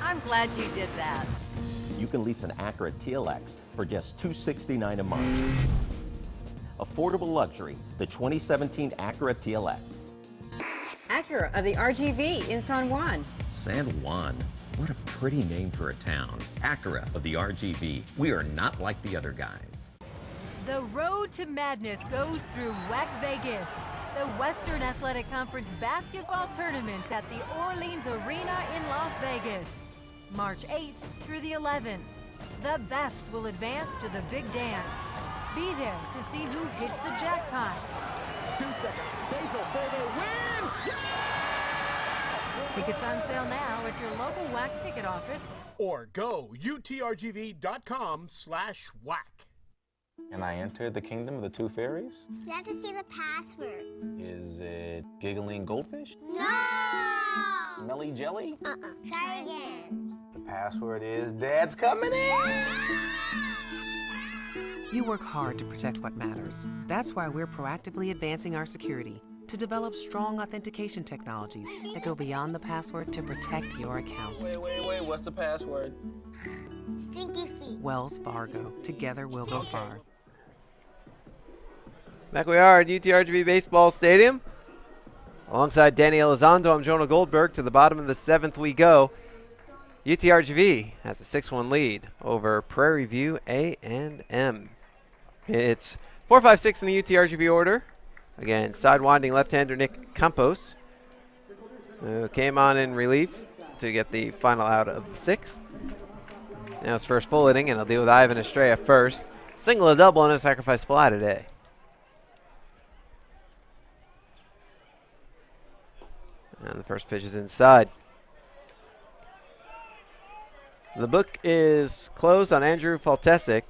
Speaker 7: I'm glad you did that.
Speaker 12: You can lease an Acura TLX for just $269 a month. Affordable luxury, the 2017 Acura TLX.
Speaker 19: Acura of the RGV in San Juan.
Speaker 12: San Juan, what a pretty name for a town. Acura of the RGV, we are not like the other guys.
Speaker 7: The road to madness goes through WEC Vegas. The Western Athletic Conference basketball tournaments at the Orleans Arena in Las Vegas. March 8th through the 11th. The best will advance to the big dance. Be there to see who hits the jackpot.
Speaker 8: 2 seconds. Basil for the win! Yeah!
Speaker 7: Tickets on sale now at your local WAC ticket office.
Speaker 21: Or go utrgv.com/whack.
Speaker 11: Can I enter the kingdom of the two fairies?
Speaker 13: You have to see the password.
Speaker 11: Is it giggling goldfish?
Speaker 13: No!
Speaker 11: Smelly jelly?
Speaker 13: Try again.
Speaker 11: The password is Dad's coming in!
Speaker 14: You work hard to protect what matters. That's why we're proactively advancing our security to develop strong authentication technologies that go beyond the password to protect your accounts.
Speaker 11: Wait, what's the password?
Speaker 13: Stinky feet.
Speaker 14: Wells Fargo. Together we'll go far.
Speaker 1: Back we are at UTRGV Baseball Stadium. Alongside Danny Elizondo, I'm Jonah Goldberg. To the bottom of the 7th we go. UTRGV has a 6-1 lead over Prairie View A&M. It's 4-5-6 in the UTRGV order. Again, sidewinding left-hander Nick Campos, who came on in relief to get the final out of the 6th. Now his first full inning, and he'll deal with Ivan Estrella first. Single, a double, and a sacrifice fly today. And the first pitch is inside. The book is closed on Andrew Faltesic.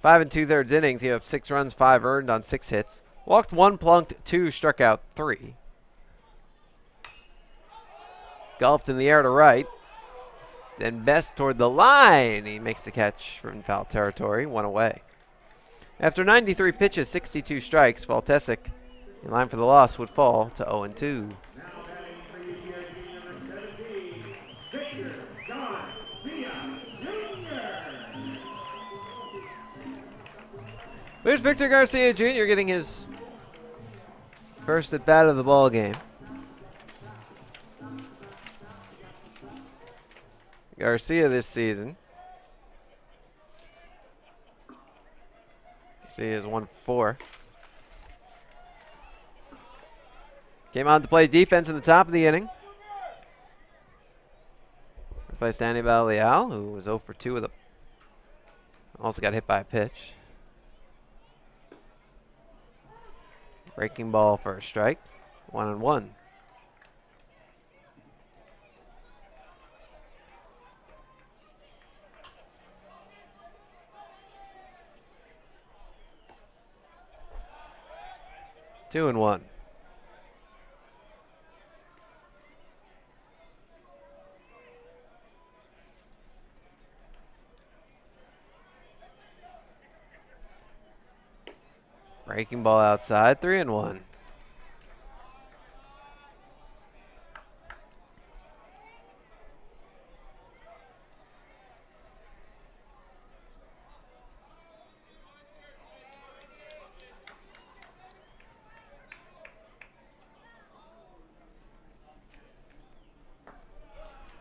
Speaker 1: 5 2/3 innings. He had 6 runs, 5 earned on 6 hits. Walked 1, plunked 2, struck out 3. Golfed in the air to right. Then Best toward the line. He makes the catch from foul territory. 1 away. After 93 pitches, 62 strikes, Faltesic, in line for the loss, would fall to 0-2. Here's Victor Garcia Jr. getting his first at bat of the ball game. Garcia this season. See, is 1-4. Came on to play defense in the top of the inning. Replaced Anibal Leal, who was 0 for 2 with a. Also got hit by a pitch. Breaking ball for a strike. 1-1. Two and one. Breaking ball outside, 3-1.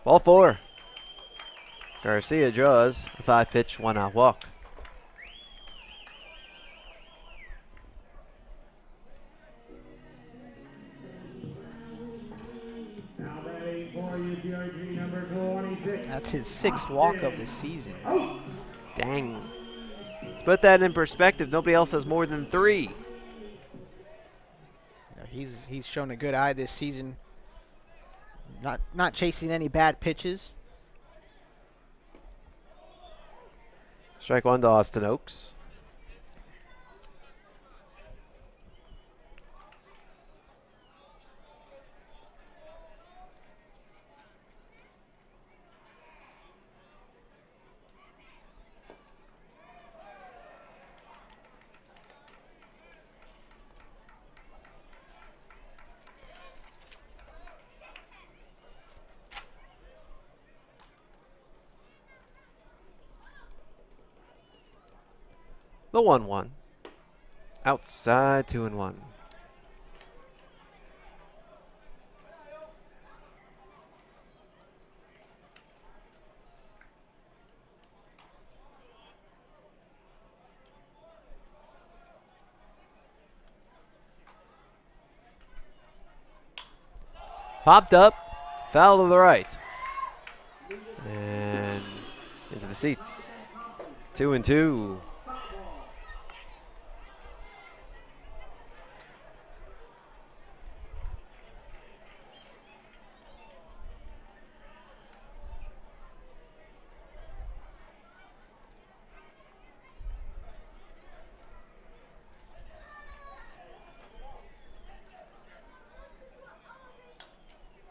Speaker 1: Ball 4. Garcia draws a 5-pitch, 1-out walk.
Speaker 5: That's his 6th walk of the season.
Speaker 1: Dang. To put that in perspective, nobody else has more than 3.
Speaker 5: He's shown a good eye this season. Not chasing any bad pitches.
Speaker 1: Strike 1 to Austin Oaks. The 1-1. Outside, 2-1. Popped up, foul to the right. And into the seats. 2-2.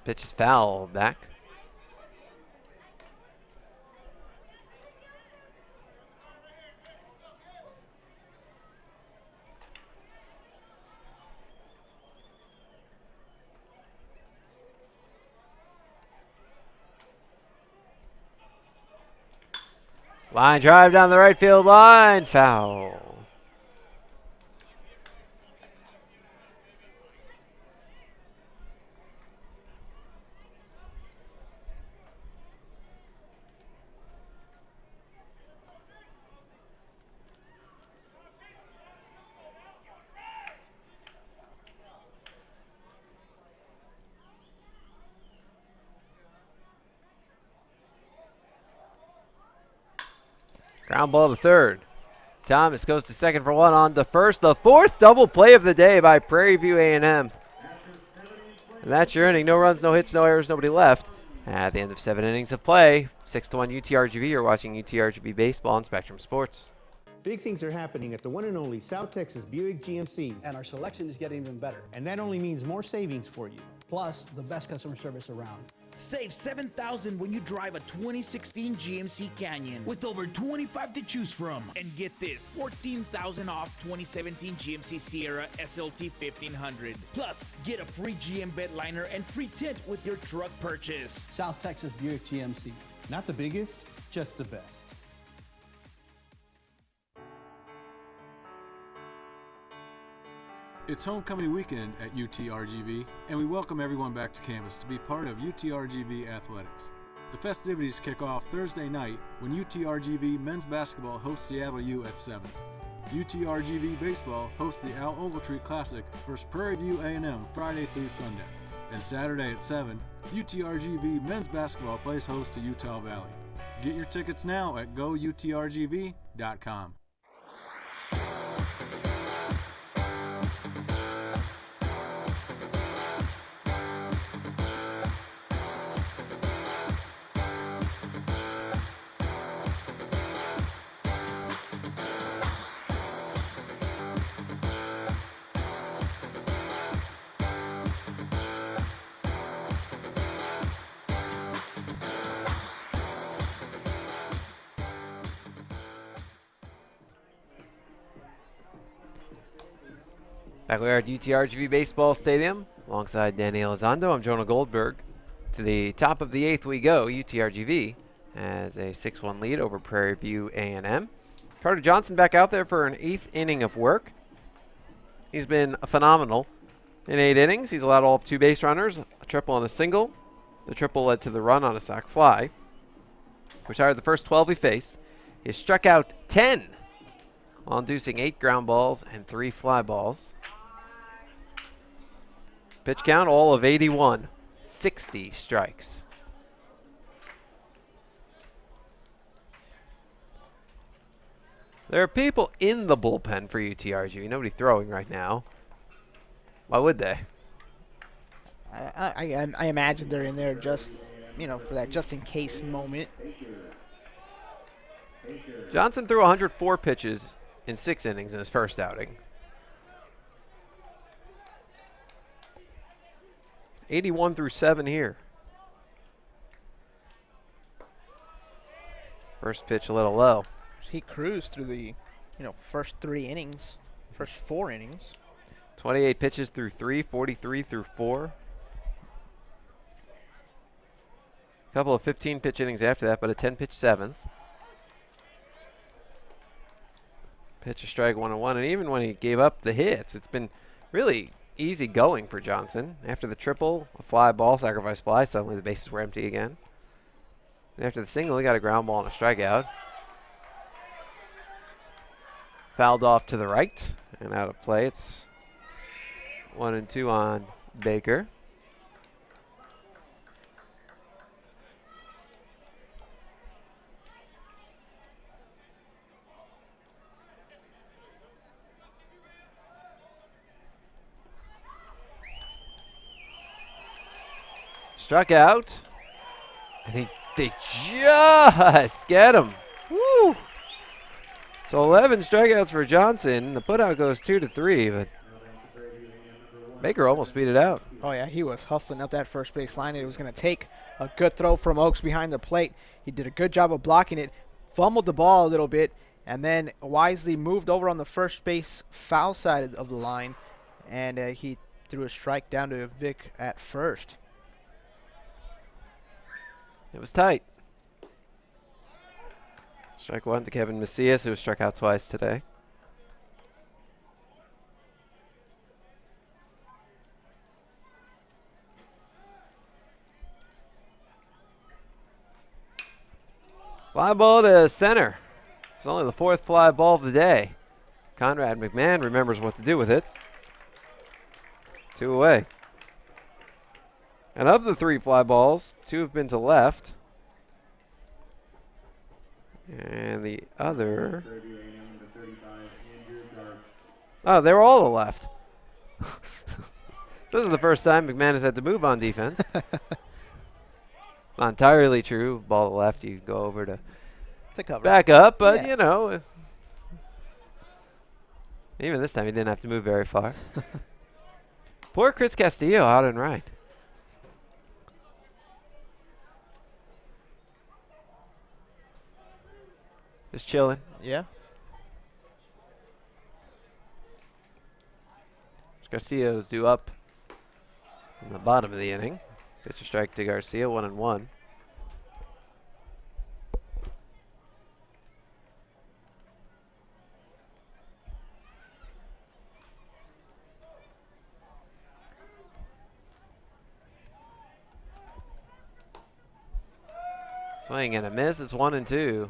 Speaker 1: Pitch is foul back. Line drive down the right field line, foul. Ground ball to third. Thomas goes to second for 1, on to first. The 4th double play of the day by Prairie View A&M. And that's your inning. No runs, no hits, no errors, nobody left. At the end of 7 innings of play, 6-1 UTRGV. You're watching UTRGV Baseball on Spectrum Sports.
Speaker 16: Big things are happening at the one and only South Texas Buick GMC.
Speaker 17: And our selection is getting even better.
Speaker 16: And that only means more savings for you.
Speaker 17: Plus, the best customer service around.
Speaker 4: Save $7,000 when you drive a 2016 GMC Canyon with over 25 to choose from. And get this, $14,000 off 2017 GMC Sierra SLT 1500. Plus, get a free GM bed liner and free tint with your truck purchase.
Speaker 17: South Texas Buick GMC.
Speaker 16: Not the biggest, just the best.
Speaker 15: It's homecoming weekend at UTRGV, and we welcome everyone back to campus to be part of UTRGV athletics. The festivities kick off Thursday night when UTRGV men's basketball hosts Seattle U at 7. UTRGV Baseball hosts the Al Ogletree Classic versus Prairie View A&M Friday through Sunday. And Saturday at 7, UTRGV Men's Basketball plays host to Utah Valley. Get your tickets now at goutrgv.com.
Speaker 1: Back we are at UTRGV Baseball Stadium alongside Danny Elizondo. I'm Jonah Goldberg. To the top of the 8th we go. UTRGV has a 6-1 lead over Prairie View A&M. Carter Johnson back out there for an 8th inning of work. He's been phenomenal in 8 innings. He's allowed all of 2 base runners, a triple and a single. The triple led to the run on a sac fly. Retired the first 12 he faced. He struck out 10 while inducing 8 ground balls and 3 fly balls. Pitch count all of 81, 60 strikes. There are people in the bullpen for UTRGV. Nobody throwing right now. Why would they?
Speaker 5: I imagine they're in there just, for that just in case moment.
Speaker 1: Johnson threw 104 pitches in 6 innings in his first outing. 81 through 7 here. First pitch a little low.
Speaker 5: He cruised through the, first 3 innings, first 4 innings.
Speaker 1: 28 pitches through 3, 43 through 4. A couple of 15-pitch innings after that, but a 10-pitch 7th. Pitch a strike 1-1, and even when he gave up the hits, it's been really easy going for Johnson. After the triple, a fly ball, sacrifice fly, suddenly the bases were empty again. And after the single, he got a ground ball and a strikeout. Fouled off to the right and out of play. It's 1-2 on Baker. Struck out, and they just get him. Woo! So 11 strikeouts for Johnson. The putout goes 2-3, but Baker almost beat it out.
Speaker 5: Oh yeah, he was hustling up that first base line. It was going to take a good throw from Oaks behind the plate. He did a good job of blocking it, fumbled the ball a little bit, and then wisely moved over on the first base foul side of the line, and he threw a strike down to Vic at first.
Speaker 1: It was tight. Strike 1 to Kevin Macias, who was struck out twice today. Fly ball to center. It's only the 4th fly ball of the day. Conrad McMahon remembers what to do with it. 2 away. And of the 3 fly balls, 2 have been to left. And the other... Oh, they were all to left. This is the first time McMahon has had to move on defense. It's not entirely true. Ball to left, you go over to
Speaker 5: cover.
Speaker 1: Back up, but
Speaker 5: Yeah.
Speaker 1: Even this time he didn't have to move very far. Poor Chris Castillo out and right. Just chilling.
Speaker 5: Yeah.
Speaker 1: Castillo's due up in the bottom of the inning. Pitch a strike to Garcia, 1-1. Swing and a miss. It's 1-2.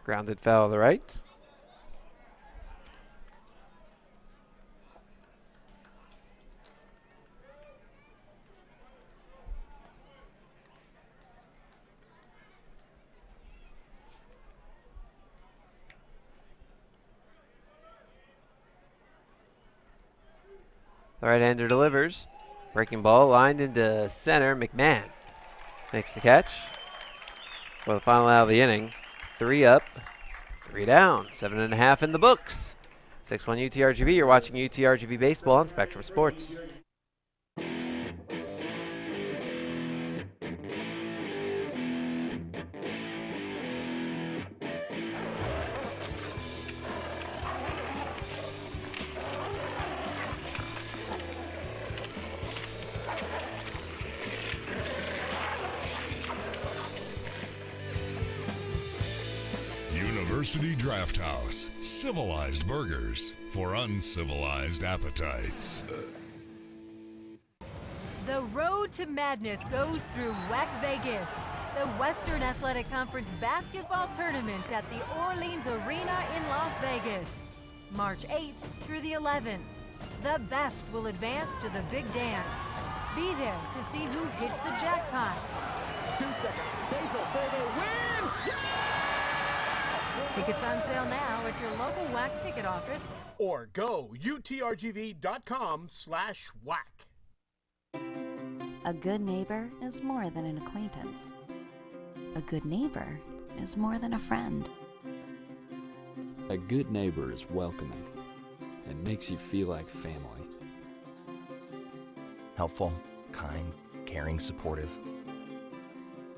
Speaker 1: Grounded foul to the right. The right-hander delivers. Breaking ball lined into center. McMahon makes the catch. For the final out of the inning. 3 up, 3 down. 7.5 in the books. 6-1 UTRGV. You're watching UTRGV Baseball on Spectrum Sports.
Speaker 22: University Draft House. Civilized burgers for uncivilized appetites.
Speaker 7: The road to madness goes through WEC Vegas. The Western Athletic Conference basketball tournaments at the Orleans Arena in Las Vegas. March 8th through the 11th. The best will advance to the big dance. Be there to see who hits the jackpot.
Speaker 8: 2 seconds. Basil for the win!
Speaker 7: Tickets on sale now at your local WAC ticket office.
Speaker 21: Or go utrgv.com/WAC.
Speaker 3: A good neighbor is more than an acquaintance. A good neighbor is more than a friend.
Speaker 18: A good neighbor is welcoming and makes you feel like family.
Speaker 20: Helpful, kind, caring, supportive.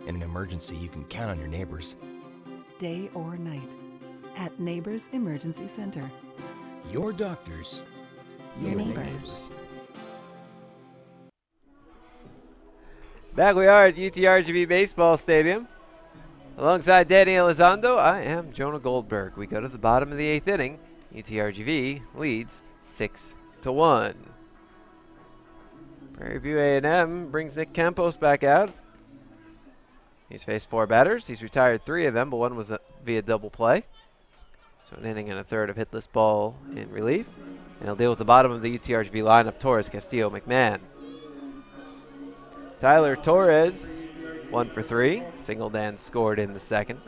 Speaker 20: In an emergency, you can count on your neighbors.
Speaker 24: Day or night. At Neighbors Emergency Center.
Speaker 18: Your doctors.
Speaker 3: Your neighbors.
Speaker 1: Back we are at UTRGV Baseball Stadium. Alongside Danny Elizondo, I am Jonah Goldberg. We go to the bottom of the 8th inning. UTRGV leads 6-1. Prairie View A&M brings Nick Campos back out. He's faced 4 batters. He's retired 3 of them, but one was via double play. So an inning and a third of hitless ball in relief. And he'll deal with the bottom of the UTRGV lineup, Torres, Castillo, McMahon. Tyler Torres, 1 for 3. Singled and scored in the second.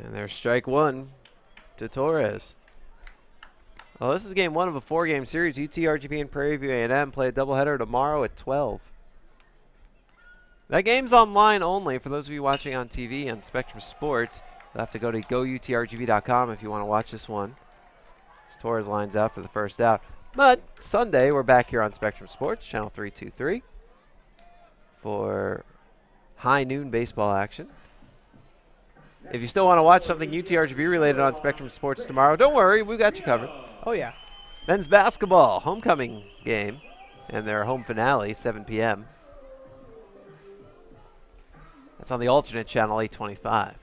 Speaker 1: And there's strike 1 to Torres. Well, this is game 1 of a 4-game series. UTRGV and Prairie View A&M play a doubleheader tomorrow at 12. That game's online only for those of you watching on TV on Spectrum Sports. You'll have to go to goutrgv.com if you want to watch this one. As Torres lines out for the first out. But Sunday, we're back here on Spectrum Sports, channel 323, for high noon baseball action. If you still want to watch something UTRGV related on Spectrum Sports tomorrow, don't worry, we've got you covered.
Speaker 5: Oh, yeah.
Speaker 1: Men's basketball, homecoming game, and their home finale, 7 p.m. That's on the alternate channel, 825.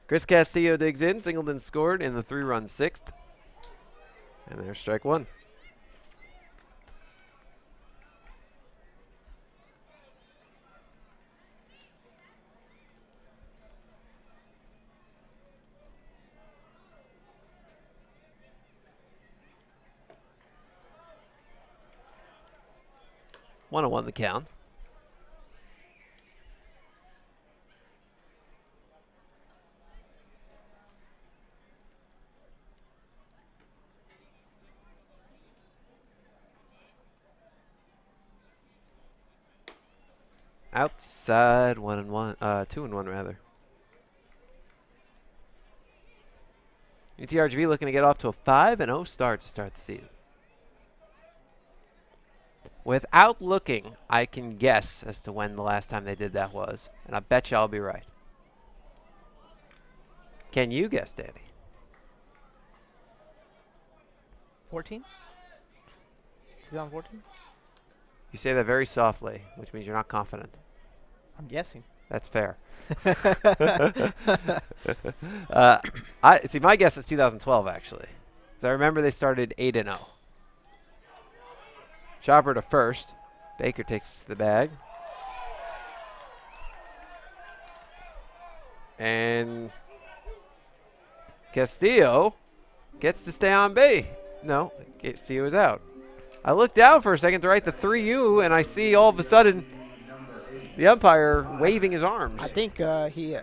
Speaker 1: Chris Castillo digs in, Singleton scored in the 3-run 6th. And there's strike 1. One on one the count. Outside 1-1, 2-1 rather. UTRGV looking to get off to a 5-0 start to start the season. Without looking, I can guess as to when the last time they did that was, and I bet you I'll be right. Can you guess, Danny?
Speaker 5: 14? 2014?
Speaker 1: You say that very softly, which means you're not confident.
Speaker 5: I'm guessing.
Speaker 1: That's fair. See, my guess is 2012, actually. 'Cause I remember they started 8-0. Chopper to first. Baker takes the bag. And Castillo gets to stay on base. No, Castillo is out. I look down for a second to write the 3U, and I see all of a sudden the umpire waving his arms.
Speaker 5: I think he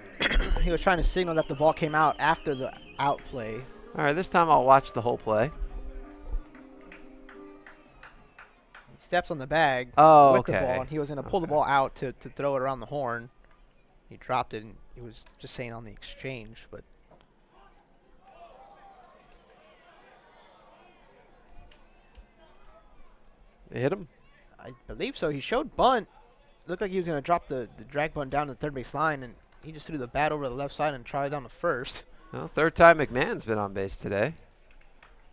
Speaker 5: he was trying to signal that the ball came out after the out play.
Speaker 1: All right, this time I'll watch the whole play.
Speaker 5: He steps on the bag
Speaker 1: with
Speaker 5: the ball, and he was going to pull the ball out to throw it around the horn. He dropped it, and he was just saying on the exchange, but...
Speaker 1: They hit him?
Speaker 5: I believe so. He showed bunt. Looked like he was going to drop the drag bunt down the third base line, and he just threw the bat over the left side and tried down the first.
Speaker 1: Well, third time McMahon's been on base today.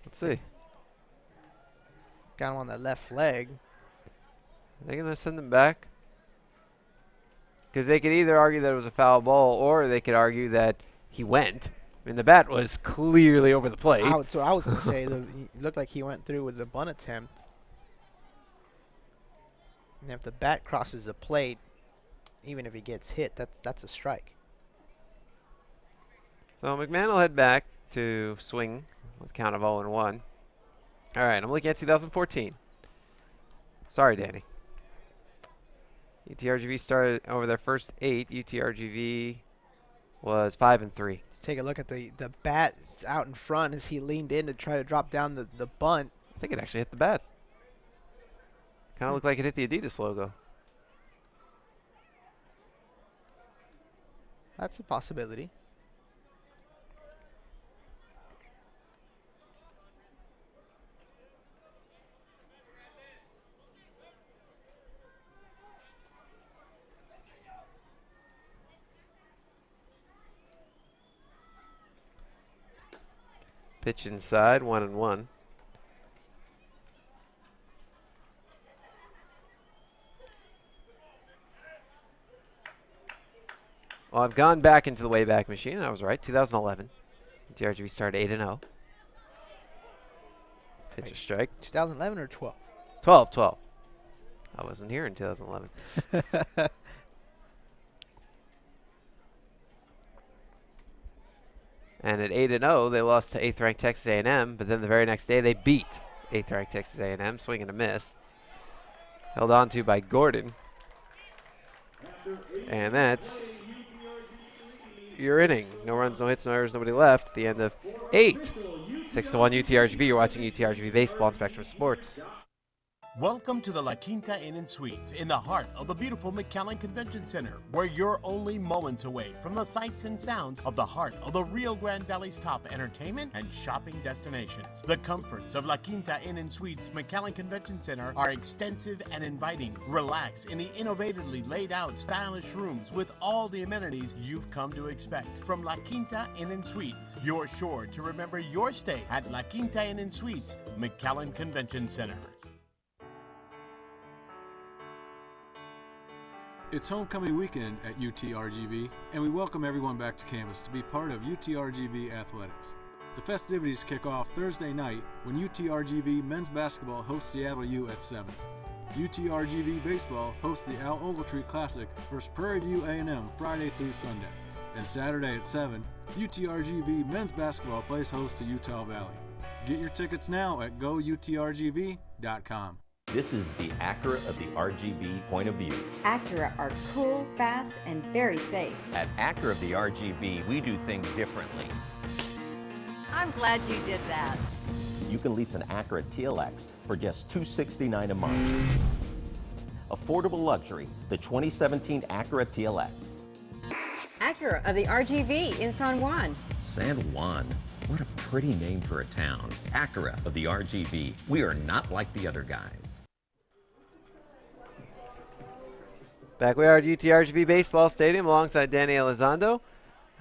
Speaker 1: Let's see.
Speaker 5: Got him on that left leg.
Speaker 1: Are they going to send him back? Because they could either argue that it was a foul ball, or they could argue that he went. I mean, the bat was clearly over the plate.
Speaker 5: So I was going to say, it looked like he went through with the bunt attempt. And if the bat crosses the plate, even if he gets hit, that's a strike.
Speaker 1: So McMahon will head back to swing with a count of 0-1. All right, I'm looking at 2014. Sorry, Danny. UTRGV started over their first 8. UTRGV was 5-3.
Speaker 5: Take a look at the bat out in front as he leaned in to try to drop down the bunt.
Speaker 1: I think it actually hit the bat. Kind of looked like it hit the Adidas logo.
Speaker 5: That's a possibility.
Speaker 1: Pitch inside, 1-1. Well, I've gone back into the Wayback Machine. I was right. 2011. UTRGV started 8-0. Pitch a strike.
Speaker 5: 2011 or 12?
Speaker 1: 12. I wasn't here in 2011. And at 8-0, they lost to 8th-ranked Texas A&M, but then the very next day they beat 8th-ranked Texas A&M, swing and a miss. Held on to by Gordon. And that's your inning. No runs, no hits, no errors, nobody left at the end of 8. 6-1 UTRGV. You're watching UTRGV Baseball on Spectrum Sports.
Speaker 21: Welcome to the La Quinta Inn and Suites in the heart of the beautiful McAllen Convention Center, where you're only moments away from the sights and sounds of the heart of the Rio Grande Valley's top entertainment and shopping destinations. The comforts of La Quinta Inn and Suites McAllen Convention Center are extensive and inviting. Relax in the innovatively laid out stylish rooms with all the amenities you've come to expect from La Quinta Inn and Suites. You're sure to remember your stay at La Quinta Inn and Suites McAllen Convention Center.
Speaker 15: It's homecoming weekend at UTRGV, and we welcome everyone back to campus to be part of UTRGV athletics. The festivities kick off Thursday night when UTRGV men's basketball hosts Seattle U at 7. UTRGV baseball hosts the Al Ogletree Classic versus Prairie View A&M Friday through Sunday. And Saturday at 7, UTRGV men's basketball plays host to Utah Valley. Get your tickets now at goutrgv.com.
Speaker 12: This is the Acura of the RGV point of view.
Speaker 19: Acura are cool, fast, and very safe.
Speaker 12: At Acura of the RGV, we do things differently.
Speaker 7: I'm glad you did that.
Speaker 12: You can lease an Acura TLX for just $269 a month. Affordable luxury, the 2017 Acura TLX.
Speaker 19: Acura of the RGV in San Juan.
Speaker 12: San Juan. What a pretty name for a town. Acura of the RGV. We are not like the other guys.
Speaker 1: Back we are at UTRGV Baseball Stadium alongside Danny Elizondo.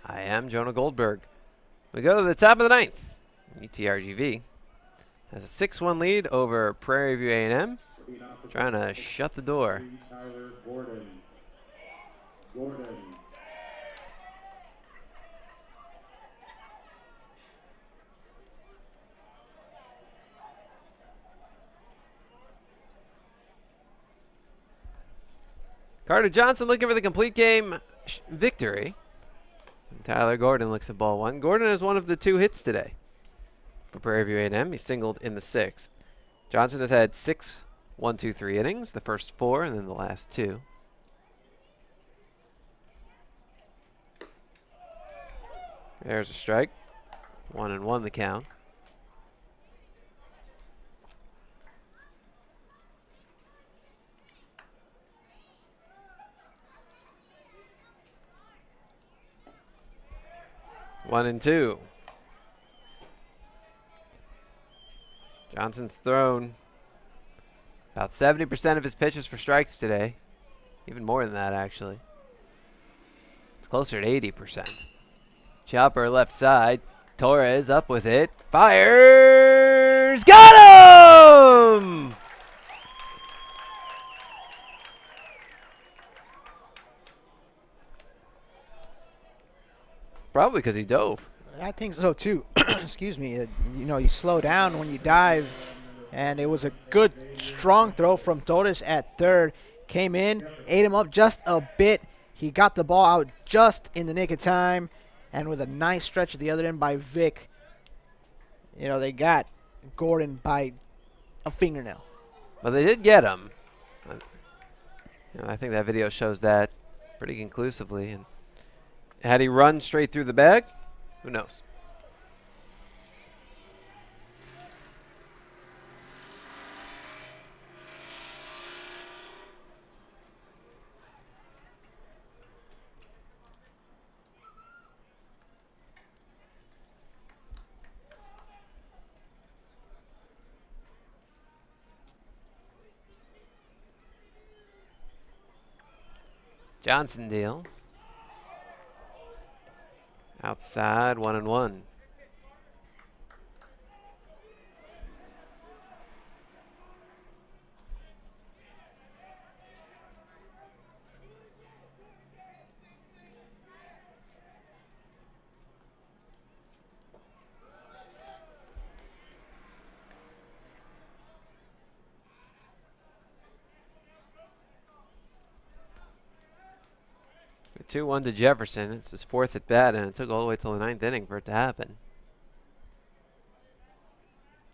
Speaker 1: I am Jonah Goldberg. We go to the top of the 9th. UTRGV has a 6-1 lead over Prairie View A&M. Trying to shut the door.
Speaker 23: Tyler Gordon. Gordon.
Speaker 1: Carter Johnson looking for the complete game victory. And Tyler Gordon looks at ball 1. Gordon has one of the 2 hits today for Prairie View A&M. He singled in the 6th. Johnson has had 6 1-2-3 innings, the first 4 and then the last 2. There's a strike. 1-1 the count. One and two. Johnson's thrown about 70% of his pitches for strikes today. Even more than that, actually. It's closer to 80%. Chopper left side. Torres up with it. Fires! Got him! Probably because he dove.
Speaker 5: I think so too. Excuse me. You know, you slow down when you dive, and it was a good, strong throw from Torres at third. Came in, ate him up just a bit. He got the ball out just in the nick of time, and with a nice stretch at the other end by Vic, you know, they got Gordon by a fingernail.
Speaker 1: Well, they did get him. You know, I think that video shows that pretty conclusively. And had he run straight through the bag, who knows? Johnson deals. Outside, 1-1. A 2-1 to Jefferson. It's his 4th at bat, and it took all the way till the 9th inning for it to happen.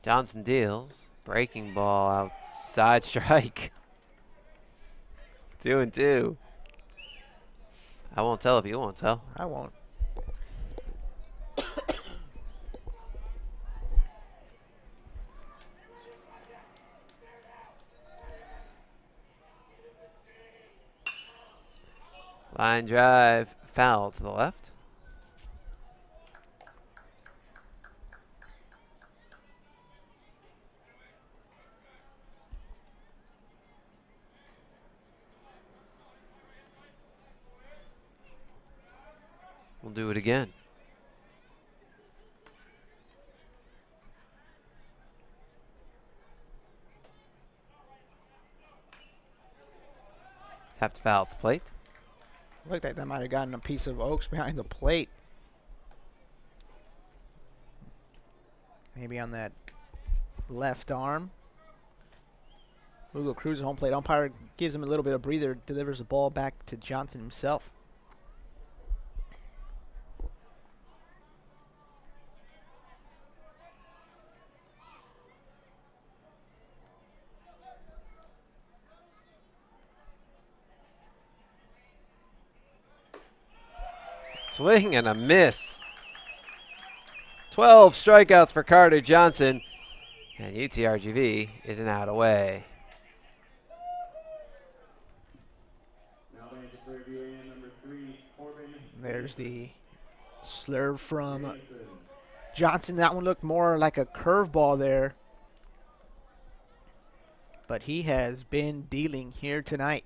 Speaker 1: Johnson deals. Breaking ball outside, strike. 2-2. I won't tell if you won't tell.
Speaker 5: I won't.
Speaker 1: Line drive, foul to the left. We'll do it again. Have to foul at the plate.
Speaker 5: Looked like that might have gotten a piece of Oaks behind the plate. Maybe on that left arm. Hugo Cruz, home plate umpire, gives him a little bit of breather, delivers the ball back to Johnson himself.
Speaker 1: Swing and a miss. 12 strikeouts for Carter Johnson. And UTRGV is an out away.
Speaker 5: There's the slurve from Johnson. That one looked more like a curveball there. But he has been dealing here tonight.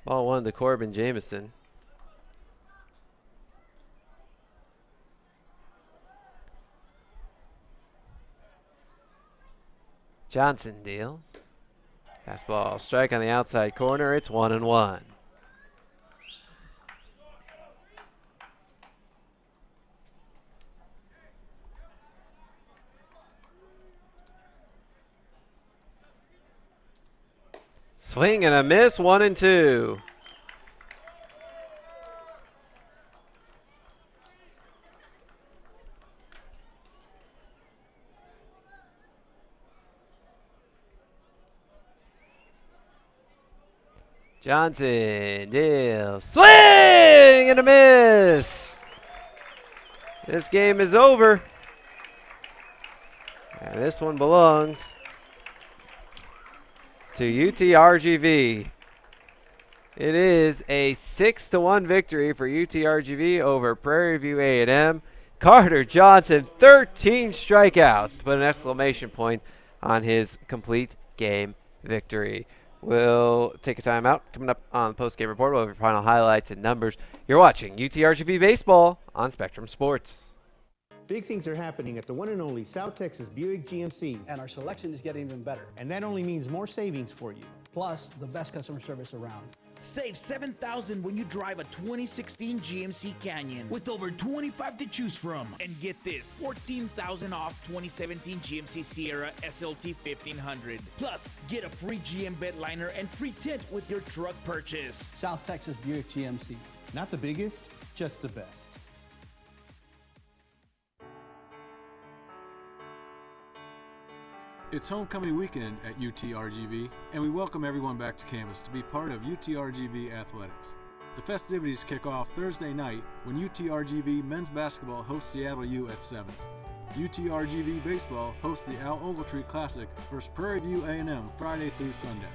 Speaker 1: Ball one to Corbin Jamison. Johnson deals. Fastball strike on the outside corner. It's 1-1. Swing and a miss, 1-2. Johnson deals. Swing and a miss. This game is over. And this one belongs to UTRGV. It is a 6-1 victory for UTRGV over Prairie View A&M. Carter Johnson, 13 strikeouts, to put an exclamation point on his complete game victory. We'll take a timeout. Coming up on the post-game report, we'll have your final highlights and numbers. You're watching UTRGV Baseball on Spectrum Sports.
Speaker 16: Big things are happening at the one and only South Texas Buick GMC.
Speaker 17: And our selection is getting even better.
Speaker 16: And that only means more savings for you.
Speaker 17: Plus, the best customer service around.
Speaker 4: Save $7,000 when you drive a 2016 GMC Canyon with over 25 to choose from. And get this, $14,000 off 2017 GMC Sierra SLT 1500. Plus, get a free GM bed liner and free tint with your truck purchase.
Speaker 17: South Texas Buick GMC.
Speaker 16: Not the biggest, just the best.
Speaker 15: It's homecoming weekend at UTRGV, and we welcome everyone back to campus to be part of UTRGV athletics. The festivities kick off Thursday night when UTRGV men's basketball hosts Seattle U at 7. UTRGV baseball hosts the Al Ogletree Classic versus Prairie View A&M Friday through Sunday.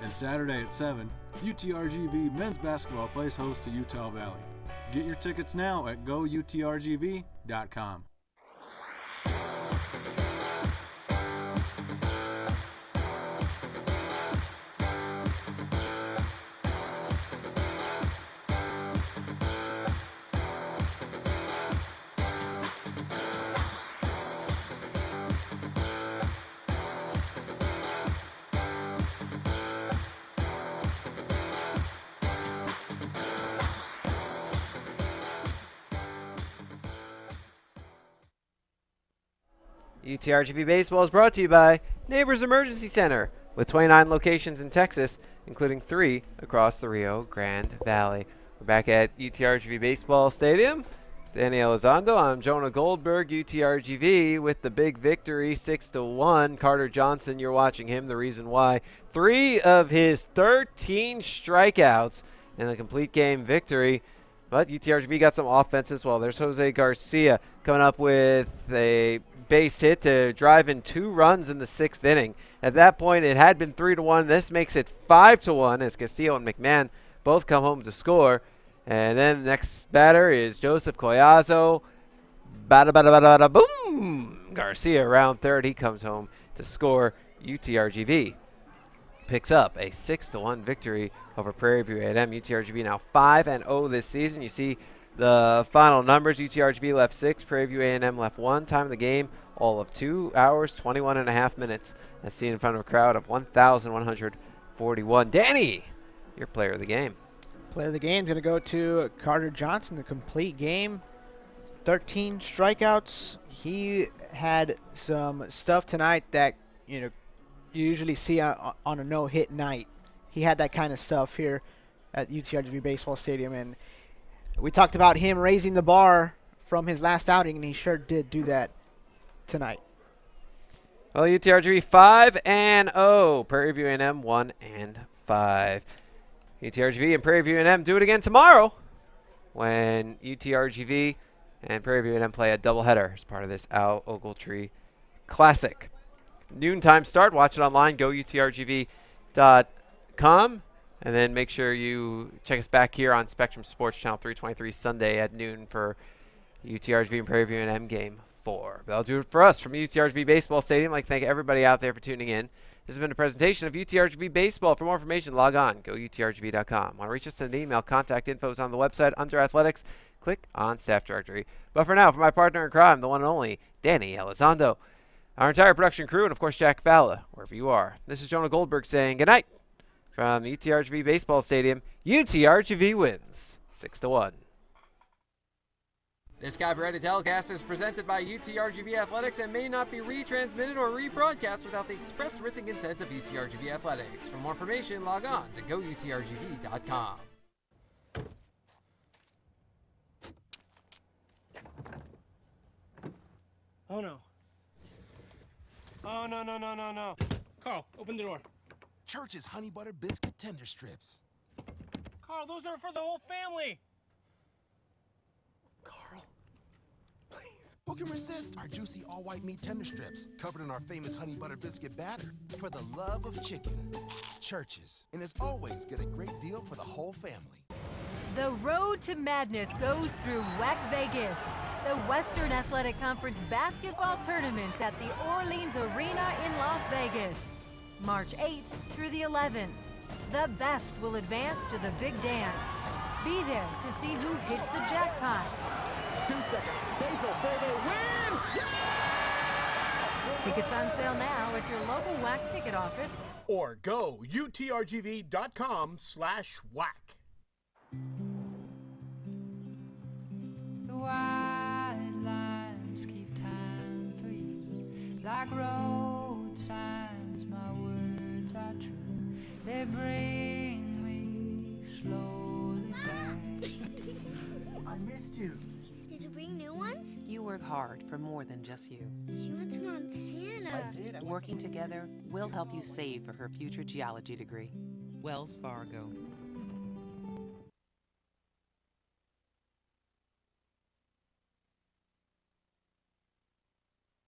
Speaker 15: And Saturday at 7, UTRGV men's basketball plays host to Utah Valley. Get your tickets now at goutrgv.com.
Speaker 1: UTRGV Baseball is brought to you by Neighbors Emergency Center, with 29 locations in Texas, including 3 across the Rio Grande Valley. We're back at UTRGV Baseball Stadium. Danny Elizondo, I'm Jonah Goldberg, UTRGV with the big victory, 6-1. Carter Johnson, you're watching him, the reason why. 3 of his 13 strikeouts in the complete game victory. But UTRGV got some offense as well. There's Jose Garcia coming up with a base hit to drive in 2 runs in the 6th inning. At that point, it had been 3-1. This makes it 5-1 as Castillo and McMahon both come home to score. And then the next batter is Joseph Collazo. Bada bada bada bada boom! Garcia around third. He comes home to score. UTRGV picks up a 6-1 victory over Prairie View A&M. UTRGV now 5-0 this season. You see the final numbers. UTRGV left 6, Prairie View A&M left 1. Time of the game, all of 2 hours, 21 and a half minutes. That's seen in front of a crowd of 1,141. Danny, your player of the game.
Speaker 5: Player of the game is going to go to Carter Johnson, the complete game. 13 strikeouts. He had some stuff tonight that, you usually see on a no-hit night. He had that kind of stuff here at UTRGV Baseball Stadium, and we talked about him raising the bar from his last outing, and he sure did do that tonight.
Speaker 1: Well, UTRGV 5-0. Prairie View A&M 1-5. UTRGV and Prairie View A&M do it again tomorrow when UTRGV and Prairie View A&M play a doubleheader as part of this Al Ogletree Classic. Noontime start. Watch it online. Go UTRGV.com. And then make sure you check us back here on Spectrum Sports Channel 323 Sunday at noon for UTRGV and Prairie View A&M Game 4. That'll do it for us from UTRGV Baseball Stadium. I'd like to thank everybody out there for tuning in. This has been a presentation of UTRGV Baseball. For more information, log on. Go UTRGV.com. Want to reach us, send an email. Contact info is on the website under Athletics. Click on Staff Directory. But for now, for my partner in crime, the one and only Danny Elizondo, our entire production crew, and of course Jack Fowler, wherever you are, this is Jonah Goldberg saying good night from UTRGV Baseball Stadium. UTRGV wins 6-1. This copyrighted telecast is presented by UTRGV Athletics and may not be retransmitted or rebroadcast without the express written consent of UTRGV Athletics. For more information, log on to GoUTRGV.com.
Speaker 2: Oh no. Oh no, no, no, no, no. Carl, open the door.
Speaker 6: Church's honey butter biscuit tender strips.
Speaker 2: Carl, those are for the whole family.
Speaker 6: Who can resist our juicy all-white meat tender strips covered in our famous honey butter biscuit batter? For the love of chicken, Church's. And as always, get a great deal for the whole family.
Speaker 7: The road to madness goes through WAC Vegas. The Western Athletic Conference basketball tournaments at the Orleans Arena in Las Vegas. March 8th through the 11th. The best will advance to the big dance. Be there to see who hits the jackpot.
Speaker 8: 2 seconds. Basil for the win!
Speaker 7: Tickets on sale now at your local WAC ticket office.
Speaker 21: Or go utrgv.com/WAC.
Speaker 9: The white lines keep time for you. Like road signs, my words are true. They bring me slowly back.
Speaker 8: I missed you.
Speaker 13: Did you bring new ones?
Speaker 14: You work hard for more than just you.
Speaker 13: You went to Montana.
Speaker 14: I did. Working together, we'll help you save for her future geology degree. Wells Fargo.